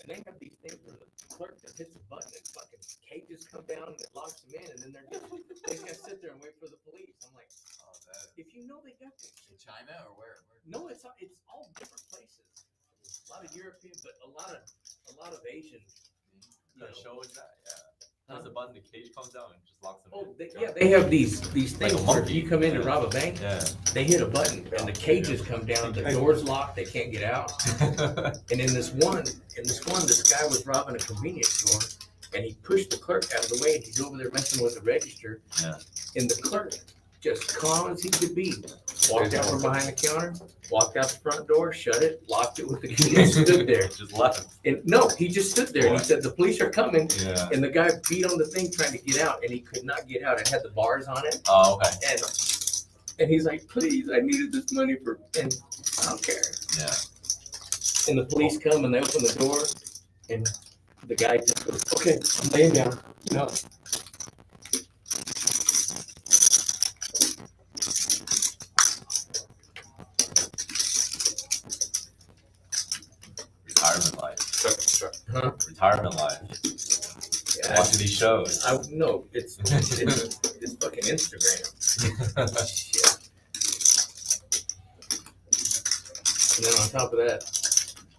S6: and they have these things where the clerk just hits a button and fucking cages come down and it locks them in, and then they gotta sit there and wait for the police. I'm like,
S2: Oh, that.
S6: if you know they got this
S2: In
S6: shit.
S2: China or where?
S6: No, it's all different places. A lot of European, but a lot of Asian. You
S7: What
S6: know.
S7: show is that? Yeah. There's a button, the cage comes down and just locks them
S6: Oh,
S7: in.
S6: they have these
S7: Like a
S6: things where if
S7: monkey.
S6: you come in to rob a bank,
S7: Yeah.
S6: they hit a button and the cages come down, the door's locked, they can't get out. And in this one, this guy was robbing a convenience store and he pushed the clerk out of the way and he's over there messing with the register.
S7: Yeah.
S6: And the clerk, just calm as he could be, walked out from behind the counter, walked out the front door, shut it, locked it with the key and stood there.
S7: Just left.
S6: And no, he just stood there and he said, the police are coming.
S7: Yeah.
S6: And the guy beat on the thing trying to get out and he could not get out. It had the bars on it.
S7: Oh, okay.
S6: And he's like, please, I needed this money for, and I don't care.
S7: Yeah.
S6: And the police come and they open the door and the guy just goes, okay, I'm laying down, you know.
S7: Retirement life.
S6: Huh?
S7: Retirement life.
S6: Yeah.
S7: Watching these shows.
S6: No, it's fucking Instagram. Shit. And then on top of that,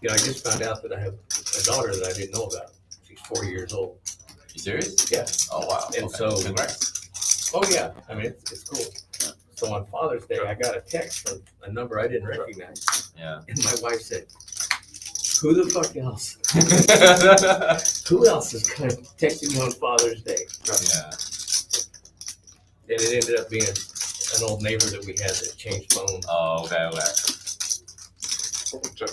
S6: I just found out that I have a daughter that I didn't know about. She's 4 years old.
S7: You serious?
S6: Yeah.
S7: Oh wow.
S6: And
S7: Okay.
S6: so-
S7: Congrats.
S6: Oh yeah, I mean it's cool. So on Father's Day, I got a text from a number I didn't recognize,
S7: Yeah.
S6: and my wife said, "Who the fuck else? Who else is kind of texting me on Father's Day?"
S7: Yeah.
S6: And it ended up being an old neighbor that we had that changed phones.
S7: Oh, okay, okay.
S1: Check.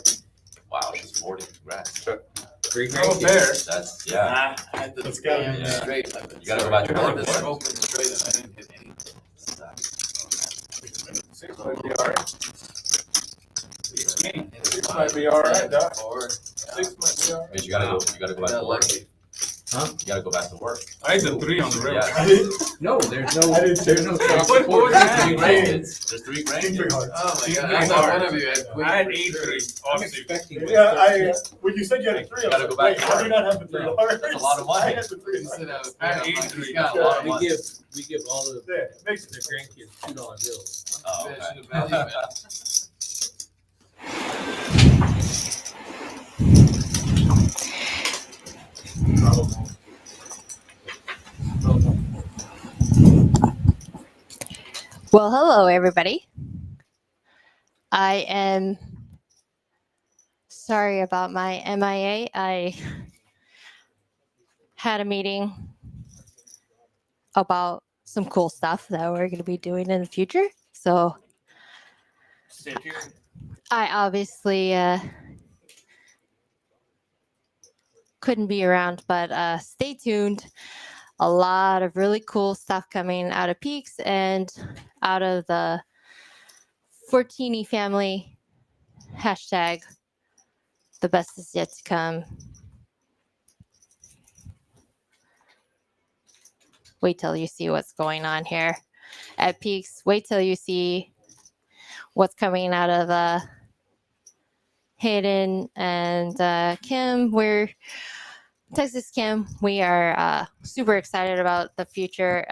S7: Wow, she's 40. Congrats.
S6: Three
S4: Oh,
S6: grandkids.
S4: there.
S7: That's yeah.
S4: It's gotta be
S7: Yeah.
S2: straight.
S7: You gotta go back to work.
S2: This open straight and I didn't hit any.
S4: 6 might be all right. 6 might be all right, Doc. 6 might be all right.
S7: But you gotta go back to work.
S6: Huh?
S7: You gotta go back to work.
S4: I hit the 3 on the rail.
S7: Yeah.
S6: No, there's no
S4: What was
S6: support.
S4: that?
S7: Three grandkids. There's 3 grandkids.
S2: Oh my
S4: You
S2: god,
S4: can
S2: I thought
S4: hard.
S2: one of you had quick.
S4: I had
S2: for
S4: 8
S2: sure.
S4: 3.
S6: I'm
S4: Obviously.
S6: expecting.
S8: Yeah, when you said you had a 3, I
S7: You gotta
S8: was
S7: go
S8: like,
S7: back
S8: wait,
S7: to
S8: how do you not have the 3 hearts?
S7: That's a lot of money.
S8: I had the 3
S2: You
S8: hearts.
S2: said I was
S4: I had
S2: I'm
S4: 8
S2: like,
S4: 3.
S2: he's got a lot of
S6: We
S2: money.
S6: give all the
S8: Yeah, it makes
S6: the grandkids $2 bills.
S7: Oh,
S2: That
S7: okay.
S2: should have been you, man.
S3: Well, hello, everybody. I am sorry about my MIA. I had a meeting about some cool stuff that we're going to be doing in the future. So
S1: Sit here.
S3: I obviously couldn't be around, but stay tuned. A lot of really cool stuff coming out of Peaks and out of the Fortini family. Hashtag the best is yet to come. Wait till you see what's going on here at Peaks. Wait till you see what's coming out of Hayden and Kim. We're Texas Kim. We are super excited about the future.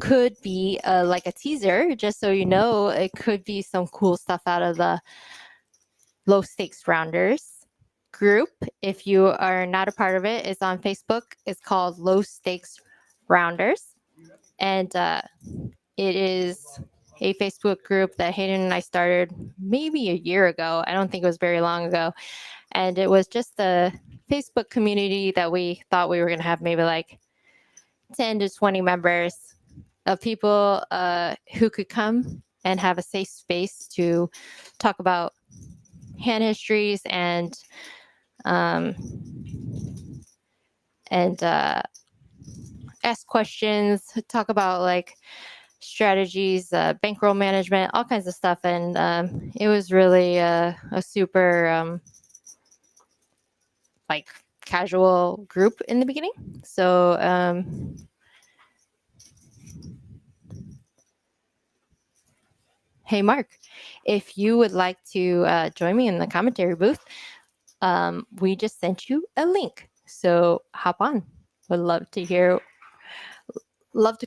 S3: Could be like a teaser, just so you know, it could be some cool stuff out of the low stakes rounders group. If you are not a part of it, it's on Facebook. It's called Low Stakes Rounders. And it is a Facebook group that Hayden and I started maybe a year ago. I don't think it was very long ago. And it was just a Facebook community that we thought we were going to have maybe like 10 to 20 members of people who could come and have a safe space to talk about hand histories and ask questions, talk about like strategies, bankroll management, all kinds of stuff. And it was really a super like casual group in the beginning. So hey, Mark, if you would like to join me in the commentary booth, we just sent you a link. So hop on. Would love to to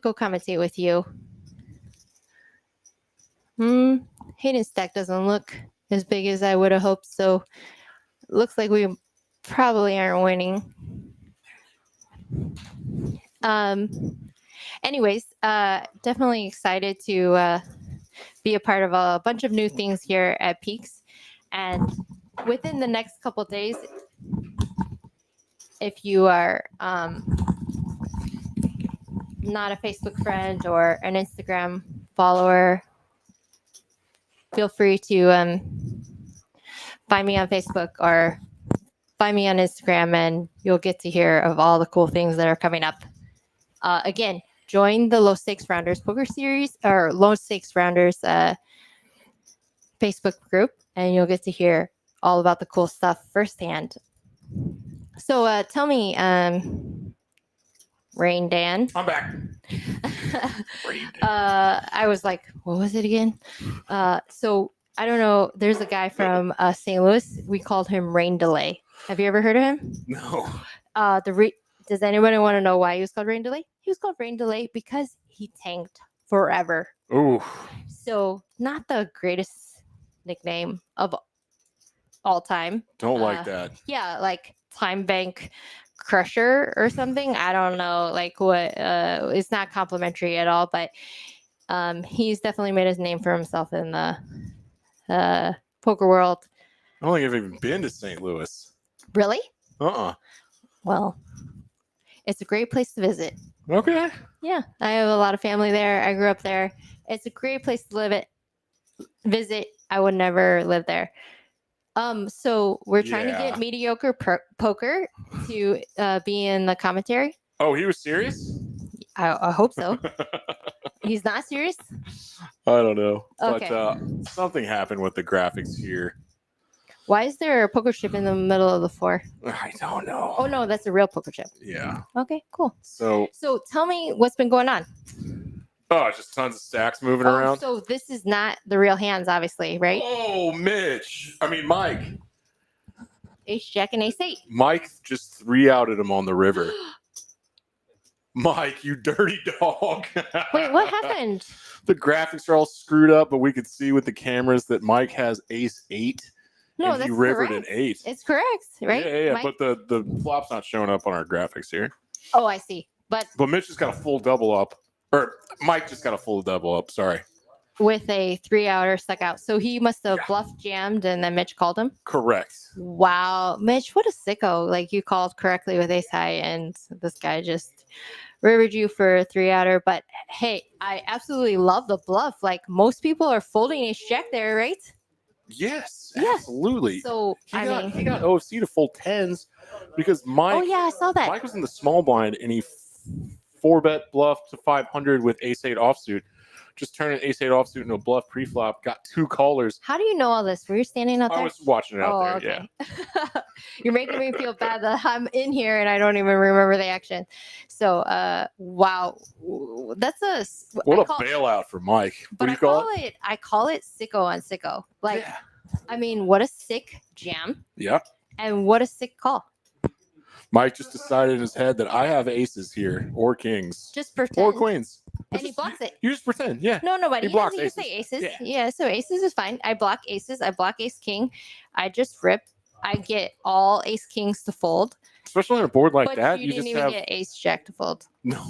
S3: go commentate with you. Hayden's stack doesn't look as big as I would have hoped. So looks like we probably aren't winning. Anyways, definitely excited to be a part of a bunch of new things here at Peaks. And within the next couple days, if you are not a Facebook friend or an Instagram follower, feel free to find me on Facebook or find me on Instagram, and you'll get to hear of all the cool things that are coming up. Again, join the Low Stakes Rounders Poker Series or Low Stakes Rounders Facebook group, and you'll get to hear all about the cool stuff firsthand. So tell me, Rain Dan.
S1: I'm back.
S3: I was like, what was it again? So I don't know. There's a guy from St. Louis. We called him Rain Delay. Have you ever heard of him?
S1: No.
S3: Does anybody want to know why he was called Rain Delay? He was called Rain Delay because he tanked forever.
S1: Ooh.
S3: So not the greatest nickname of all time.
S1: Don't like that.
S3: Yeah, like Time Bank Crusher or something. I don't know, like what. It's not complimentary at all, but he's definitely made his name for himself in the poker world.
S1: I don't think I've even been to St. Louis.
S3: Really? Well, it's a great place to visit.
S1: Okay.
S3: Yeah, I have a lot of family there. I grew up there. It's a great place to visit. I would never live there. So we're trying to
S1: Yeah.
S3: get mediocre poker to be in the commentary.
S1: Oh, he was serious?
S3: I hope so. He's not serious.
S1: I don't know.
S3: Okay.
S1: But something happened with the graphics here.
S3: Why is there a poker chip in the middle of the floor?
S1: I don't know.
S3: Oh no, that's a real poker chip.
S1: Yeah.
S3: Okay, cool.
S1: So
S3: tell me what's been going on.
S1: just tons of stacks moving around.
S3: So this is not the real hands, obviously, right?
S1: Oh, Mike.
S3: Ace Jack and Ace 8.
S1: Mike just 3-outed him on the river. Mike, you dirty dog.
S3: Wait, what happened?
S1: The graphics are all screwed up, but we could see with the cameras that Mike has Ace 8.
S3: No,
S1: and
S3: that's
S1: he rivered
S3: correct.
S1: an 8.
S3: It's correct, right?
S1: Yeah.
S3: Mike?
S1: But the flop's not showing up on our graphics here.
S3: Oh, I see. But
S1: Mitch just got a full double up. Or Mike just got a full double up. Sorry.
S3: with a 3-outer stuck out. So he must have bluff jammed and then Mitch called him.
S1: Correct.
S3: Wow. Mitch, what a sicko. Like you called correctly with ace high and this guy just rivered you for a 3-outer. But hey, I absolutely love the bluff. Like most people are folding ace jack there, right?
S1: Yes,
S3: Yeah.
S1: absolutely.
S3: So
S1: he
S3: I
S1: got
S3: mean,
S1: OFC to full 10s because Mike.
S3: oh yeah, I saw that.
S1: Mike was in the small blind and he 4-bet bluff to 500 with ace 8 offsuit. Just turned an ace 8 offsuit into a bluff pre-flop. Got 2 callers.
S3: How do you know all this? Were you standing out there?
S1: I was watching it out there.
S3: Okay.
S1: Yeah.
S3: You're making me feel bad that I'm in here and I don't even remember the action. So, wow, that's
S1: What a bailout for Mike.
S3: But
S1: What do you call it?
S3: I call it sicko on sicko. Like,
S1: Yeah.
S3: I mean, what a sick jam
S1: Yeah.
S3: and what a sick call.
S1: Mike just decided in his head that I have aces here or kings
S3: Just pretend.
S1: or queens.
S3: And he blocks it.
S1: You just pretend. Yeah.
S3: No, nobody.
S1: He blocks
S3: You say
S1: aces.
S3: aces.
S1: Yeah.
S3: Yeah, so aces is fine. I block aces. I block ace king. I just rip. I get all ace kings to fold.
S1: Especially on a board like
S3: But
S1: that,
S3: you
S1: you
S3: didn't
S1: just
S3: even
S1: have
S3: get ace jack to fold.
S1: no.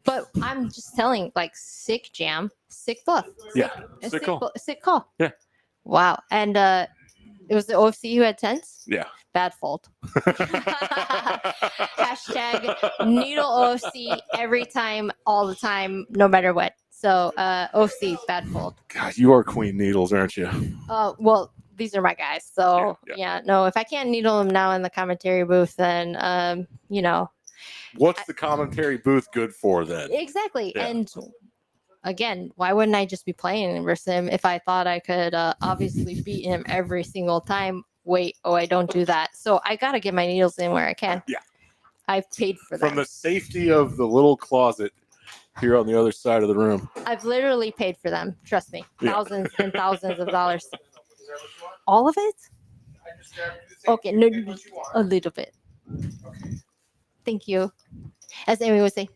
S3: But I'm just telling, like, sick jam, sick bluff.
S1: Yeah.
S3: A
S1: Sick call.
S3: sick call.
S1: Yeah.
S3: Wow. And it was the OFC who had 10s?
S1: Yeah.
S3: Bad fold. Hashtag needle OFC every time, all the time, no matter what. So OFC, bad fold.
S1: God, you are Queen Needles, aren't you?
S3: Well, these are my guys. So yeah, no, if I can't needle them now in the commentary booth, then you know.
S1: What's the commentary booth good for then?
S3: Exactly.
S1: Yeah.
S3: And again, why wouldn't I just be playing versus him if I thought I could obviously beat him every single time? Wait, I don't do that. So I got to get my needles in where I can.
S1: Yeah.
S3: I've paid for them.
S1: From the safety of the little closet here on the other side of the room.
S3: I've literally paid for them. Trust me.
S1: Yeah.
S3: Thousands and thousands of dollars. All of it? Okay, no, a little bit. Thank you. As Amy would say.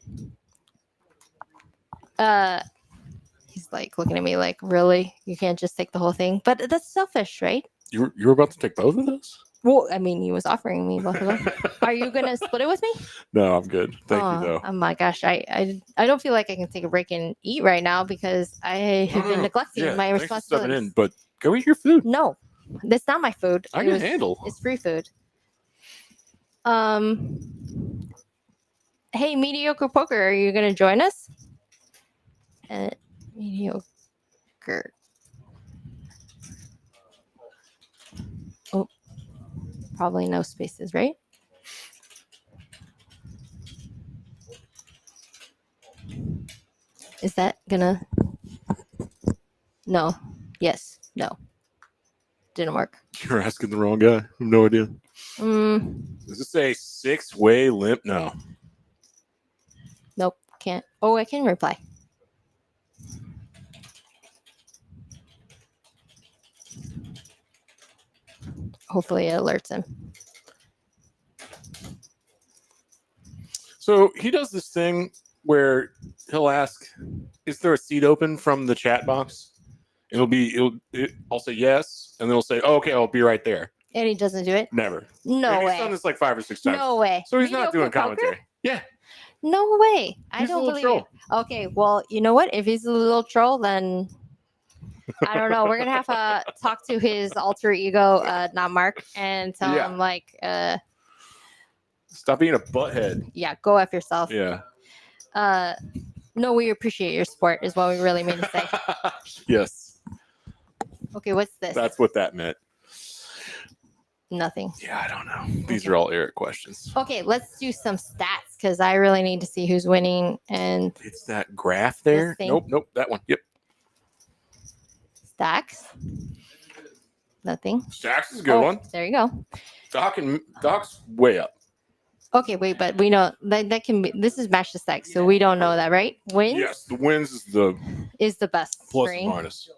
S3: He's like looking at me like, really? You can't just take the whole thing? But that's selfish, right?
S1: You were about to take both of those?
S3: Well, I mean, he was offering me both of them. Are you gonna split it with me?
S1: No, I'm good. Thank you though.
S3: Oh my gosh, I don't feel like I can take a break and eat right now because I have been neglecting my
S1: Thanks for stepping
S3: responsibilities.
S1: in, but go eat your food.
S3: No, that's not my food.
S1: I can handle.
S3: It's free food. Hey, mediocre poker, are you gonna join us? Mediocre. Oh, probably no spaces, right? Is that gonna? No. Yes. No. Didn't work.
S1: You're asking the wrong guy. I have no idea. Is this a 6-way limp? No.
S3: Nope. Can't. Oh, I can reply. Hopefully it alerts him.
S1: So he does this thing where he'll ask, "Is there a seat open from the chat box?" I'll say yes, and then he'll say, "Oh, okay, I'll be right there."
S3: And he doesn't do it.
S1: Never.
S3: No
S1: and
S3: way.
S1: he's done this like 5 or 6 times.
S3: No way.
S1: So he's not
S3: Mediocre
S1: doing
S3: poker?
S1: commentary. Yeah.
S3: No way. I
S1: He's a
S3: don't
S1: little
S3: believe you.
S1: troll.
S3: Okay, well, you know what? If he's a little troll, then I don't know. We're gonna have to talk to his alter ego, not Mark, and tell
S1: Yeah.
S3: him like,
S1: Stop being a butthead.
S3: yeah, go f yourself.
S1: Yeah.
S3: No, we appreciate your support, is what we really mean to say.
S1: Yes.
S3: Okay, what's this?
S1: That's what that meant.
S3: Nothing.
S1: Yeah, I don't know. These are all Eric questions.
S3: Okay, let's do some stats because I really need to see who's winning and
S1: It's that graph there.
S3: thing.
S1: Nope. That one. Yep.
S3: stacks. Nothing.
S1: Stacks is a good
S3: Oh,
S1: one.
S3: there you go.
S1: Doc's way up.
S3: Okay, wait, but we know that can be. This is match the stack, so we don't know that, right? Wins
S1: Yes, the wins is the
S3: is the best
S1: plus
S3: screen.
S1: and minus.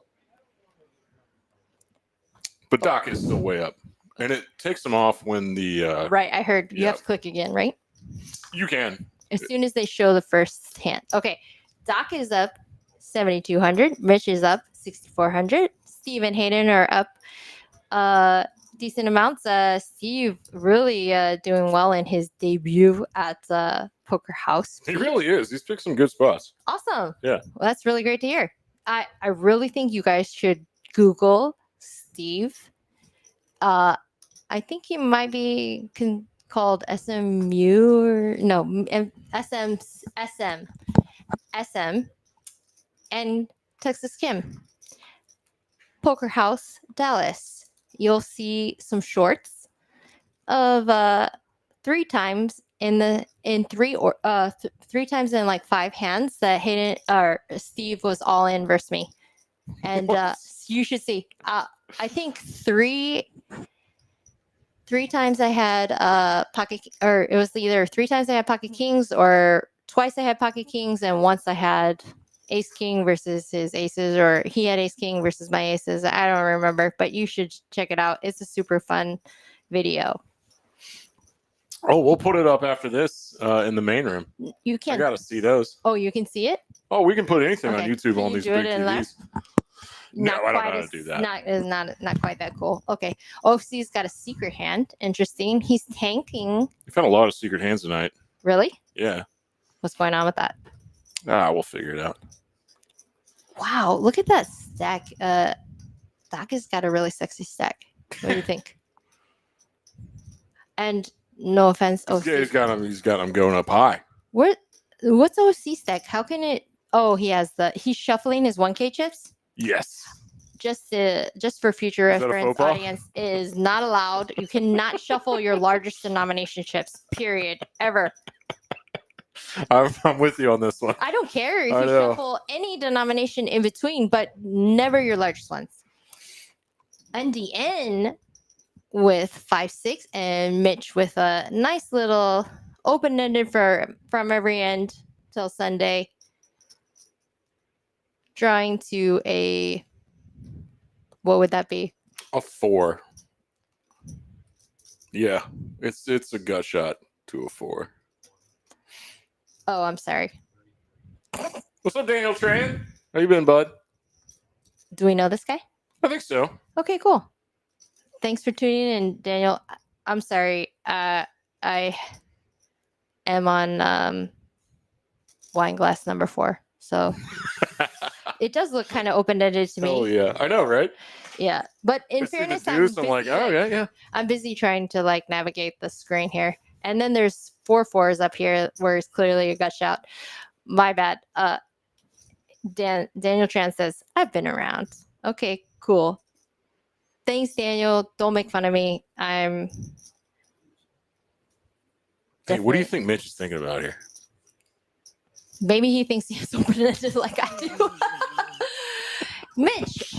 S1: But Doc is still way up. And it takes them off when the
S3: Right, I heard you
S1: yeah.
S3: have to click again, right?
S1: you can.
S3: As soon as they show the first hand. Okay, Doc is up 7,200. Mitch is up 6,400. Steve and Hayden are up decent amounts. Steve really doing well in his debut at Poker House.
S1: He really is. He's picked some good spots.
S3: Awesome.
S1: Yeah.
S3: Well, that's really great to hear. I really think you guys should Google Steve. I think he might be called SMU or no SM and Texas Kim. Poker House Dallas. You'll see some shorts of 3 times three times in like 5 hands that Hayden or Steve was all in versus me. And you should see. I think three times I had pocket, or it was either 3 times I had pocket kings, or twice I had pocket kings, and once I had ace king versus his aces, or he had ace king versus my aces. I don't remember, but you should check it out. It's a super fun video.
S1: Oh, we'll put it up after this in the main room.
S3: You
S1: I
S3: can.
S1: gotta see those.
S3: Oh, you can see it.
S1: Oh, we can put anything
S3: Okay.
S1: on YouTube
S3: Can
S1: on
S3: you
S1: these
S3: do it
S1: big
S3: in there?
S1: TVs. No, I don't know how to do that.
S3: Not quite that cool. Okay, OFC's got a secret hand. Interesting. He's tanking.
S1: We found a lot of secret hands tonight.
S3: Really?
S1: Yeah.
S3: What's going on with that?
S1: We'll figure it out.
S3: Wow, look at that stack. Doc has got a really sexy stack. What do you think? And no offense, OFC.
S1: He's got him going up high.
S3: What's OFC stack? How can it? Oh, he's shuffling his 1K chips.
S1: Yes.
S3: Just for future
S1: Is that a
S3: reference,
S1: faux pas?
S3: audience is not allowed. You cannot shuffle your largest denomination chips. Period. Ever.
S1: I'm with you on this one.
S3: I don't care if
S1: I
S3: you
S1: know.
S3: shuffle any denomination in between, but never your largest ones. NDN with 5-6, and Mitch with a nice little open-ended from every end till Sunday. Drawing to a, what would that be?
S1: A 4. Yeah, it's a gut shot to a 4.
S3: Oh, I'm sorry.
S1: What's up, Daniel Tran? How you been, bud?
S3: Do we know this guy?
S1: I think so.
S3: Okay, cool. Thanks for tuning in, Daniel. I'm sorry. I am on wine glass number 4. So it does look kind of open-ended to me.
S1: Oh yeah, I know, right?
S3: Yeah. But in
S1: I see the
S3: fairness,
S1: deuce, I'm like, oh yeah.
S3: I'm busy trying to like navigate the screen here. And then there's 4 4s up here where it's clearly a gut shot. My bad. Daniel Tran says, I've been around. Okay, cool. Thanks, Daniel. Don't make fun of me. I'm
S1: Hey, what do you think Mitch is thinking about here?
S3: maybe he thinks he has open-ended like I do. Mitch,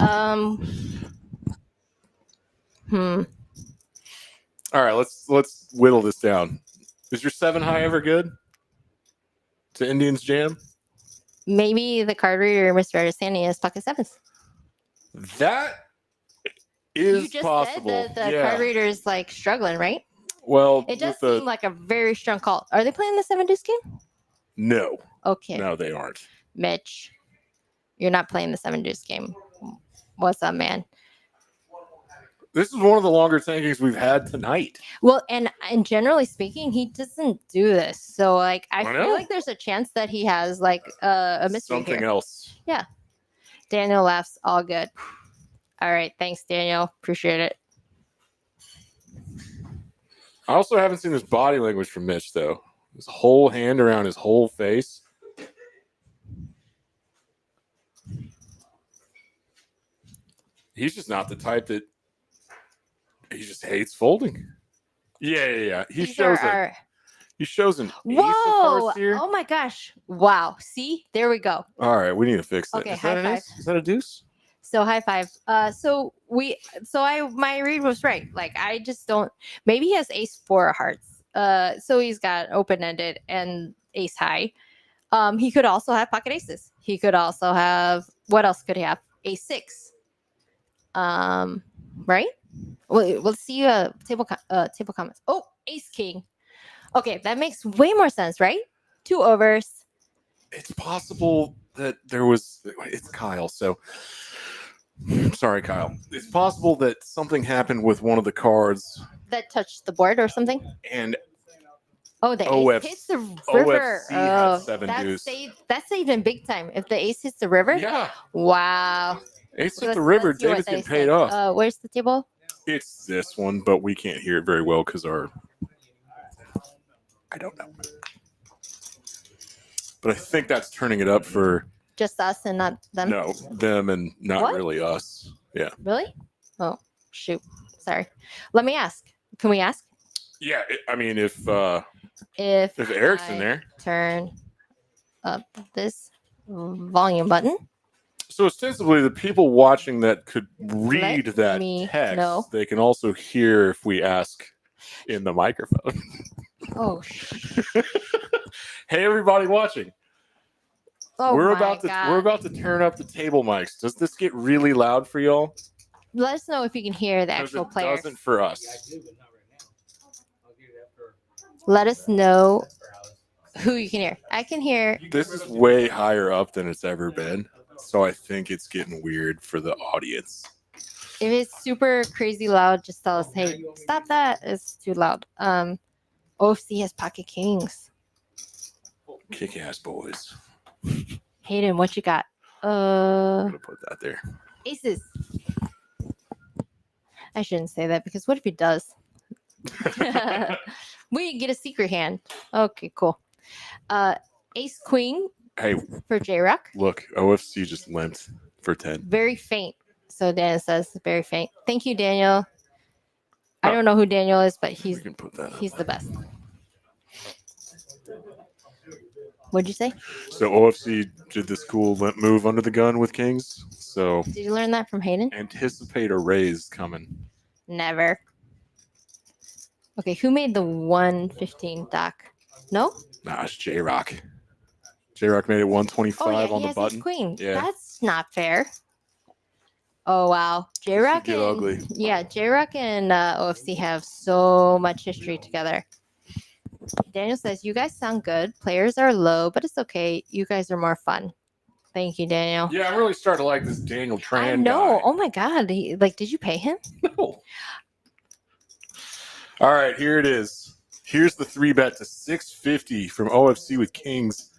S1: All right, let's whittle this down. Is your 7 high ever good? To Indians Jam?
S3: maybe the card reader misread his hand. He has pocket 7s.
S1: That is
S3: You just
S1: possible.
S3: said that the
S1: yeah.
S3: card reader is like struggling, right?
S1: Well,
S3: It does
S1: with the
S3: seem like a very strong call. Are they playing the 7 deuce game?
S1: no,
S3: Okay,
S1: no, they aren't.
S3: Mitch, you're not playing the 7 deuce game. What's up, man?
S1: This is one of the longer tankings we've had tonight.
S3: Well, and generally speaking, he doesn't do this. So like, I
S1: I
S3: feel
S1: know.
S3: like there's a chance that he has like a mystery
S1: Something
S3: here.
S1: else.
S3: Daniel laughs. All good. All right, thanks, Daniel. Appreciate it.
S1: I also haven't seen this body language from Mitch though. His whole hand around his whole face. He's just not the type that he just hates folding. Yeah. He
S3: These
S1: shows
S3: are
S1: he shows an ace of
S3: Whoa!
S1: hearts here.
S3: Oh my gosh! Wow. See, there we go.
S1: All right, we need to fix that.
S3: Okay,
S1: Is that
S3: high
S1: an
S3: five.
S1: ace? Is that a deuce?
S3: So high five. My read was right. Like I just don't. Maybe he has ace 4 of hearts. So he's got open ended and ace high. He could also have pocket aces. He could also have what else could he have? Ace 6. Right? Well, let's see. Table comments. Oh, ace king. Okay, that makes way more sense, right? 2 overs.
S1: It's possible that there was. It's Kyle. So sorry, Kyle. It's possible that something happened with one of the cards,
S3: That touched the board or something.
S1: and
S3: Oh, the
S1: OF
S3: ace hits the river.
S1: OFC had
S3: Oh,
S1: 7
S3: that's
S1: deuce.
S3: that's even big time. If the ace hits the river.
S1: Yeah,
S3: Wow.
S1: ace
S3: So
S1: hit the
S3: let's
S1: river.
S3: see what
S1: David's
S3: they
S1: getting paid
S3: say.
S1: off.
S3: Where's the table?
S1: It's this one, but we can't hear it very well because I don't know. But I think that's turning it up for
S3: Just us and not them.
S1: them and not
S3: What?
S1: really us. Yeah.
S3: Really? Oh, shoot. Sorry. Let me ask. Can we ask?
S1: Yeah. I mean, if
S3: If
S1: Eric's in
S3: I
S1: there.
S3: turn up this volume button.
S1: So ostensibly, the people watching that could read
S3: Let
S1: that
S3: me
S1: text,
S3: know.
S1: they can also hear if we ask in the microphone.
S3: Oh,
S1: Hey, everybody watching.
S3: oh
S1: we're
S3: my
S1: about to
S3: God.
S1: we're about to turn up the table mics. Does this get really loud for y'all?
S3: Let us know if you can hear the
S1: 'Cause
S3: actual
S1: it
S3: players.
S1: doesn't for
S6: Yeah, I
S1: us.
S6: do, but not right now. I'll give you that for
S3: Let us know
S6: for Alice.
S3: who you can hear. I can hear.
S1: This is way higher up than it's ever been, so I think it's getting weird for the audience.
S3: If it's super crazy loud, just tell us, hey, stop that. It's too loud. OFC has pocket kings.
S1: Kick ass boys.
S3: Hayden, what you got?
S1: I'm gonna put that there.
S3: Aces. I shouldn't say that because what if he does? We get a secret hand. Okay, cool. Ace queen
S1: Hey,
S3: for J Rock.
S1: look, OFC just limped for 10.
S3: Very faint. So Dan says very faint. Thank you, Daniel. I
S1: Huh.
S3: don't know who Daniel is, but
S1: We
S3: he's
S1: can put that up.
S3: the best. What'd you say?
S1: So OFC did this cool limp move under the gun with kings. So
S3: Did you learn that from Hayden?
S1: anticipate a raise coming.
S3: Never. Okay, who made the 115 doc? No?
S1: Nah, it's J Rock. J Rock made it 125
S3: Oh yeah,
S1: on
S3: he
S1: the
S3: has
S1: button.
S3: ace queen.
S1: Yeah.
S3: That's not fair. Oh wow, J
S1: This
S3: Rock
S1: could get ugly.
S3: yeah, J Rock and OFC have so much history together. Daniel says you guys sound good. Players are low, but it's okay. You guys are more fun. Thank you, Daniel.
S1: Yeah, I'm really starting to like this Daniel Tran
S3: I know.
S1: guy.
S3: Oh my god. Did you pay him?
S1: No. All right, here it is. Here's the 3-bet to 650 from OFC with kings.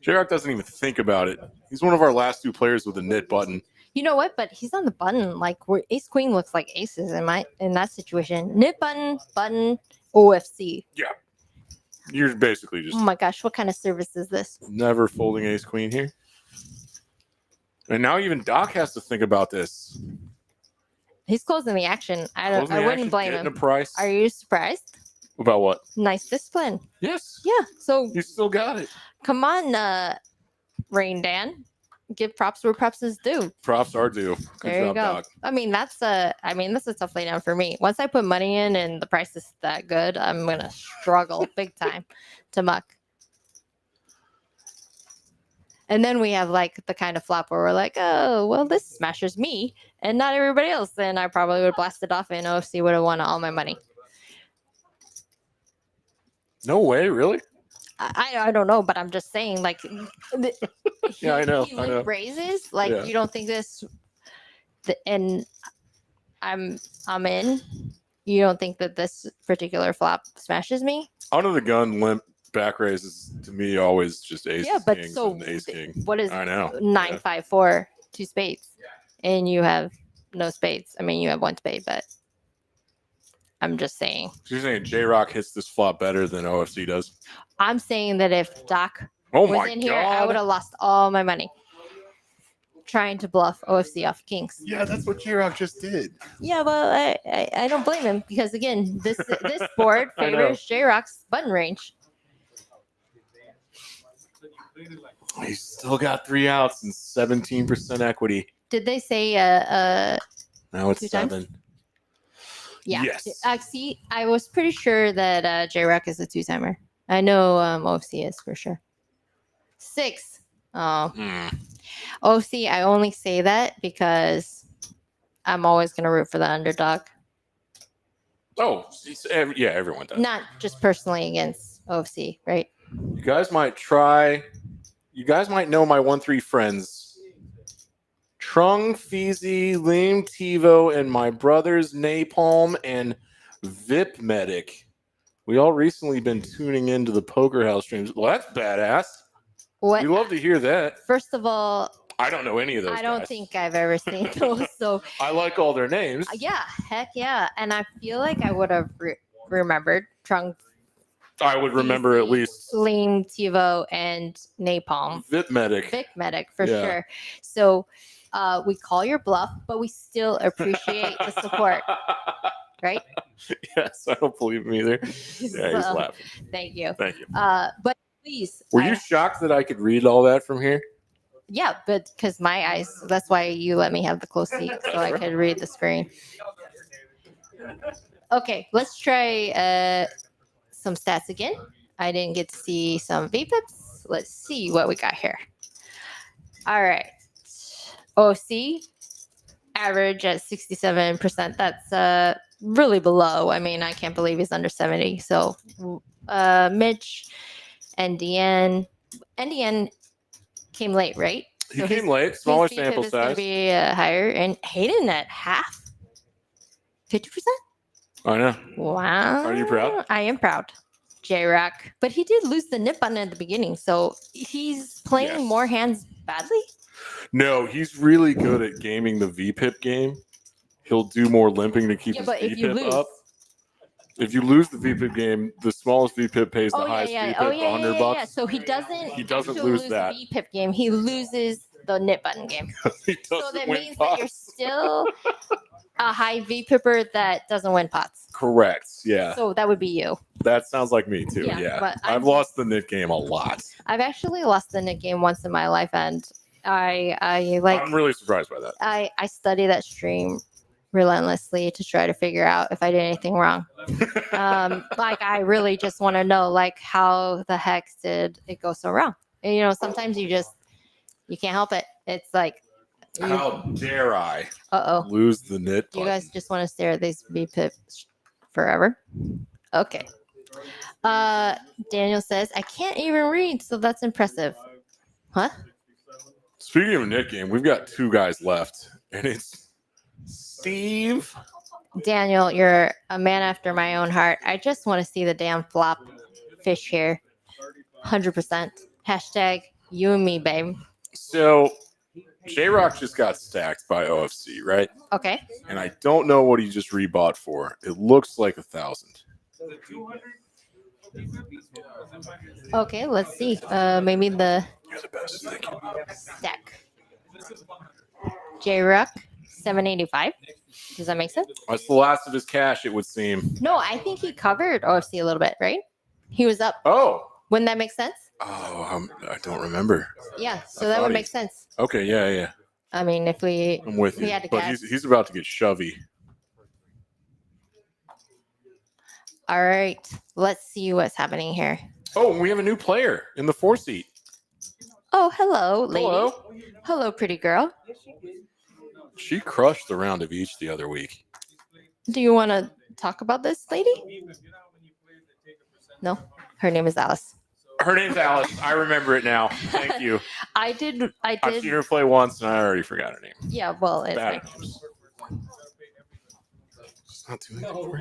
S1: J Rock doesn't even think about it. He's one of our last 2 players with a knit button.
S3: You know what? But he's on the button. Like where ace queen looks like aces in that situation. Knit button, OFC.
S1: You're basically just
S3: Oh my gosh, what kind of service is this?
S1: never folding ace queen here. And now even Doc has to think about this.
S3: He's closing the action. I
S1: Closing the
S3: wouldn't
S1: action,
S3: blame
S1: getting
S3: him.
S1: a price.
S3: Are you surprised?
S1: About what?
S3: Nice discipline.
S1: Yes.
S3: Yeah. So
S1: You still got it.
S3: come on, Rain Dan. Give props where props is due.
S1: Props are due. Good
S3: There you
S1: job,
S3: go.
S1: Doc.
S3: I mean, that's a tough laydown for me. Once I put money in and the price is that good, I'm gonna struggle big time to muck. And then we have like the kind of flop where we're like, oh, well, this smashes me and not everybody else. Then I probably would have blasted off and OFC would have won all my money.
S1: No way, really?
S3: I don't know, but I'm just saying, like,
S1: Yeah, I know,
S3: He
S1: I know.
S3: raises, like,
S1: Yeah.
S3: you don't think this, and I'm in. You don't think that this particular flop smashes me?
S1: Under the gun, limp back raises to me always just aces,
S3: Yeah, but
S1: kings,
S3: so
S1: and ace king.
S3: what is
S1: I know.
S3: 9, 5, 4, 2 spades, and you have no spades? I mean, you have 1 spade, but I'm just saying.
S1: So you're saying J Rock hits this flop better than OFC does?
S3: I'm saying that if Doc
S1: Oh
S3: was
S1: my
S3: in here, I
S1: god!
S3: would have lost all my money trying to bluff OFC off kings.
S1: Yeah, that's what J Rock just did.
S3: Yeah, well, I don't blame him because again, this board
S1: I know.
S3: favors J Rock's button range.
S1: He's still got 3 outs and 17% equity.
S3: Did they say
S1: Now it's
S3: 2 times?
S1: 7.
S3: Yeah.
S1: Yes.
S3: See, I was pretty sure that J Rock is a 2-timer. I know OFC is for sure. 6. Oh, OFC. I only say that because I'm always gonna root for the underdog.
S1: Oh, yeah, everyone does.
S3: Not just personally against OFC, right?
S1: You guys might try. You guys might know my 1-3 friends. Trung, Feezy, Liam, Tivo, and my brothers Napalm and VIP Medic. We all recently been tuning into the Poker House streams. Well, that's badass.
S3: What?
S1: We love to hear that.
S3: First of all,
S1: I don't know any of those
S3: I don't
S1: guys.
S3: think I've ever seen those. So
S1: I like all their names.
S3: yeah, heck yeah. And I feel like I would have remembered Trung,
S1: I would remember at least
S3: Liam, Tivo, and Napalm.
S1: VIP Medic.
S3: Vic Medic for
S1: Yeah.
S3: sure. So we call your bluff, but we still appreciate the support, right?
S1: Yes, I don't believe him either. Yeah, he's
S3: So,
S1: laughing.
S3: thank you.
S1: Thank you.
S3: But please,
S1: Were you shocked that I could read all that from here?
S3: yeah, but because my eyes, that's why you let me have the close seat so I could read the screen. Okay, let's try some stats again. I didn't get to see some VPIPs. Let's see what we got here. All right. OC, average at 67%. That's really below. I mean, I can't believe he's under 70. So Mitch, NDN came late, right?
S1: He
S3: So
S1: came late, smaller
S3: his
S1: sample
S3: VPIP is gonna
S1: size.
S3: be higher, and Hayden at half, 50%.
S1: I know.
S3: Wow.
S1: Are you proud?
S3: I am proud. J-Rock. But he did lose the nip button at the beginning, so he's playing
S1: Yes.
S3: more hands badly.
S1: No, he's really good at gaming the VPIP game. He'll do more limping to keep
S3: Yeah,
S1: his
S3: but if you
S1: VPIP
S3: lose,
S1: up. If you lose the VPIP game, the smallest VPIP pays the highest VPIP, $100.
S3: So he doesn't.
S1: He doesn't
S3: actually
S1: lose that.
S3: the VPIP game. He loses the nip button game.
S1: He
S3: So
S1: doesn't
S3: that
S1: win
S3: means that you're
S1: pots.
S3: still a high VPIPper that doesn't win pots.
S1: Correct. Yeah.
S3: So that would be you.
S1: That sounds like me too.
S3: Yeah,
S1: Yeah.
S3: but
S1: I've lost the nit game a lot.
S3: I've actually lost the nip game once in my life, and I
S1: I'm really surprised by that.
S3: I study that stream relentlessly to try to figure out if I did anything wrong. Like I really just want to know like how the heck did it go so wrong? And, you know, sometimes you can't help it. It's like
S1: How dare I
S3: uh-oh.
S1: lose the nit
S3: You
S1: button?
S3: guys just want to stare at these VPIPs forever? Okay. Daniel says, I can't even read, so that's impressive. Huh?
S1: Speaking of a nit game, we've got 2 guys left, and it's Steve.
S3: Daniel, you're a man after my own heart. I just want to see the damn flop fish here. 100%. Hashtag you and me, babe.
S1: So J-Rock just got stacked by OFC, right?
S3: Okay.
S1: And I don't know what he just rebought for. It looks like 1,000.
S3: Okay, let's see. Maybe the
S1: You're the best. Thank you.
S3: stack. J-Rock, 785. Does that make sense?
S1: That's the last of his cash, it would seem.
S3: No, I think he covered OFC a little bit, right? He was up.
S1: Oh.
S3: Wouldn't that make sense?
S1: Oh, I don't remember.
S3: Yeah, so
S1: I
S3: that
S1: thought
S3: would
S1: he-
S3: make sense.
S1: Okay, yeah.
S3: I mean, if we
S1: I'm with
S3: We
S1: you.
S3: had to
S1: But
S3: cash.
S1: he's about to get shovey.
S3: all right, let's see what's happening here.
S1: Oh, and we have a new player in the 4 seat.
S3: Oh, hello, lady.
S1: Hello.
S3: Hello, pretty girl.
S1: She crushed the round of each the other week.
S3: Do you want to talk about this, lady? No. Her name is Alice.
S1: Her name's Alice. I remember it now. Thank you.
S3: I did.
S1: I've seen her play once, and I already forgot her name.
S3: Yeah. Well, it's
S1: Bad
S3: fine.
S1: names. It's not doing
S6: No.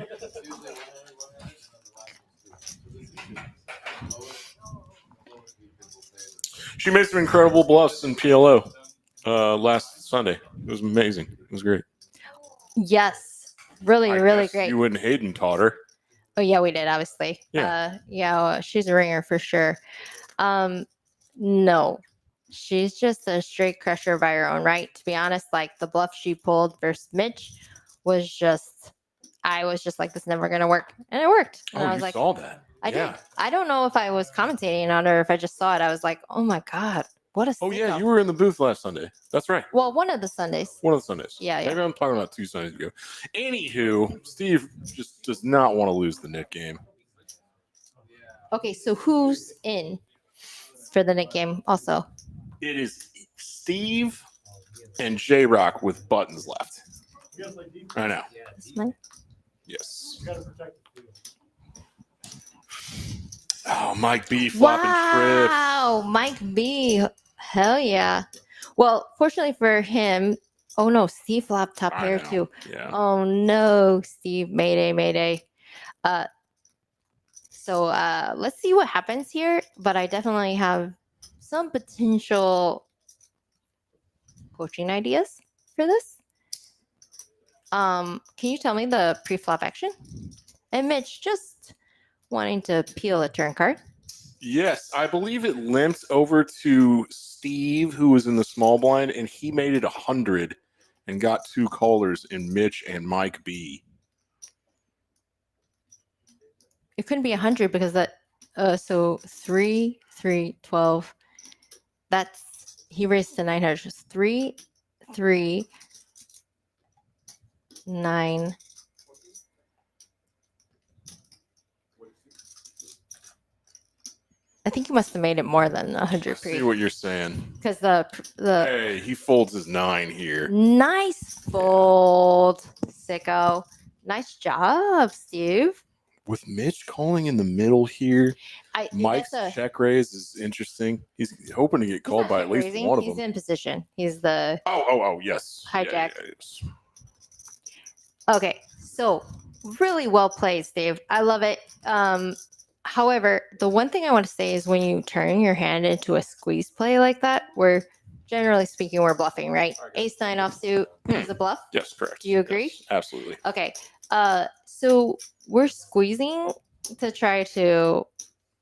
S1: She made some incredible bluffs in PLO last Sunday. It was amazing. It was great.
S3: Yes. Really,
S1: I
S3: really
S1: guess
S3: great.
S1: You and Hayden taught her.
S3: Oh yeah, we did, obviously.
S1: Yeah.
S3: Yeah, she's a ringer for sure. No. She's just a straight crusher by her own right. To be honest, like the bluff she pulled versus Mitch was just I was just like, this is never gonna work. And it worked. And
S1: Oh,
S3: I
S1: you
S3: was like,
S1: saw that.
S3: I
S1: Yeah.
S3: did. I don't know if I was commentating on it or if I just saw it. I was like, oh my God, what a
S1: Oh, yeah.
S3: sicko.
S1: You were in the booth last Sunday. That's right.
S3: Well, one of the Sundays.
S1: One of the Sundays.
S3: Yeah, yeah.
S1: Maybe I'm talking about 2 Sundays ago. Anywho, Steve just does not want to lose the Nick game.
S3: Okay, so who's in for the Nick game also?
S1: It is Steve and J Rock with buttons left.
S8: You guys like deep?
S1: I know.
S3: This one?
S1: Yes.
S8: You gotta protect the field.
S1: Oh, Mike B flopping trips.
S3: Wow, Mike B. Hell yeah. Well, fortunately for him, oh no, Steve flopped top
S1: I
S3: pair
S1: know.
S3: too.
S1: Yeah.
S3: Oh no, Steve, mayday, mayday. So let's see what happens here. But I definitely have some potential coaching ideas for this. Can you tell me the pre-flop action? And Mitch, just wanting to peel a turn card.
S1: Yes, I believe it limped over to Steve, who was in the small blind, and he made it 100 and got 2 callers in Mitch and Mike B.
S3: It couldn't be 100 because that so 3 3 12, that's he raised to 900. Just 3 3 9. I think he must have made it more than 100
S1: I see
S3: pre
S1: what you're saying.
S3: because the
S1: Hey, he folds his 9 here.
S3: nice fold, sicko. Nice job, Steve.
S1: With Mitch calling in the middle here,
S3: I
S1: Mike's
S3: that's a,
S1: check raise is interesting. He's hoping to get
S3: he's
S1: called
S3: not
S1: by at least
S3: raising,
S1: one of
S3: he's
S1: them.
S3: in position. He's the
S1: Oh, yes.
S3: Hijack.
S1: Yes.
S3: okay. So really well played, Steve. I love it. However, the one thing I want to say is when you turn your hand into a squeeze play like that, where generally speaking we're bluffing, right? Ace 9 offsuit is a bluff.
S1: Yes, correct.
S3: Do you agree?
S1: Yes, absolutely.
S3: Okay. So we're squeezing to try to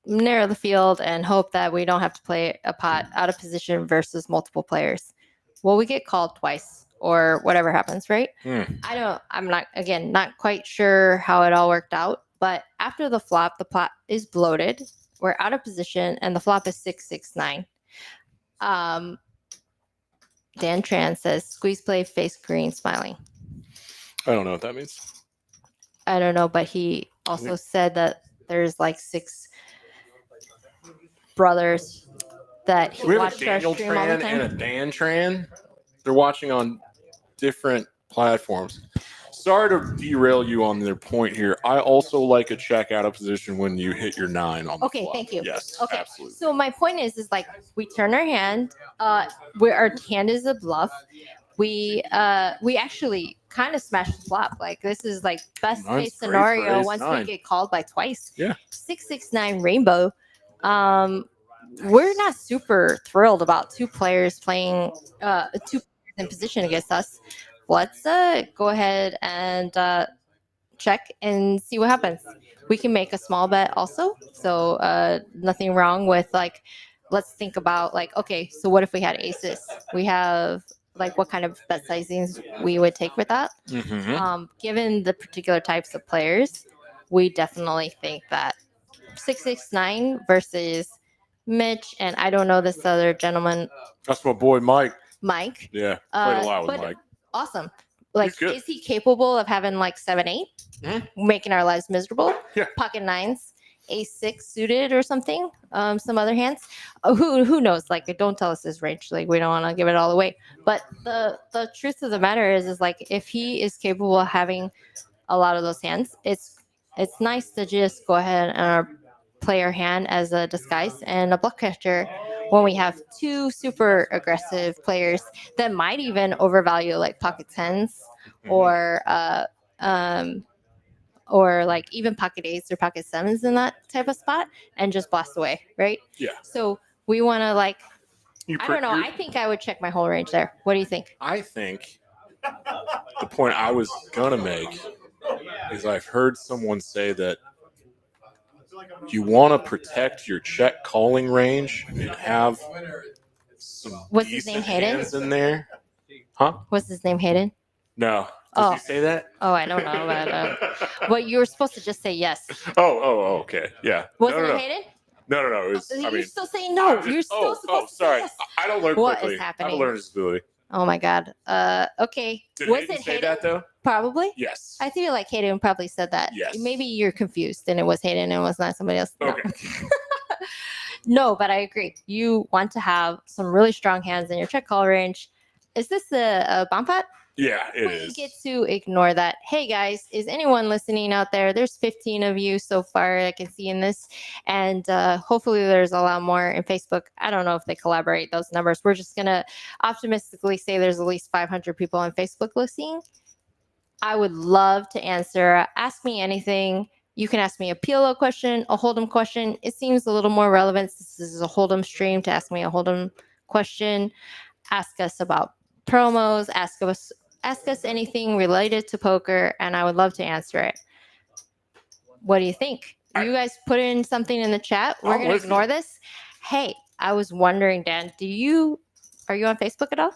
S3: narrow the field and hope that we don't have to play a pot out of position versus multiple players. Well, we get called twice or whatever happens, right? I'm not quite sure how it all worked out, but after the flop is bloated. We're out of position and the flop is 6-6-9. Dan Tran says squeeze play, face green, smiling.
S1: I don't know what that means.
S3: I don't know, but he also said that there's like 6 brothers that he
S1: We have a
S3: watched our
S1: Daniel
S3: stream all the
S1: Tran and a
S3: time.
S1: Dan Tran. They're watching on different platforms. Sorry to derail you on their point here. I also like a check out of position when you hit your 9 on the
S3: Okay,
S1: flop.
S3: thank you.
S1: Yes,
S3: Okay,
S1: absolutely.
S3: so my point is like we turn our hand, where our hand is a bluff. We actually kind of smash the flop. Like this is like best
S1: Nine's
S3: case
S1: great for
S3: scenario
S1: ace
S3: once we
S1: 9.
S3: get called by twice.
S1: Yeah.
S3: 6-6-9 rainbow. We're not super thrilled about 2 players playing 2 players in position against us. Let's go ahead and check and see what happens. We can make a small bet also. So nothing wrong with like, let's think about like, okay, so what if we had aces? We have like what kind of bet sizings we would take with that.
S1: Mm-hmm.
S3: Given the particular types of players, we definitely think that 6-6-9 versus Mitch and I don't know this other gentleman,
S1: That's my boy Mike.
S3: Mike.
S1: Yeah, played a lot with
S3: but
S1: Mike.
S3: awesome. Like,
S1: good.
S3: is he capable of having like 7-8, making our lives miserable?
S1: Yeah.
S3: Pocket 9s, ace-6 suited or something. Some other hands. Who knows? Like, don't tell us his range. Like, we don't want to give it all away. But the truth of the matter is like if he is capable of having a lot of those hands, it's nice to just go ahead and play our hand as a disguise and a bluff catcher when we have two super aggressive players that might even overvalue like pocket tens um, or like even pocket eights or pocket sevens in that type of spot and just blast away, right?
S1: Yeah.
S3: So we want to like,
S1: You
S3: I don't know. I think I would check my whole range there. What do you think?
S1: I think the point I was gonna make is I've heard someone say that you want to protect your check calling range and have some
S3: What's his name,
S1: decent
S3: Hayden?
S1: hands in there. Huh?
S3: What's his name, Hayden?
S1: No. Does
S3: Oh.
S1: he say that?
S3: Oh, I don't know about well, you were supposed to just say yes.
S1: Oh, okay. Yeah.
S3: Wasn't
S1: no,
S3: it
S1: no.
S3: Hayden?
S1: No. It was, I
S3: You're
S1: mean,
S3: still saying no. You're still supposed to say
S1: sorry.
S3: yes.
S1: I don't learn
S3: What
S1: quickly.
S3: is
S1: I have
S3: happening?
S1: a learning disability.
S3: Oh my God. Okay.
S1: Did
S3: Was
S1: Hayden
S3: it
S1: say
S3: Hayden?
S1: that though?
S3: Probably.
S1: Yes.
S3: I feel like Hayden probably said that.
S1: Yes.
S3: Maybe you're confused and it was Hayden and it was not somebody else. No.
S1: Okay.
S3: No, but I agree. You want to have some really strong hands in your check call range. Is this a bomb pot?
S1: Yeah, it
S3: We
S1: is.
S3: get to ignore that. Hey guys, is anyone listening out there? There's 15 of you so far I can see in this, and hopefully there's a lot more in Facebook. I don't know if they collaborate those numbers. We're just gonna optimistically say there's at least 500 people on Facebook listening. I would love to answer. Ask me anything. You can ask me a PLO question, a Hold'em question. It seems a little more relevant since this is a Hold'em stream to ask me a Hold'em question. Ask us about promos. Ask us anything related to poker, and I would love to answer it. What do you think? You guys put in something in the chat. We're
S1: I'm
S3: gonna
S1: with
S3: ignore
S1: you.
S3: this. Hey, I was wondering, Dan, are you on Facebook at all?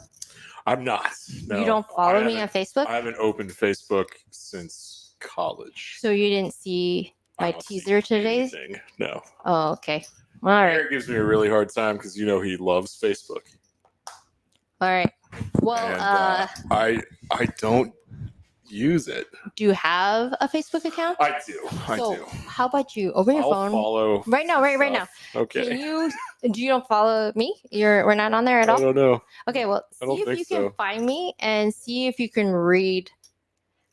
S1: I'm not. No.
S3: You don't follow me on
S1: haven't-
S3: Facebook?
S1: I haven't opened Facebook since college.
S3: So you didn't see
S1: I
S3: my
S1: don't see
S3: teaser today?
S1: anything. No.
S3: Oh, okay. All right.
S1: Eric gives me a really hard time because he loves Facebook.
S3: All right. Well,
S1: And I don't use it.
S3: do you have a Facebook account?
S1: I do.
S3: So how about you open your
S1: I'll
S3: phone
S1: follow
S3: right now, right now.
S1: stuff.
S3: Can
S1: Okay.
S3: you? Do you don't follow me? We're not on there at
S1: I
S3: all.
S1: don't know.
S3: Okay, well,
S1: I don't
S3: see if
S1: think
S3: you can
S1: so.
S3: find me and see if you can read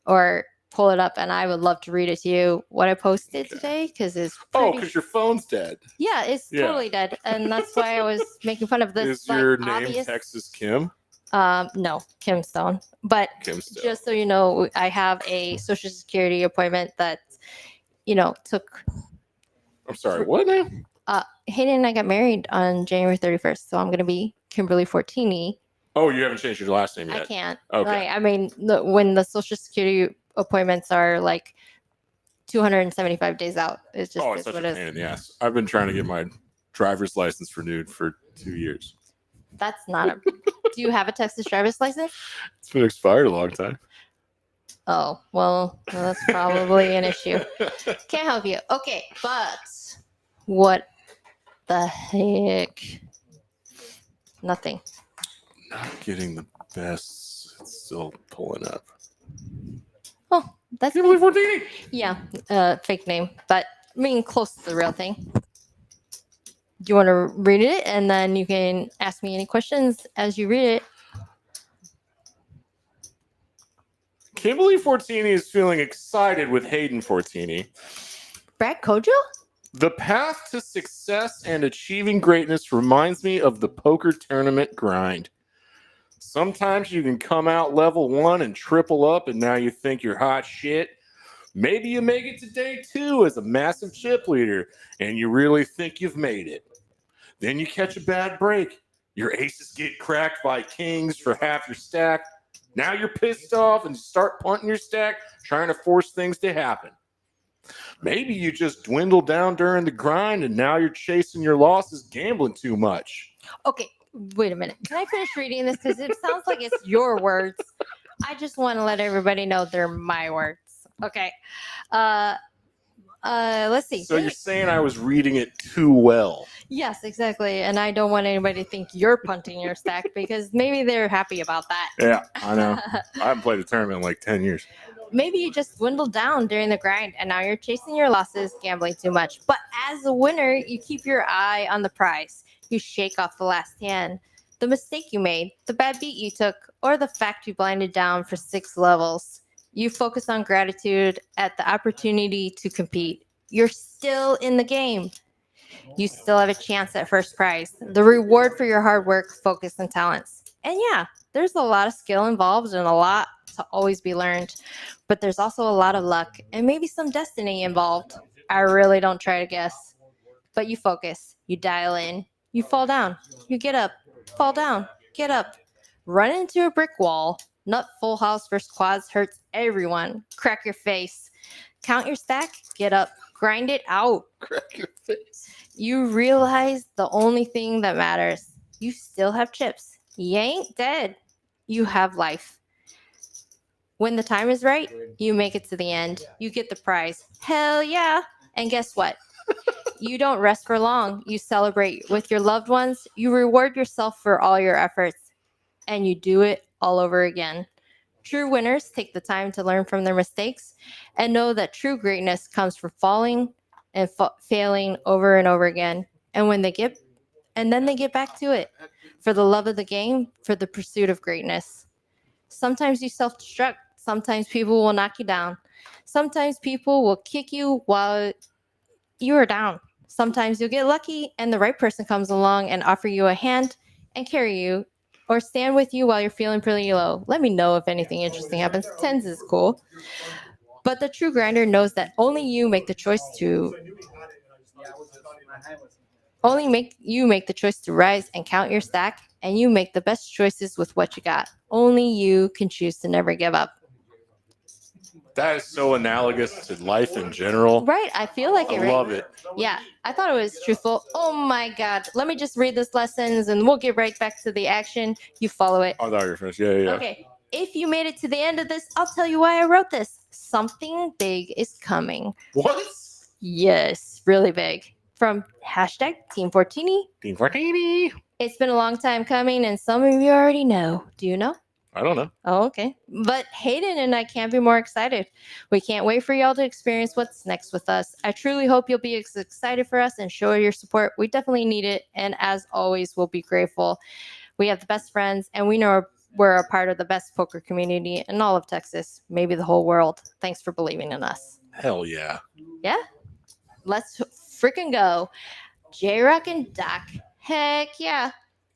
S3: or pull it up, and I would love to read it to you what I posted
S1: Okay.
S3: today because it's
S1: Oh,
S3: pretty.
S1: because your phone's dead.
S3: Yeah, it's
S1: Yeah.
S3: totally dead, and that's why I was making fun of this.
S1: Is your
S3: like,
S1: name
S3: obvious,
S1: Texas Kim?
S3: No, Kim Stone. But
S1: Kim Stone.
S3: just so you know, I have a Social Security appointment that, took.
S1: I'm sorry. What now?
S3: Hayden and I got married on January 31st, so I'm gonna be Kimberly Fortini.
S1: Oh, you haven't changed your last name
S3: I
S1: yet.
S3: can't.
S1: Okay.
S3: Like, I mean, when the Social Security appointments are like 275 days out, it's just
S1: Oh, it's
S3: is
S1: such a
S3: what it
S1: pain
S3: is.
S1: in the ass. I've been trying to get my driver's license renewed for 2 years.
S3: That's not a. Do you have a Texas driver's license?
S1: It's been expired a long time.
S3: Oh, well, that's probably an issue. Can't help you. Okay, but what the heck? Nothing.
S1: Not getting the best. It's still pulling up.
S3: Oh, that's
S1: Kimberly Fortini.
S3: yeah, fake name, but I mean close to the real thing. Do you want to read it, and then you can ask me any questions as you read it?
S1: Kimberly Fortini is feeling excited with Hayden Fortini.
S3: Brad Kojo?
S1: The path to success and achieving greatness reminds me of the poker tournament grind. Sometimes you can come out level 1 and triple up, and now you think you're hot shit. Maybe you make it to day 2 as a massive chip leader, and you really think you've made it. Then you catch a bad break. Your aces get cracked by kings for half your stack. Now you're pissed off and start punting your stack, trying to force things to happen. Maybe you just dwindle down during the grind, and now you're chasing your losses, gambling too much.
S3: Okay, wait a minute. Can I finish reading this? Because it sounds like it's your words. I just want to let everybody know they're my words. Okay. Let's see.
S1: So you're saying I was reading it too well.
S3: Yes, exactly. And I don't want anybody to think you're punting your stack because maybe they're happy about that.
S1: Yeah, I know. I haven't played a tournament in like 10 years.
S3: Maybe you just dwindled down during the grind and now you're chasing your losses, gambling too much. But as a winner, you keep your eye on the prize. You shake off the last hand, the mistake you made, the bad beat you took, or the fact you blinded down for 6 levels. You focus on gratitude at the opportunity to compete. You're still in the game. You still have a chance at first prize, the reward for your hard work, focus, and talents. And yeah, there's a lot of skill involved and a lot to always be learned, but there's also a lot of luck and maybe some destiny involved. I really don't try to guess, but you focus, you dial in, you fall down, you get up, fall down, get up, run into a brick wall, nut full house versus quads hurts everyone, crack your face, count your stack, get up, grind it out.
S1: Crack your face.
S3: You realize the only thing that matters. You still have chips. You ain't dead. You have life. When the time is right, you make it to the end. You get the prize. Hell yeah. And guess what? You don't rest for long. You celebrate with your loved ones. You reward yourself for all your efforts. And you do it all over again. True winners take the time to learn from their mistakes and know that true greatness comes from falling and failing over and over again. And when they get, and then they get back to it for the love of the game, for the pursuit of greatness. Sometimes you self-destruct. Sometimes people will knock you down. Sometimes people will kick you while you are down. Sometimes you'll get lucky and the right person comes along and offer you a hand and carry you or stand with you while you're feeling pretty low. Let me know if anything interesting happens. Tens is cool. But the true grinder knows that only you make the choice to make the choice to rise and count your stack, and you make the best choices with what you got. Only you can choose to never give up.
S1: That is so analogous to life in general.
S3: Right, I feel like it.
S1: I
S3: Right?
S1: love it.
S3: Yeah, I thought it was truthful. Oh my God. Let me just read this lessons and we'll get right back to the action. You follow it.
S1: I thought you were finished. Yeah.
S3: Okay. If you made it to the end of this, I'll tell you why I wrote this. Something big is coming.
S1: What?
S3: Yes, really big. From hashtag Team Fortini.
S1: Team Fortini.
S3: It's been a long time coming, and some of you already know. Do you know?
S1: I don't know.
S3: Oh, okay. But Hayden and I can't be more excited. We can't wait for y'all to experience what's next with us. I truly hope you'll be as excited for us and show your support. We definitely need it. And as always, we'll be grateful. We have the best friends, and we know we're a part of the best poker community in all of Texas, maybe the whole world. Thanks for believing in us.
S1: Hell yeah.
S3: Yeah? Let's freaking go. J-Rock and Doc. Heck yeah.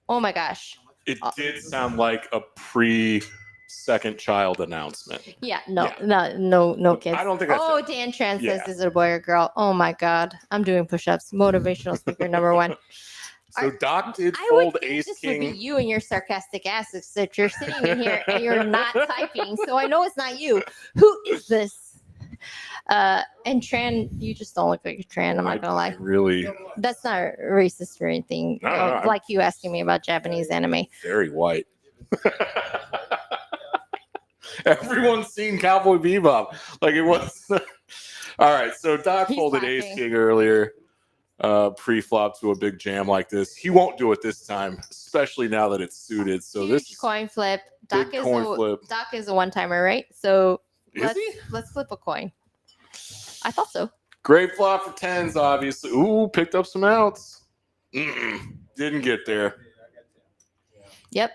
S3: Oh my gosh.
S1: It did sound like a pre-second child announcement.
S3: Yeah, no kids.
S1: I don't think that's
S3: Oh,
S1: it.
S3: Dan Tran says,
S1: Yeah.
S3: is it a boy or girl? Oh my God. I'm doing push-ups. Motivational speaker number one.
S1: So Doc did
S3: I would
S1: fold
S3: think
S1: ace
S3: this would be
S1: king.
S3: you and your sarcastic ass, except you're sitting in here and you're not typing. So I know it's not you. Who is this? And Tran, you just don't look like a Tran. I'm not gonna lie.
S1: Really
S3: That's not racist or anything.
S1: No, I'm-
S3: like you asking me about Japanese anime.
S1: very white. Everyone's seen Cowboy Bebop. Like it was. All right. So Doc
S3: He's
S1: folded
S3: laughing.
S1: ace king earlier. Pre-flop to a big jam like this. He won't do it this time, especially now that it's suited. So
S3: Huge
S1: this
S3: coin flip.
S1: big coin flip.
S3: Doc is a one-timer, right? So
S1: Is he?
S3: let's flip a coin. I thought so.
S1: Great flop for tens, obviously. Ooh, picked up some outs. Didn't get there.
S3: Yep.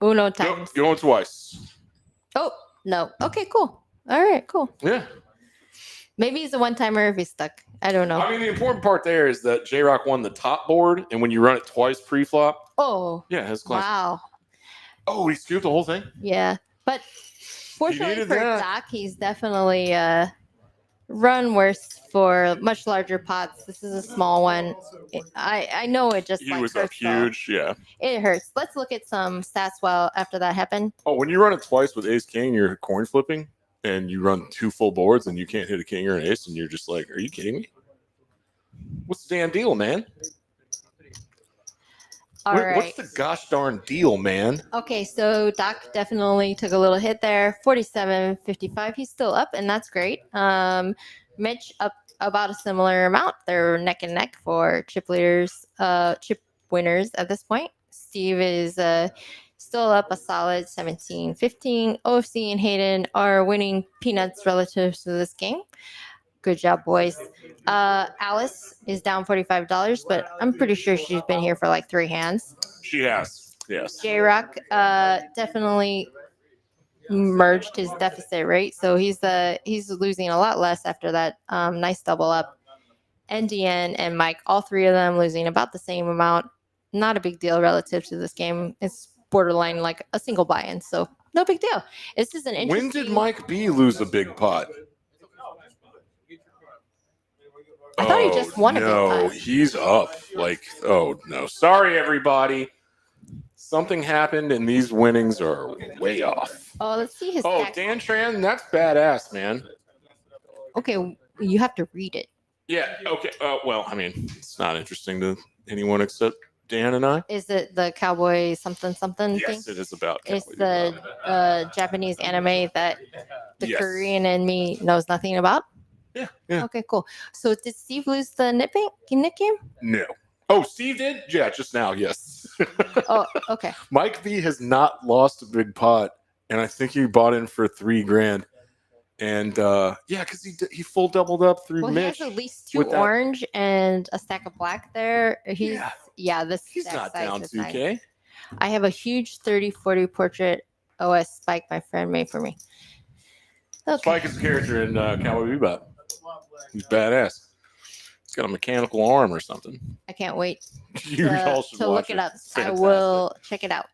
S3: Uno
S1: Nope,
S3: times.
S1: going twice.
S3: Oh, no. Okay, cool. All right, cool.
S1: Yeah.
S3: Maybe he's a one-timer if he's stuck. I don't know.
S1: I mean, the important part there is that J-Rock won the top board, and when you run it twice pre-flop,
S3: Oh,
S1: yeah, it's class.
S3: wow.
S1: Oh, he scooped the whole thing?
S3: Yeah. But fortunately
S1: needed
S3: for
S1: that.
S3: Doc, he's definitely run worse for much larger pots. This is a small one. I know it just
S1: He
S3: like
S1: was up
S3: hurts, though.
S1: huge, yeah.
S3: It hurts. Let's look at some stats while after that happened.
S1: Oh, when you run it twice with ace king, you're coin flipping, and you run two full boards, and you can't hit a king or an ace, and you're just like, are you kidding me? What's the damn deal, man?
S3: All right.
S1: What's the gosh darn deal, man?
S3: Okay, so Doc definitely took a little hit there. 47.55. He's still up, and that's great. Mitch up about a similar amount. They're neck and neck for chip leaders, chip winners at this point. Steve is still up a solid 17.15. OFC and Hayden are winning peanuts relative to this game. Good job, boys. Alice is down $45, but I'm pretty sure she's been here for like 3 hands.
S1: She has, yes.
S3: J-Rock definitely merged his deficit rate, so he's losing a lot less after that nice double up. NDN and Mike, all three of them losing about the same amount. Not a big deal relative to this game. It's borderline like a single buy-in, so no big deal. This is an interesting.
S1: When did Mike B lose a big pot?
S3: I thought he just won a big
S1: No,
S3: pot.
S1: he's up. Like, oh no. Sorry, everybody. Something happened, and these winnings are way off.
S3: Oh, let's see his.
S1: Oh,
S3: tax-
S1: Dan Tran, that's badass, man.
S3: Okay, you have to read it.
S1: Yeah. Okay. Well, I mean, it's not interesting to anyone except Dan and I.
S3: Is it the cowboy something thing?
S1: Yes, it is about.
S3: It's
S1: Cowboy
S3: the Japanese anime that the
S1: Yes.
S3: Korean in me knows nothing about.
S1: Yeah. Yeah.
S3: Okay, cool. So did Steve lose the nick game?
S1: No. Oh, Steve did? Yeah, just now. Yes.
S3: Oh, okay.
S1: Mike V has not lost a big pot, and I think he bought in for $3,000. And yeah, because he full doubled up through
S3: Well,
S1: Mitch.
S3: he has at least 2
S1: with that-
S3: orange and a stack of black there. He's this
S1: He's
S3: stack
S1: not
S3: size
S1: down
S3: is nice.
S1: 2K.
S3: I have a huge 30-40 portrait OS Spike my friend made for me. Okay.
S1: Spike is a character in Cowboy Bebop. He's badass. He's got a mechanical arm or something.
S3: I can't wait
S1: You all should
S3: to
S1: watch
S3: look it up.
S1: It's
S3: I
S1: fantastic.
S3: will check it out.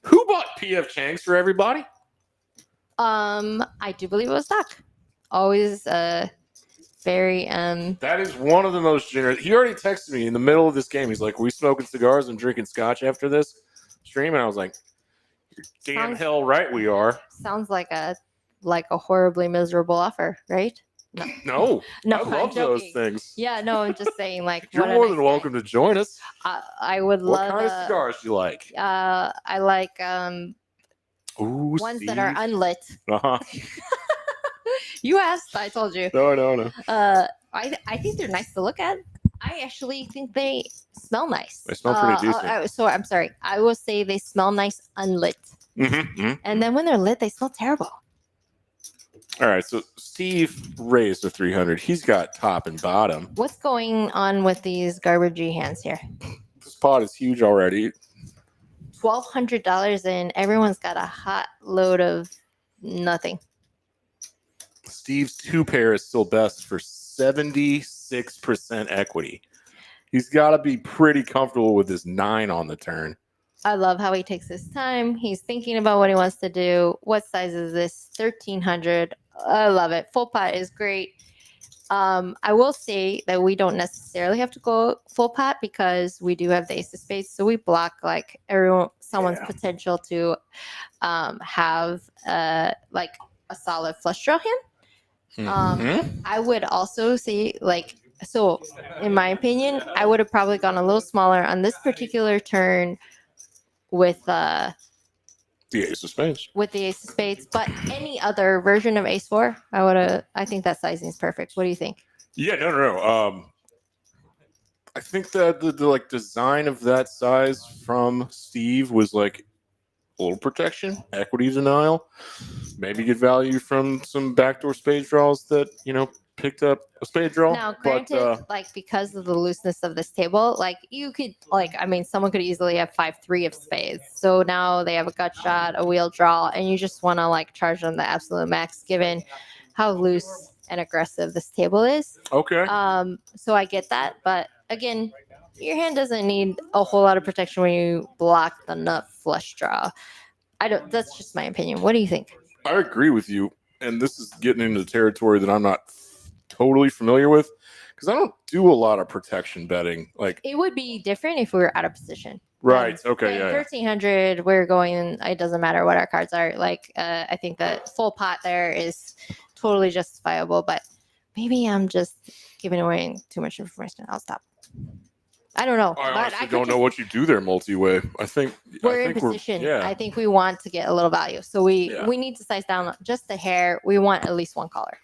S1: Who bought PF Chang's for everybody?
S3: I do believe it was Doc. Always very
S1: That is one of the most generous. He already texted me in the middle of this game. He's like, "We smoking cigars and drinking scotch after this stream," and I was like, "You're damn
S3: Sounds-
S1: hell right we are."
S3: sounds like a horribly miserable offer, right?
S1: No,
S3: No,
S1: I
S3: I'm
S1: love those
S3: joking.
S1: things.
S3: Yeah, no, I'm just saying like
S1: You're
S3: what a
S1: more
S3: nice
S1: than
S3: guy.
S1: welcome to join us.
S3: I would
S1: What
S3: love
S1: kind of cigars do you like?
S3: I like
S1: Ooh,
S3: ones that are
S1: Steve.
S3: unlit.
S1: Uh-huh.
S3: You asked, I told you.
S1: No.
S3: I think they're nice to look at. I actually think they smell nice.
S1: They smell pretty decent.
S3: So I'm sorry. I will say they smell nice unlit.
S1: Mm-hmm.
S3: And then when they're lit, they smell terrible.
S1: All right, so Steve raised to 300. He's got top and bottom.
S3: What's going on with these garbagey hands here?
S1: This pot is huge already.
S3: $1,200 and everyone's got a hot load of nothing.
S1: Steve's 2-pair is still best for 76% equity. He's got to be pretty comfortable with his 9 on the turn.
S3: I love how he takes his time. He's thinking about what he wants to do. What size is this? 1,300. I love it. Full pot is great. I will say that we don't necessarily have to go full pot because we do have the ace of spades, so we block like someone's potential to have like a solid flush draw hand.
S1: Mhm.
S3: I would also say so in my opinion, I would have probably gone a little smaller on this particular turn with
S1: The ace of spades.
S3: the ace of spades, but any other version of ace 4, I think that sizing is perfect. What do you think?
S1: Yeah, no. I think that the like design of that size from Steve was like a little protection, equity denial, maybe get value from some backdoor spade draws that picked up a spade draw.
S3: Now, granted, because of the looseness of this table, you could someone could easily have 5-3 of spades. So now they have a gut shot, a wheel draw, and you just want to charge them the absolute max, given how loose and aggressive this table is.
S1: Okay.
S3: So I get that, but again, your hand doesn't need a whole lot of protection when you block the nut flush draw. That's just my opinion. What do you think?
S1: I agree with you, and this is getting into territory that I'm not totally familiar with because I don't do a lot of protection betting.
S3: It would be different if we were out of position.
S1: Right. Okay.
S3: At
S1: Yeah.
S3: 1,300, we're going. It doesn't matter what our cards are. I think that full pot there is totally justifiable. But maybe I'm just giving away too much information. I'll stop. I don't know.
S1: I
S3: but
S1: honestly
S3: could
S1: don't know
S3: just-
S1: what you do there multi-way. I think
S3: We're
S1: I
S3: in
S1: think
S3: position.
S1: yeah.
S3: I think we want to get a little value, so we
S1: Yeah.
S3: need to size down just a hair. We want at least one color.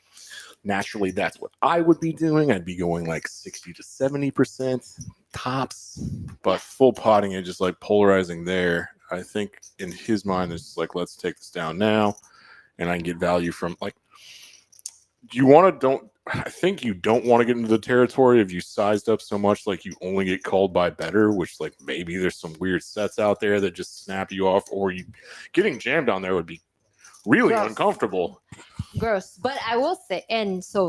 S1: Naturally, that's what I would be doing. I'd be going 60 to 70% tops, but full potting it, just polarizing there. I think in his mind, it's let's take this down now, and I can get value from I think you don't want to get into the territory of you sized up so much you only get called by better, which maybe there's some weird sets out there that just snap you off, or you getting jammed down there would be really
S3: Gross.
S1: uncomfortable.
S3: Gross. But I will say, and so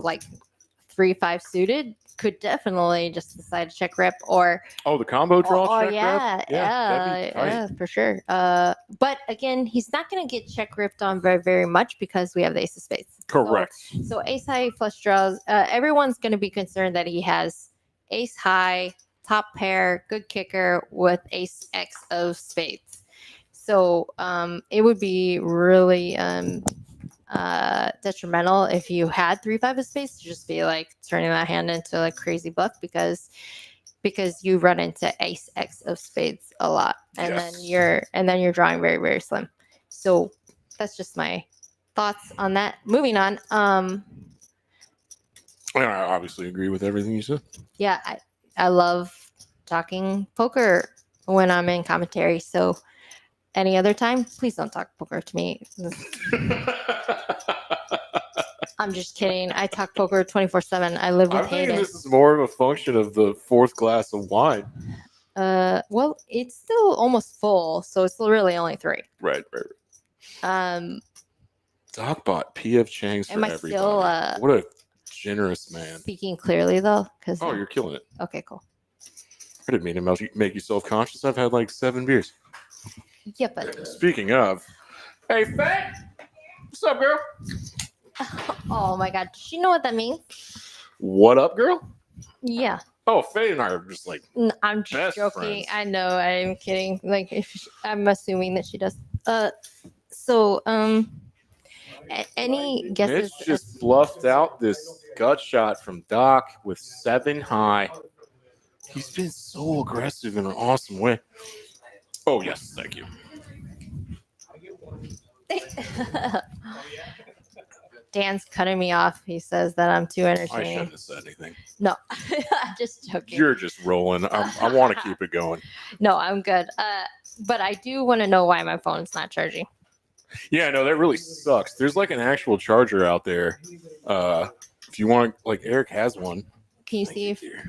S3: 3-5 suited could definitely just decide to check rip or
S1: Oh, the combo draw
S3: oh
S1: check
S3: yeah,
S1: rep? That'd be tight.
S3: yeah, for sure. But again, he's not going to get check ripped on very, very much because we have the ace of spades.
S1: Correct.
S3: So ace high flush draws. Everyone's going to be concerned that he has ace high, top pair, good kicker with ace x of spades. So it would be really detrimental if you had 3-5 of spades to just be like turning that hand into a crazy bluff because you run into ace x of spades a lot and
S1: Yes.
S3: then you're drawing very, very slim. So that's just my thoughts on that. Moving on.
S1: I obviously agree with everything you said.
S3: Yeah, I love talking poker when I'm in commentary. So any other time, please don't talk poker to me. I'm just kidding. I talk poker 24/7. I live with
S1: I'm thinking
S3: Hayden.
S1: this is more of a function of the fourth glass of wine.
S3: Well, it's still almost full, so it's still really only 3.
S1: Right.
S3: Um,
S1: Docbot, PF Chang's for
S3: Am I
S1: everybody.
S3: still,
S1: What a generous man.
S3: speaking clearly though, because
S1: Oh, you're killing it.
S3: okay, cool.
S1: I didn't mean to make you self-conscious. I've had like 7 beers.
S3: Yeah, but
S1: Speaking of, hey, Fat, what's up, girl?
S3: oh my god, does she know what that means?
S1: What up, girl?
S3: Yeah.
S1: Oh, Faye and I are just like,
S3: I'm just
S1: Best
S3: joking.
S1: friends.
S3: I know. I'm kidding. Like, I'm assuming that she does. So, any guesses?
S1: Mitch just bluffed out this gut shot from Doc with 7 high. He's been so aggressive in an awesome way. Oh, yes, thank you.
S3: Dan's cutting me off. He says that I'm too
S1: I
S3: entertaining.
S1: shouldn't have said anything.
S3: No, I'm just joking.
S1: You're just rolling. I want to keep it going.
S3: No, I'm good. But I do want to know why my phone's not charging.
S1: Yeah, no, that really sucks. There's like an actual charger out there. If you want, like Eric has one.
S3: Can you
S1: Thank
S3: see
S1: you,
S3: if
S1: dear.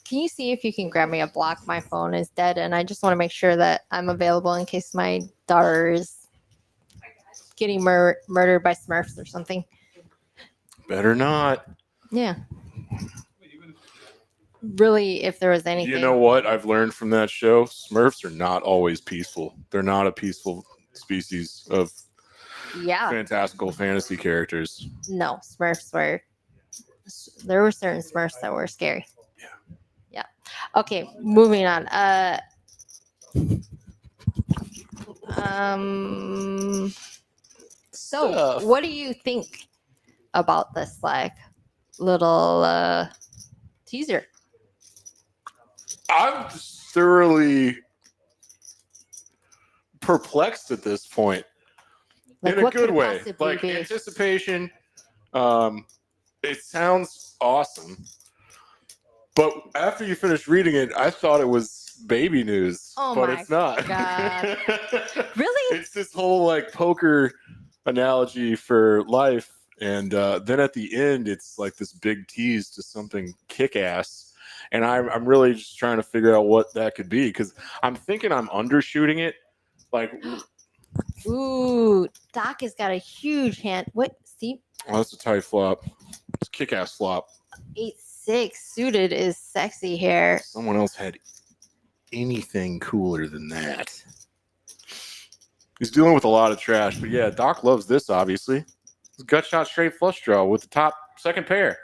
S3: Can you see if you can grab me a block? My phone is dead, and I just want to make sure that I'm available in case my daughter is getting murdered by Smurfs or something.
S1: Better not.
S3: Yeah. Really, if there was anything.
S1: You know what I've learned from that show? Smurfs are not always peaceful. They're not a peaceful species of
S3: Yeah.
S1: fantastical fantasy characters.
S3: No, Smurfs were. There were certain Smurfs that were scary. Yeah. Okay, moving on. So
S1: Stuff.
S3: what do you think about this like little teaser?
S1: I'm thoroughly perplexed at this point.
S3: Like,
S1: in a
S3: what
S1: good
S3: could it
S1: way.
S3: possibly
S1: Like
S3: be?
S1: anticipation. It sounds awesome. But after you finish reading it, I thought it was baby news.
S3: Oh
S1: but
S3: my
S1: it's not.
S3: God. Really?
S1: It's this whole like poker analogy for life. And then at the end, it's like this big tease to something kick-ass. And I'm really just trying to figure out what that could be because I'm thinking I'm undershooting it. Like,
S3: Ooh, Doc has got a huge hand. What? See,
S1: oh, that's a tight flop. It's a kick-ass flop.
S3: 8-6 suited is sexy here.
S1: Someone else had anything cooler than that. He's dealing with a lot of trash, but yeah, Doc loves this, obviously. It's gut shot straight flush draw with the top second pair.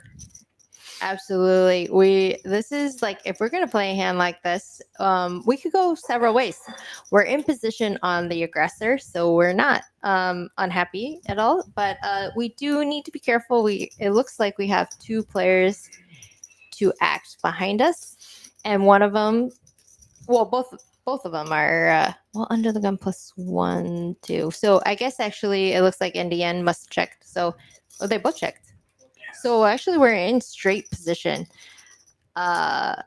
S3: Absolutely. This is like, if we're going to play a hand like this, we could go several ways. We're in position on the aggressor, so we're not unhappy at all, but we do need to be careful. It looks like we have 2 players to act behind us, and one of them, well, both of them are under the gun +1, 2. So I guess actually it looks like NDN must have checked. So they both checked. So actually we're in straight position. I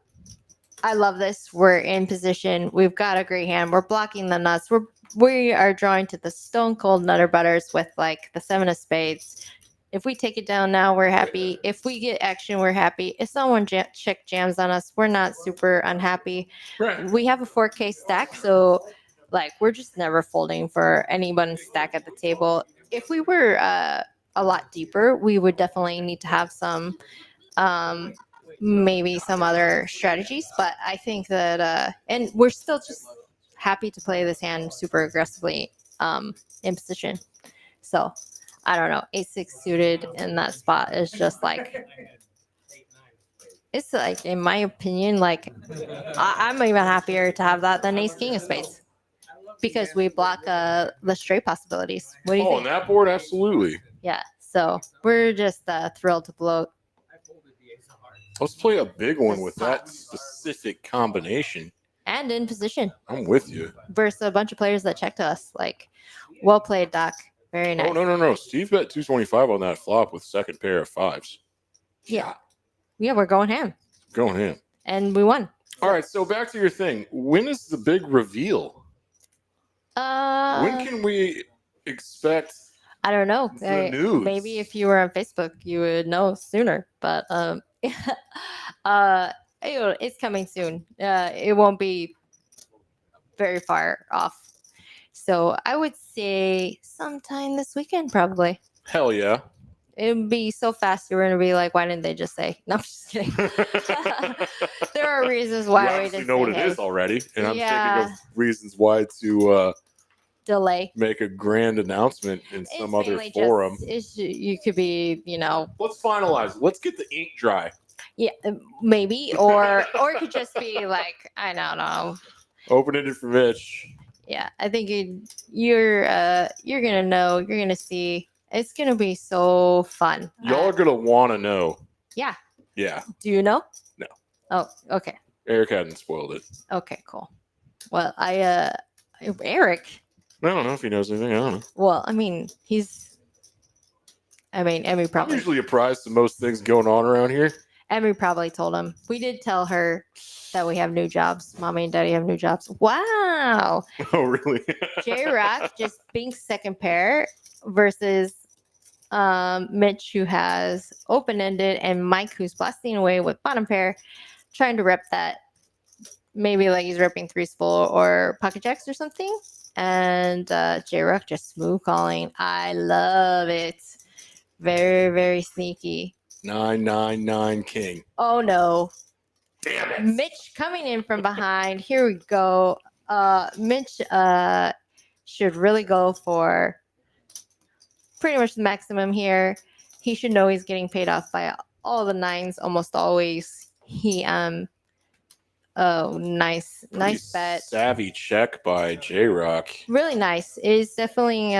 S3: love this. We're in position. We've got a great hand. We're blocking the nuts. We are drawing to the stone cold nutter butters with like the 7 of spades. If we take it down now, we're happy. If we get action, we're happy. If someone check jams on us, we're not super unhappy.
S1: Right.
S3: We have a 4K stack, so like we're just never folding for anyone's stack at the table. If we were a lot deeper, we would definitely need to have some maybe some other strategies. But I think that, and we're still just happy to play this hand super aggressively in position. So I don't know. Ace-6 suited in that spot is just like, it's like, in my opinion, like I'm even happier to have that than Ace-King of spades because we block the straight possibilities. What do you
S1: Oh, on
S3: think?
S1: that board, absolutely.
S3: Yeah. So we're just thrilled to blow.
S1: Let's play a big one with that specific combination.
S3: And in position
S1: I'm with you.
S3: versus a bunch of players that checked us. Like, well played, Doc. Very nice.
S1: Oh, no. Steve bet 225 on that flop with second pair of fives.
S3: Yeah. Yeah, we're going ham.
S1: Going in.
S3: And we won.
S1: All right, so back to your thing. When is the big reveal? When can we expect
S3: I don't know.
S1: the news?
S3: Maybe if you were on Facebook, you would know sooner. But it's coming soon. It won't be very far off. So I would say sometime this weekend, probably.
S1: Hell yeah.
S3: It would be so fast. You're going to be like, why didn't they just say? No, I'm just kidding. There are reasons
S1: We
S3: why we
S1: obviously
S3: didn't
S1: know what
S3: say
S1: it is already, and I'm
S3: Yeah.
S1: thinking of reasons why to
S3: delay.
S1: make a grand announcement in some
S3: It's
S1: other
S3: mainly
S1: forum.
S3: you could be,
S1: Let's finalize. Let's get the ink dry.
S3: yeah, maybe, or it could just be like, I don't know.
S1: Open it for Mitch.
S3: Yeah, I think you're gonna know. You're gonna see. It's gonna be so fun.
S1: Y'all are gonna want to know.
S3: Yeah.
S1: Yeah.
S3: Do you know?
S1: No.
S3: Oh, okay.
S1: Eric hadn't spoiled it.
S3: Okay, cool. Well, Eric.
S1: I don't know if he knows anything. I don't know.
S3: Well, I mean, Emmy
S1: I'm
S3: probably.
S1: usually apprised of most things going on around here.
S3: Emmy probably told him. We did tell her that we have new jobs. Mommy and Daddy have new jobs. Wow.
S1: Oh, really?
S3: J-Rock just being second pair versus Mitch, who has open-ended, and Mike, who's blasting away with bottom pair, trying to rep that. Maybe like he's repping threes full or pocket jacks or something. And J-Rock just smooth calling. I love it. Very, very sneaky.
S1: 999 king.
S3: Oh no.
S1: Damn it.
S3: Mitch coming in from behind. Here we go. Mitch should really go for pretty much the maximum here. He should know he's getting paid off by all the nines almost always. Oh, nice bet.
S1: Savvy check by J-Rock.
S3: Really nice. Is definitely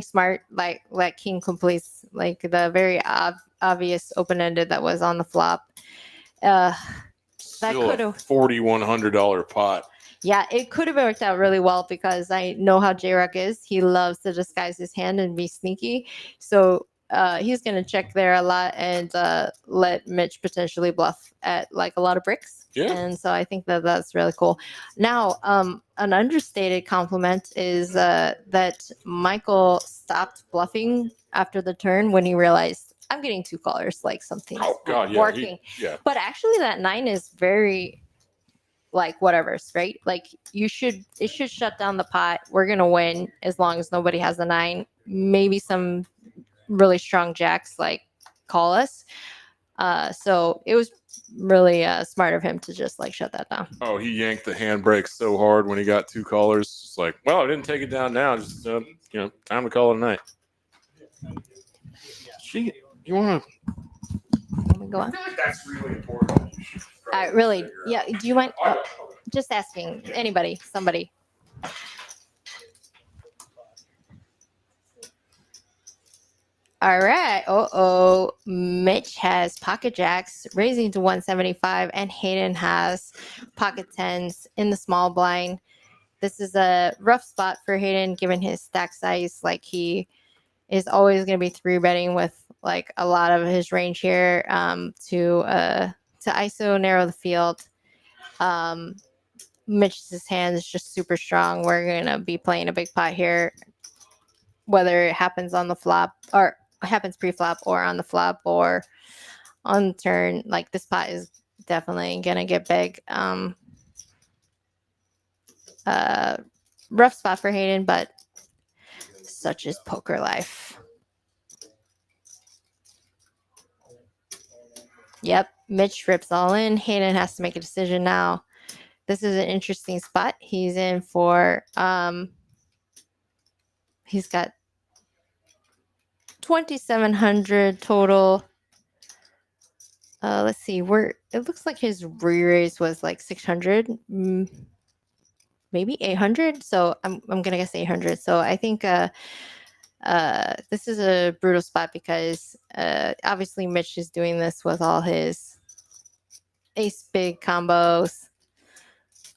S3: smart. Like King completes like the very obvious open-ended that was on the flop. That
S1: Still
S3: could
S1: a
S3: have
S1: $4,100 pot.
S3: Yeah, it could have worked out really well because I know how J-Rock is. He loves to disguise his hand and be sneaky. So he's going to check there a lot and let Mitch potentially bluff at like a lot of bricks.
S1: Yeah.
S3: And so I think that that's really cool. Now, an understated compliment is that Michael stopped bluffing after the turn when he realized I'm getting two callers, like something's
S1: Oh, God, yeah.
S3: working.
S1: Yeah.
S3: But actually that 9 is very like whatever, right? Like it should shut down the pot. We're gonna win as long as nobody has a 9. Maybe some really strong jacks like call us. So it was really smart of him to just like shut that down.
S1: Oh, he yanked the handbrake so hard when he got two callers. It's like, well, I didn't take it down now. Just time to call it a night. You want to?
S3: Let me go on.
S1: I feel like that's really important. You should probably
S3: Really,
S1: figure
S3: yeah.
S1: out.
S3: Do you mind? Just asking anybody, somebody. All right. Mitch has pocket jacks raising to 175, and Hayden has pocket tens in the small blind. This is a rough spot for Hayden given his stack size. Like he is always going to be 3-betting with like a lot of his range here to ISO narrow the field. Mitch's hand is just super strong. We're going to be playing a big pot here, whether it happens on the flop or happens pre-flop or on the flop or on the turn. Like this pot is definitely going to get big. Rough spot for Hayden, but such is poker life. Yep. Mitch rips all in. Hayden has to make a decision now. This is an interesting spot. He's in for he's got 2,700 total. Let's see. It looks like his re-raise was like 600, maybe 800. So I'm gonna guess 800. So I think this is a brutal spot because obviously Mitch is doing this with all his ace big combos,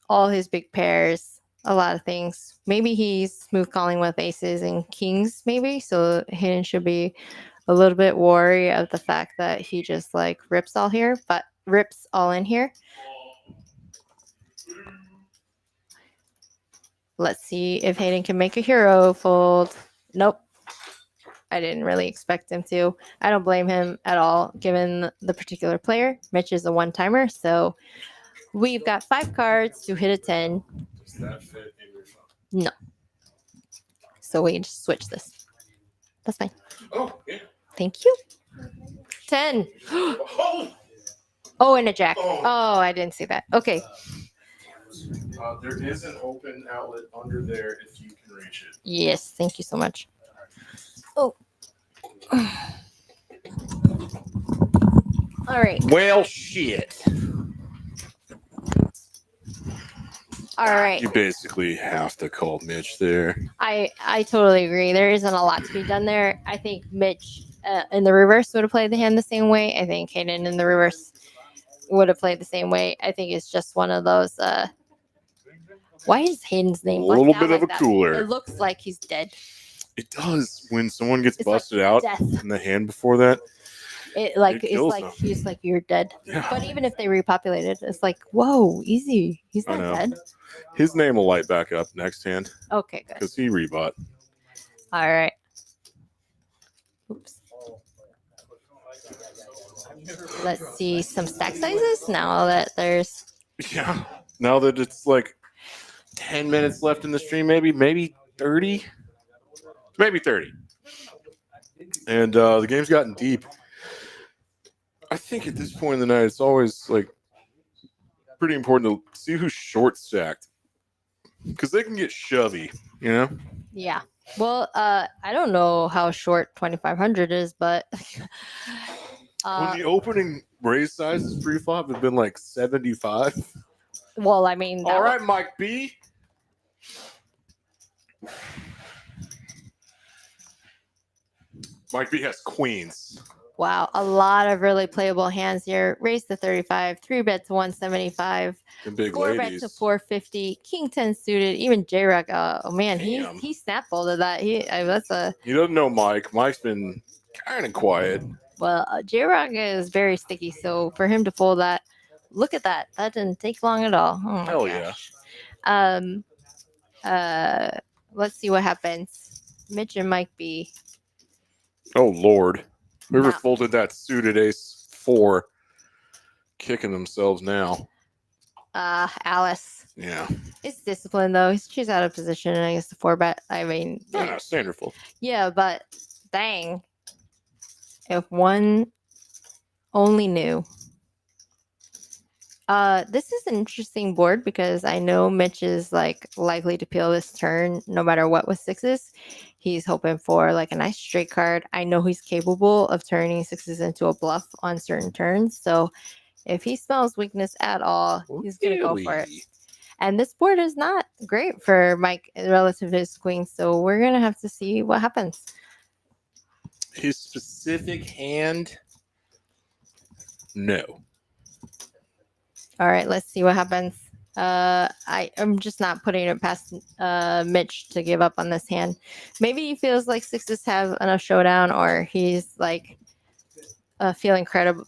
S3: all his big pairs, a lot of things. Maybe he's smooth calling with aces and kings, maybe. So Hayden should be a little bit wary of the fact that he just like rips all in here. Let's see if Hayden can make a hero fold. Nope. I didn't really expect him to. I don't blame him at all, given the particular player. Mitch is a one-timer, so we've got 5 cards to hit a 10.
S1: Does that fit in your phone?
S3: No. So we can just switch this. That's fine.
S1: Oh, yeah.
S3: Thank you. 10. Oh, and a jack. Oh, I didn't see that. Okay.
S1: There is an open outlet under there if you can reach it.
S3: Yes, thank you so much. Oh. All right.
S1: Well, shit.
S3: All right.
S1: You basically have to call Mitch there.
S3: I totally agree. There isn't a lot to be done there. I think Mitch in the reverse would have played the hand the same way. I think Hayden in the reverse would have played the same way. I think it's just one of those. Why is Hayden's name
S1: A little
S3: blacked out
S1: bit of
S3: like
S1: a
S3: that?
S1: cooler.
S3: It looks like he's dead.
S1: It does when someone gets
S3: It's like
S1: busted out
S3: death.
S1: in the hand before that.
S3: It's
S1: kills
S3: like
S1: them.
S3: he's like you're dead.
S1: Yeah.
S3: But even if they repopulated, it's like whoa, easy. He's
S1: I
S3: not
S1: know.
S3: dead.
S1: His name will light back up next hand
S3: Okay, good.
S1: because he rebought.
S3: All right. Oops. Let's see some stack sizes now that there's.
S1: Yeah. Now that it's like 10 minutes left in the stream, maybe 30. Maybe 30. And the game's gotten deep. I think at this point in the night, it's always like pretty important to see who's short stacked because they can get shovey, you know?
S3: Yeah. Well, I don't know how short 2,500 is, but
S1: When the opening raise sizes pre-flop have been like 75.
S3: well, I mean,
S1: All right, Mike B. Mike B has queens.
S3: wow, a lot of really playable hands here. Raise to 35, 3-bet to 175,
S1: And big
S3: 4-bet
S1: ladies.
S3: to 450, King 10 suited, even J-Rock. Oh man,
S1: Damn.
S3: he snap folded that. That's a
S1: He doesn't know Mike. Mike's been kind of quiet.
S3: well, J-Rock is very sticky, so for him to fold that, look at that. That didn't take long at all. Oh my
S1: Hell yeah.
S3: gosh. Let's see what happens. Mitch and Mike B.
S1: Oh, Lord. Whoever
S3: Now-
S1: folded that suited ace 4 kicking themselves now.
S3: Alice.
S1: Yeah.
S3: It's discipline though. She's out of position and I guess the 4-bet. I mean,
S1: Yeah, standard fold.
S3: yeah, but dang. If one only knew. This is an interesting board because I know Mitch is like likely to peel this turn no matter what with 6s. He's hoping for like a nice straight card. I know he's capable of turning 6s into a bluff on certain turns. So if he smells weakness at all, he's gonna go for it.
S1: Really?
S3: And this board is not great for Mike relative to his queen. So we're gonna have to see what happens.
S1: His specific hand? No.
S3: All right, let's see what happens. I'm just not putting it past Mitch to give up on this hand. Maybe he feels like 6s have enough showdown, or he's like feeling credible.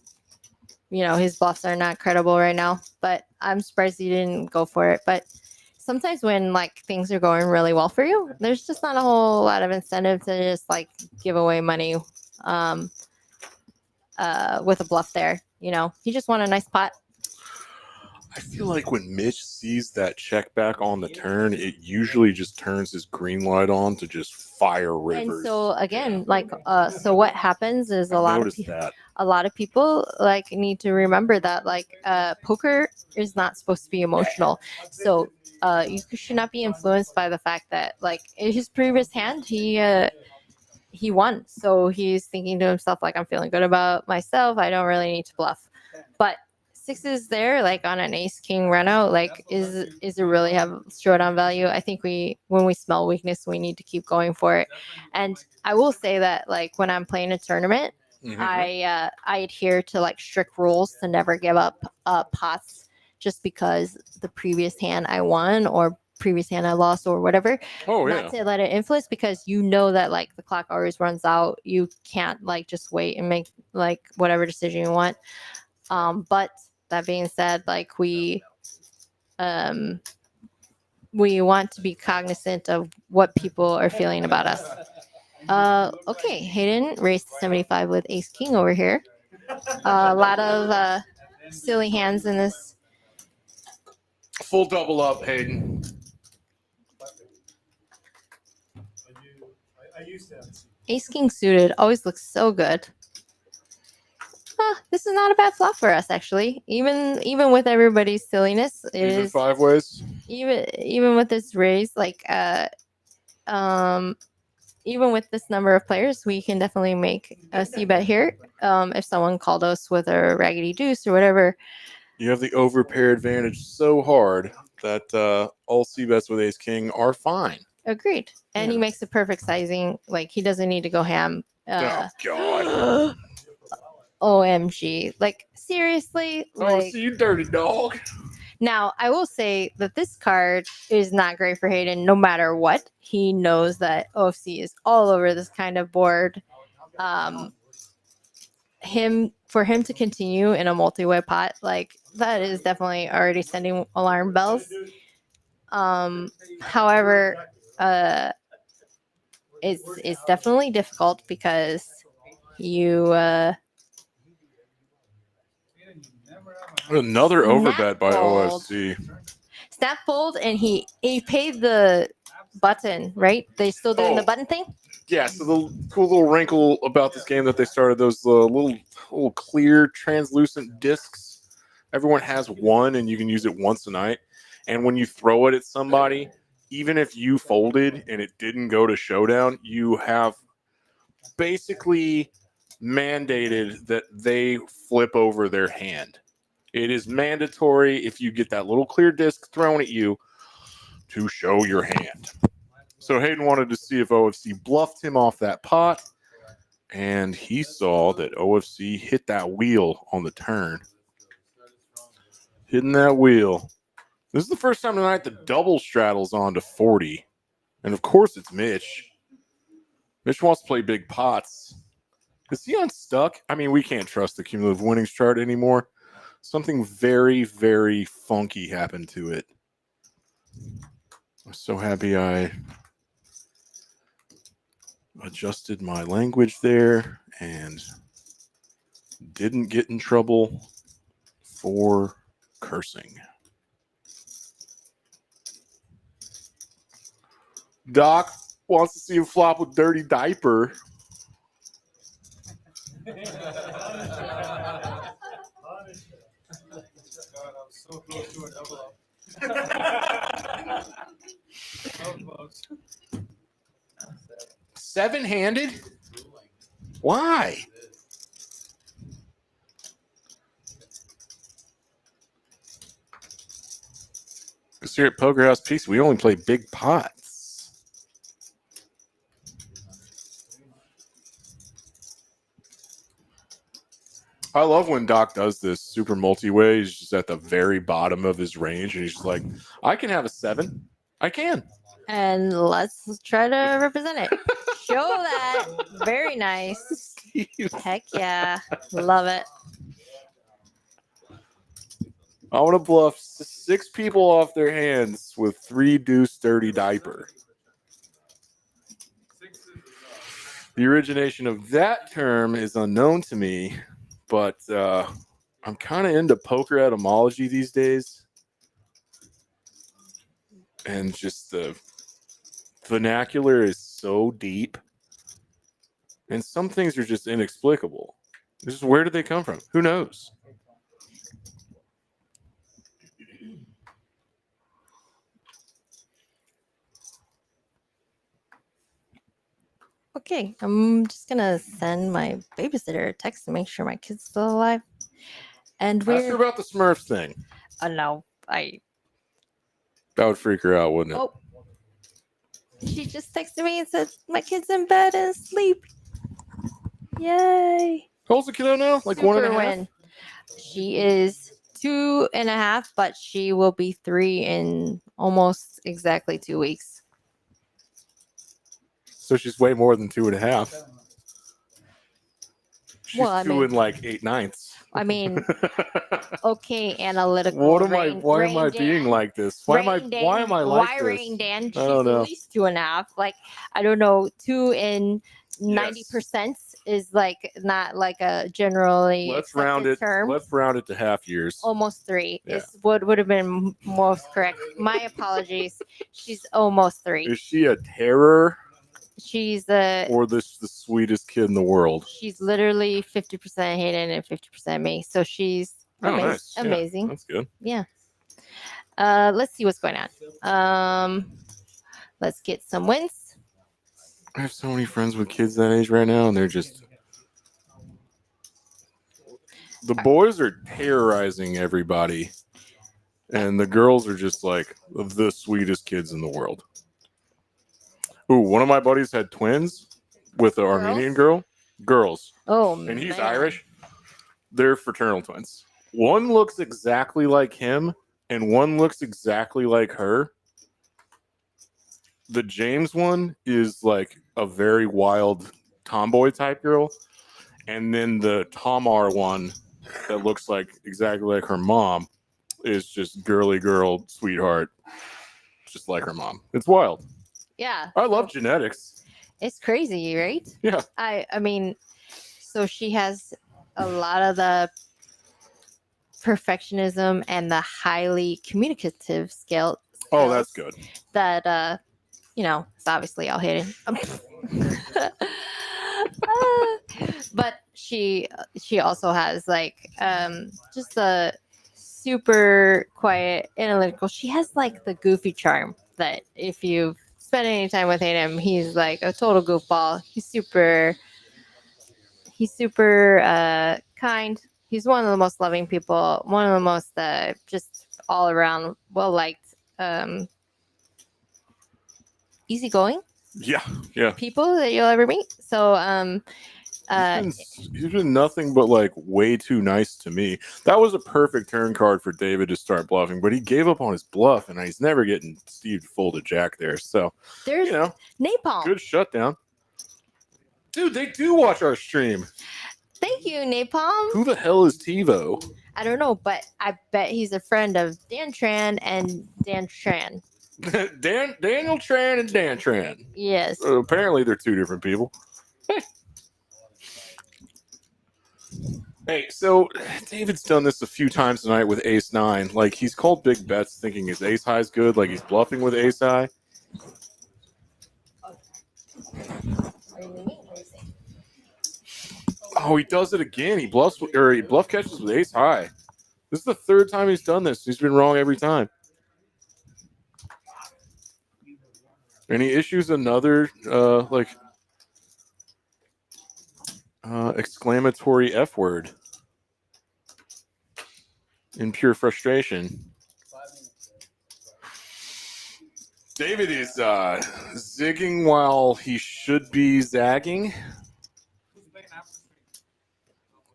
S3: You know, his bluffs are not credible right now. But I'm surprised he didn't go for it. But sometimes when like things are going really well for you, there's just not a whole lot of incentive to just like give away money with a bluff there. You know, you just want a nice pot.
S1: I feel like when Mitch sees that check back on the turn, it usually just turns his green light on to just fire rivers.
S3: And so again, like so what happens is
S1: I've noticed that.
S3: a lot of people like need to remember that like poker is not supposed to be emotional. So you should not be influenced by the fact that like in his previous hand he won. So he's thinking to himself like, I'm feeling good about myself. I don't really need to bluff. But sixes there, like on an ace king run out, like is it really have showdown value? I think when we smell weakness, we need to keep going for it. And I will say that like when I'm playing a tournament, I adhere to like strict rules to never give up pots just because the previous hand I won or previous hand I lost or whatever.
S1: Oh
S3: Not
S1: yeah.
S3: to let it influence because you know that like the clock always runs out. You can't like just wait and make like whatever decision you want. But that being said, like we want to be cognizant of what people are feeling about us. Okay, Hayden raised 75 with ace king over here. A lot of silly hands in this.
S1: Full double up, Hayden.
S8: I used to have.
S3: Ace king suited always looks so good. This is not a bad flop for us actually. Even with everybody's silliness, it
S1: Even
S3: is
S1: 5 ways.
S3: even with this raise, like even with this number of players, we can definitely make a C bet here. If someone called us with a raggedy deuce or whatever.
S1: You have the overpair advantage so hard that all C bets with ace king are fine.
S3: Agreed. And he makes the perfect sizing. Like he doesn't need to go ham.
S1: Oh God.
S3: OMG. Like seriously?
S1: Oh,
S3: Like
S1: see you dirty dog.
S3: now I will say that this card is not great for Hayden no matter what. He knows that OFC is all over this kind of board. For him to continue in a multi-way pot, like that is definitely already sending alarm bells. However, it's definitely difficult because you
S1: Another
S3: Snap
S1: overbet by
S3: fold.
S1: OFC.
S3: snap fold, and he paid the button, right? They still doing the
S1: Oh.
S3: button thing.
S1: Yeah, so the cool little wrinkle about this game that they started, those little clear translucent discs. Everyone has one, and you can use it once a night. And when you throw it at somebody, even if you folded and it didn't go to showdown, you have basically mandated that they flip over their hand. It is mandatory if you get that little clear disc thrown at you to show your hand. So Hayden wanted to see if OFC bluffed him off that pot, and he saw that OFC hit that wheel on the turn. Hitting that wheel. This is the first time tonight the double straddles on to 40. And of course it's Mitch. Mitch wants to play big pots. Is he unstuck? I mean, we can't trust the cumulative winnings chart anymore. Something very, very funky happened to it. I'm so happy I adjusted my language there and didn't get in trouble for cursing. Doc wants to see him flop with dirty diaper.
S4: God, I'm so close to a double up. So close.
S1: 7-handed? Why? Because here at Poker House Peace, we only play big pots. I love when Doc does this super multi-way. He's just at the very bottom of his range, and he's just like, I can have a 7. I can.
S3: And let's try to represent it. Show that. Very nice. Heck yeah. Love it.
S1: I want to bluff 6 people off their hands with 3 deuce dirty diaper. The origination of that term is unknown to me, but I'm kind of into poker etymology these days. and just the vernacular is so deep, and some things are just inexplicable. Just where did they come from? Who knows?
S3: Okay, I'm just gonna send my babysitter a text to make sure my kid's still alive. And
S1: Ask her
S3: we're
S1: about the Smurfs thing.
S3: no, I
S1: That would freak her out, wouldn't it?
S3: oh, she just texted me and said my kid's in bed and asleep. Yay!
S1: How old's the kiddo now? Like one and a
S3: Super
S1: half?
S3: win. She is 2.5, but she will be 3 in almost exactly 2 weeks.
S1: So she's way more than 2.5. She's
S3: Well, I
S1: 2
S3: mean-
S1: and like 8/9.
S3: I mean, okay, analytical.
S1: What am I?
S3: Rain-
S1: Why am
S3: Rain
S1: I
S3: Dan-
S1: being like this? Why am I?
S3: Rain Dan-
S1: Why am I like
S3: why
S1: this?
S3: Rain Dan? She's
S1: don't know.
S3: at least 2.5. Like I don't know, 2 in 90% is like not like a generally
S1: Let's round
S3: accepted
S1: it.
S3: term.
S1: Let's round it to half years.
S3: Almost 3
S1: Yeah.
S3: is what would have been most correct. My apologies. She's almost 3.
S1: Is she a terror
S3: She's the
S1: or the sweetest kid in the world?
S3: she's literally 50% Hayden and 50% me. So she's
S1: Oh, nice. Yeah,
S3: amazing.
S1: that's good.
S3: Yeah. Let's see what's going on. Let's get some wins.
S1: I have so many friends with kids that age right now, and they're just the boys are terrorizing everybody, and the girls are just like the sweetest kids in the world. Ooh, one of my buddies had twins with an Armenian girl. Girls.
S3: Oh,
S1: And he's
S3: man.
S1: Irish. They're fraternal twins. One looks exactly like him, and one looks exactly like her. The James one is like a very wild tomboy type girl, and then the Tamar one that looks like exactly like her mom is just girly girl sweetheart, just like her mom. It's wild.
S3: Yeah.
S1: I love genetics.
S3: It's crazy, right?
S1: Yeah.
S3: I mean, so she has a lot of the perfectionism and the highly communicative skills.
S1: Oh, that's good.
S3: That it's obviously all hidden. But she also has like just a super quiet, analytical. She has like the goofy charm that if you've spent any time with him, he's like a total goofball. He's super kind. He's one of the most loving people, one of the most just all around well liked, easygoing
S1: Yeah, yeah.
S3: people that you'll ever meet. So
S1: He's been nothing but like way too nice to me. That was a perfect turn card for David to start bluffing, but he gave up on his bluff, and he's never getting Steve to fold a jack there. So
S3: there's napalm.
S1: good shutdown. Dude, they do watch our stream.
S3: Thank you, Napalm.
S1: Who the hell is TiVo?
S3: I don't know, but I bet he's a friend of Dan Tran and Dan Tran.
S1: Daniel Tran and Dan Tran.
S3: Yes.
S1: Apparently, they're two different people. Hey, so David's done this a few times tonight with Ace 9. Like, he's called big bets thinking his Ace High is good, like he's bluffing with Ace High. Oh, he does it again. He bluff catches with Ace High. This is the third time he's done this. He's been wrong every time. And he issues another exclamatory F word in pure frustration. David is zigging while he should be zagging.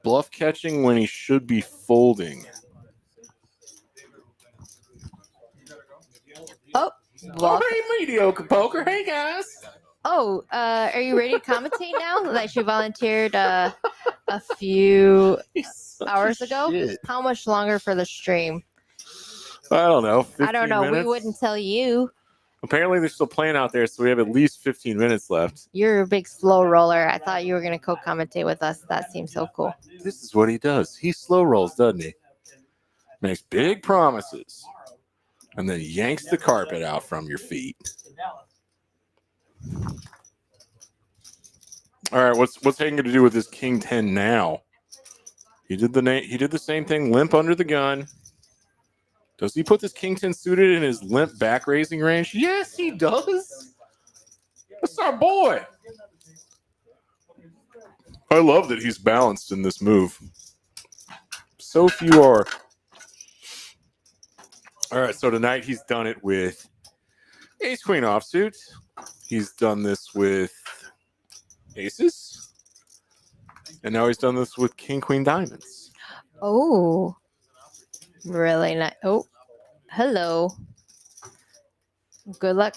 S1: Bluff catching when he should be folding.
S3: Oh, bluff.
S1: Hey, mediocre poker. Hey, guys.
S3: Oh, are you ready to commentate now? That you volunteered a few hours ago.
S1: Shit.
S3: How much longer for the stream?
S1: I don't know.
S3: I don't know.
S1: 15 minutes?
S3: We wouldn't tell you.
S1: Apparently, they're still playing out there, so we have at least 15 minutes left.
S3: You're a big slow roller. I thought you were going to co-commentate with us. That seems so cool.
S1: This is what he does. He slow rolls, doesn't he? Makes big promises. and then yanks the carpet out from your feet. All right, what's Hagen going to do with his king 10 now? He did the same thing, limp under the gun. Does he put this king 10 suited in his limp back raising range? Yes, he does. That's our boy. I love that he's balanced in this move. So few are. All right, so tonight he's done it with ace queen offsuit. He's done this with aces. And now he's done this with king queen diamonds.
S3: Oh, really nice. Oh, hello. Good luck.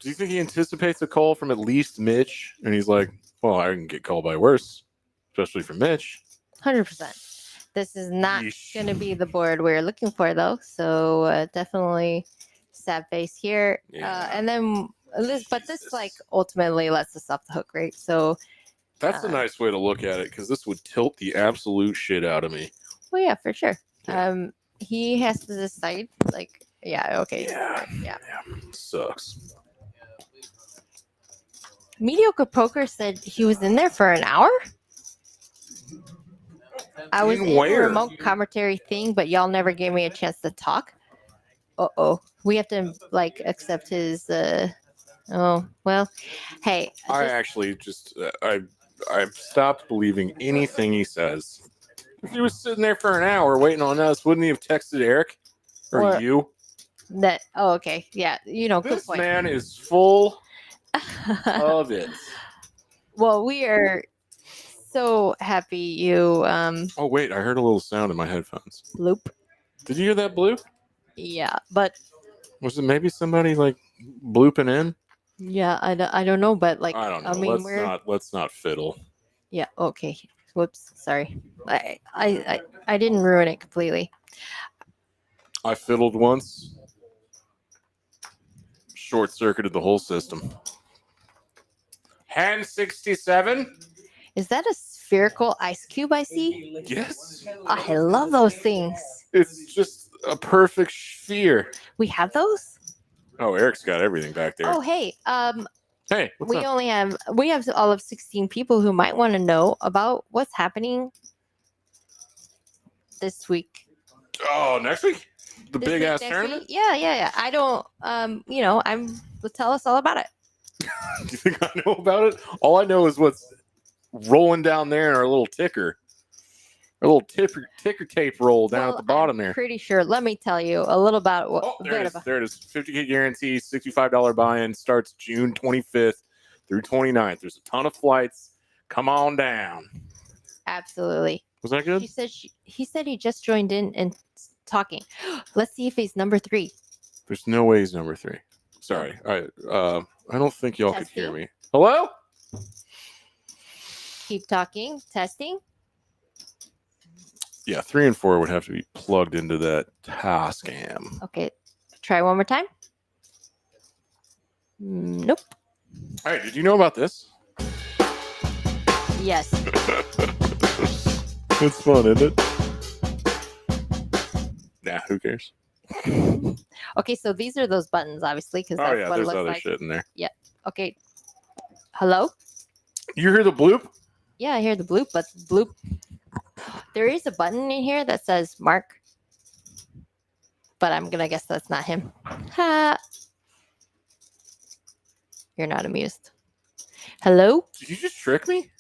S1: Do you think he anticipates a call from at least Mitch? And he's like, well, I can get called by worse, especially from Mitch.
S3: 100%. This is not
S1: Yeesh.
S3: going to be the board we're looking for, though. So definitely sad face here.
S1: Yeah.
S3: And then this like ultimately lets us off the hook, right? So,
S1: That's a nice way to look at it, because this would tilt the absolute shit out of me.
S3: well, yeah, for sure.
S1: Yeah.
S3: He has to decide, like, yeah, okay.
S1: Yeah. Sucks.
S3: Mediocre Poker said he was in there for an hour. I was in the
S1: where?
S3: remote commentary thing, but y'all never gave me a chance to talk. Uh-oh. We have to, like, accept his, oh, well, hey.
S1: I actually just, I've stopped believing anything he says. If he was sitting there for an hour waiting on us, wouldn't he have texted Eric? Or you?
S3: Oh, okay. Yeah, good
S1: This
S3: point.
S1: man is full of it.
S3: Well, we are so happy you,
S1: Oh, wait, I heard a little sound in my headphones.
S3: bloop.
S1: Did you hear that bloop?
S3: Yeah, but
S1: Was it maybe somebody like blooping in?
S3: yeah, I don't know, but like,
S1: I don't know.
S3: I mean,
S1: Let's not fiddle.
S3: yeah, okay. Whoops, sorry. I didn't ruin it completely.
S1: I fiddled once. Short circuited the whole system. Hand 67.
S3: Is that a spherical ice cube I see?
S1: Yes.
S3: I love those things.
S1: It's just a perfect sphere.
S3: We have those?
S1: Oh, Eric's got everything back there.
S3: Oh, hey,
S1: Hey, what's
S3: we
S1: up?
S3: we have all of 16 people who might want to know about what's happening this week.
S1: Oh, next week? The
S3: This
S1: big
S3: week,
S1: ass
S3: next
S1: tournament?
S3: week? Yeah. I don't, tell us all about it.
S1: Do you think I know about it? All I know is what's rolling down there in our little ticker. Our little ticker tape roll down at the bottom there.
S3: Pretty sure. Let me tell you a little about what.
S1: Oh, there it is. There it is. 50K guarantee, $65 buy-in, starts June 25th through 29th. There's a ton of flights. Come on down.
S3: Absolutely.
S1: Was that good?
S3: He said he just joined in and talking. Let's see if he's number 3.
S1: There's no way he's number 3. Sorry. I don't think y'all could hear
S3: Testing.
S1: me. Hello?
S3: Keep talking. Testing.
S1: Yeah, 3 and 4 would have to be plugged into that Tascam.
S3: Okay. Try one more time. Nope.
S1: All right, did you know about this?
S3: Yes.
S1: It's fun, isn't it? Nah, who cares?
S3: Okay, so these are those buttons, obviously, because
S1: Oh,
S3: that's
S1: yeah,
S3: what it
S1: there's
S3: looks
S1: other
S3: like.
S1: shit in there.
S3: Okay. Hello?
S1: You hear the bloop?
S3: Yeah, I hear the bloop, but bloop. There is a button in here that says Mark, but I'm gonna guess that's not him. Ha! You're not amused. Hello?
S1: Did you just trick me?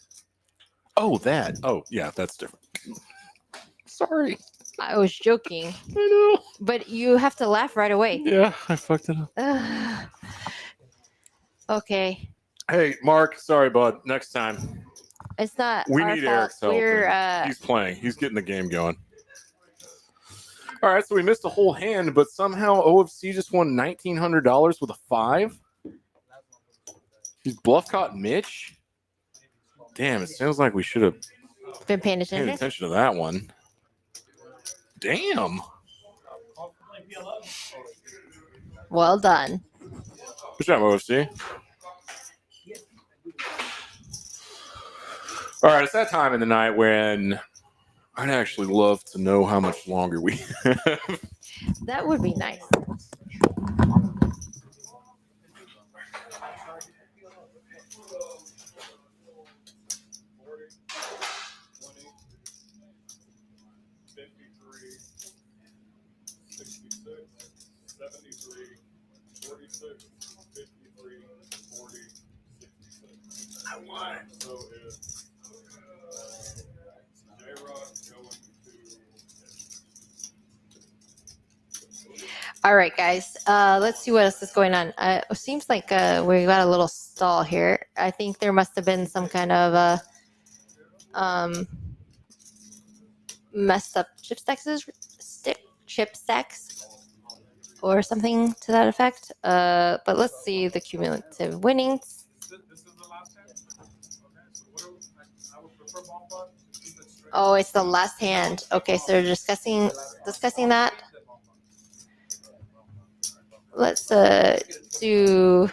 S1: Oh, that. Oh, yeah, that's different. Sorry.
S3: I was joking,
S1: I know.
S3: but you have to laugh right away.
S1: Yeah, I fucked it up.
S3: Ugh. Okay,
S1: Hey, Mark, sorry, bud. Next time.
S3: it's not.
S1: We
S3: our
S1: need
S3: fault.
S1: Eric's help.
S3: We're
S1: He's playing. He's getting the game going. All right, so we missed a whole hand, but somehow OFC just won $1,900 with a 5. He's bluff caught Mitch. Damn, it sounds like we should have
S3: been paying
S1: paid
S3: attention.
S1: attention to that one. Damn.
S3: Well done.
S1: Good job, OFC. All right, it's that time in the night when I'd actually love to know how much longer we have.
S3: That would be nice.
S1: I won.
S8: So it's J-Rock going to.
S3: All right, guys. Let's see what else is going on. It seems like we got a little stall here. I think there must have been some kind of messed up chip stacks or something to that effect. But let's see the cumulative winnings.
S4: This is the last hand? Okay, so what do I would prefer bomb pot to keep it straight.
S3: Oh, it's the last hand. Okay, so they're discussing that. Let's do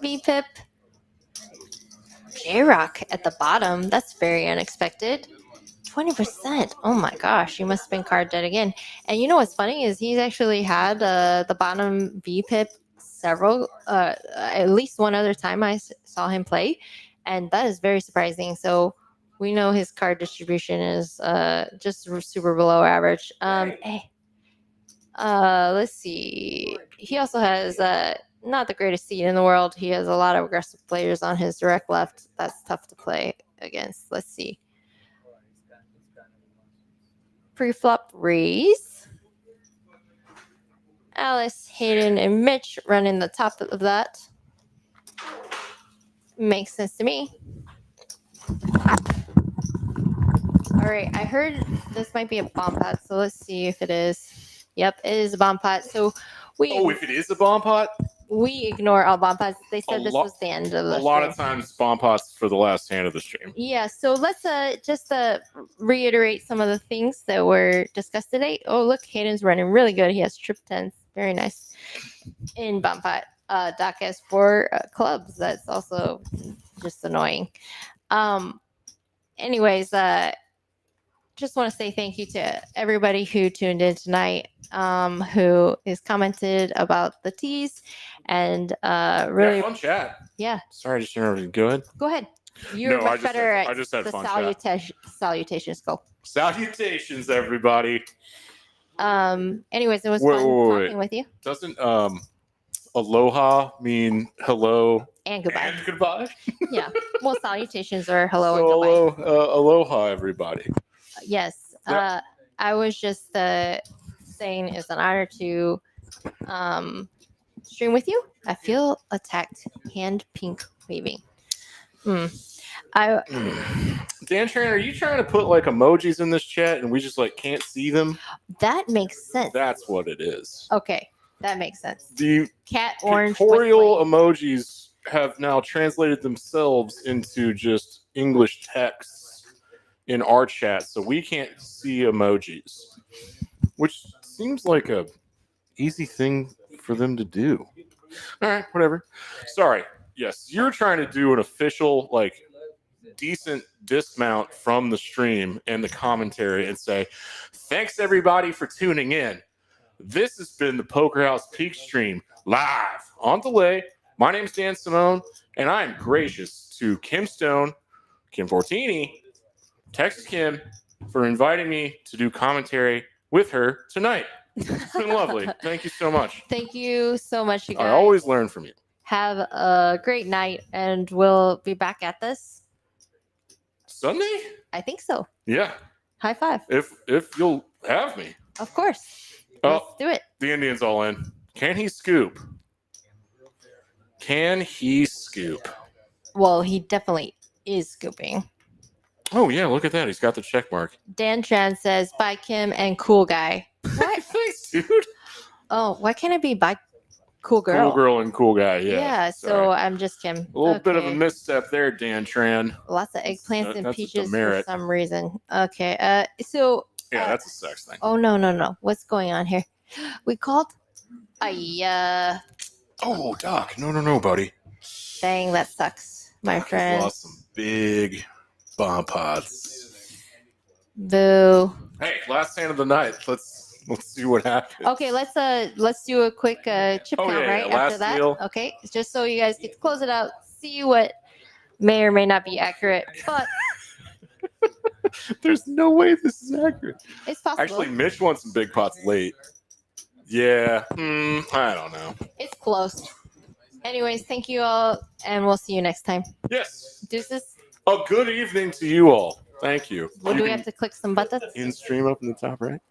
S3: VPIP. J-Rock at the bottom. That's very unexpected. 20%. Oh my gosh, he must have been card dead again. And you know what's funny is he's actually had the bottom VPIP several, at least one other time I saw him play, and that is very surprising. So we know his card distribution is just super below average. Let's see. He also has not the greatest seed in the world. He has a lot of aggressive players on his direct left. That's tough to play against. Let's see. Pre-flop raise. Alice, Hayden, and Mitch running the top of that. Makes sense to me. All right, I heard this might be a bomb pot, so let's see if it is. Yep, it is a bomb pot. So
S1: if it is a bomb pot,
S3: we ignore all bomb pots. They said this was the end of the
S1: a lot
S3: stream.
S1: of times bomb pots for the last hand of the stream.
S3: Yeah, so let's just reiterate some of the things that were discussed today. Oh, look, Hayden's running really good. He has trip 10s. Very nice. In bomb pot. Doc has 4 clubs. That's also just annoying. Anyways, just want to say thank you to everybody who tuned in tonight, who has commented about the teas, and really,
S1: Yeah, fun chat.
S3: Yeah.
S1: Sorry, I just interrupted. Go ahead.
S3: Go ahead. You're much better
S1: I
S3: at
S1: just had
S3: the
S1: fun chat.
S3: salutations. Go.
S1: Salutations, everybody.
S3: Anyways, it was
S1: Wait,
S3: fun
S1: wait,
S3: talking with you.
S1: Doesn't aloha mean hello
S3: And goodbye.
S1: and goodbye?
S3: Yeah. Well, salutations are hello
S1: So
S3: and goodbye.
S1: aloha, everybody.
S3: Yes.
S1: Yeah.
S3: I was just saying it's an honor to stream with you. I feel attacked. Hand pink waving.
S1: Dan Trainer, are you trying to put like emojis in this chat and we just like can't see them?
S3: That makes sense.
S1: That's what it is.
S3: Okay, that makes sense.
S1: The
S3: Cat orange with
S1: pictorial
S3: white.
S1: emojis have now translated themselves into just English texts in our chat, so we can't see emojis, which seems like a easy thing for them to do. All right, whatever. Sorry. Yes, you're trying to do an official, like, decent dismount from the stream and the commentary and say, thanks everybody for tuning in. This has been the Poker House Peak stream live on delay. My name's Dan Simone, and I am gracious to Kim Stone, Kim Fortini, Texas Kim, for inviting me to do commentary with her tonight. It's been lovely. Thank you so much.
S3: Thank you so much, you guys.
S1: I always learn from you.
S3: Have a great night, and we'll be back at this
S1: Sunday?
S3: I think so.
S1: Yeah.
S3: High five.
S1: If you'll have me.
S3: Of course.
S1: Oh,
S3: Let's do it.
S1: the Indian's all in. Can he scoop? Can he scoop?
S3: Well, he definitely is scooping.
S1: Oh, yeah, look at that. He's got the check mark.
S3: Dan Tran says, bye, Kim, and cool guy. What?
S1: Thanks, dude.
S3: Oh, why can't it be bye, cool girl?
S1: Cool girl and cool guy, yeah.
S3: Yeah, so
S1: Sorry.
S3: I'm just Kim.
S1: A little bit of a
S3: Okay.
S1: misstep there, Dan Tran.
S3: Lots of eggplants and
S1: That's a
S3: peaches for
S1: demerit.
S3: some reason. Okay, so...
S1: Yeah, that's a sex thing.
S3: Oh, no. What's going on here? We called?
S1: Oh, Doc. No, buddy.
S3: Dang, that sucks, my
S1: Doc has
S3: friend.
S1: lost some big bomb pots.
S3: Boo.
S1: Hey, last hand of the night. Let's Let's see what happens.
S3: Okay, let's do a quick chip
S1: Oh,
S3: count
S1: yeah,
S3: right
S1: yeah,
S3: after
S1: last
S3: that.
S1: wheel.
S3: Okay, just so you guys get to close it out, see what may or may not be accurate, but
S1: There's no way this is accurate.
S3: it's possible.
S1: Actually, Mitch won some big pots late. Yeah, I don't know.
S3: It's close. Anyways, thank you all, and we'll see you next time.
S1: Yes.
S3: Deuces.
S1: A good evening to you all. Thank you.
S3: What do we have to click some buttons?
S1: In stream up in the top right.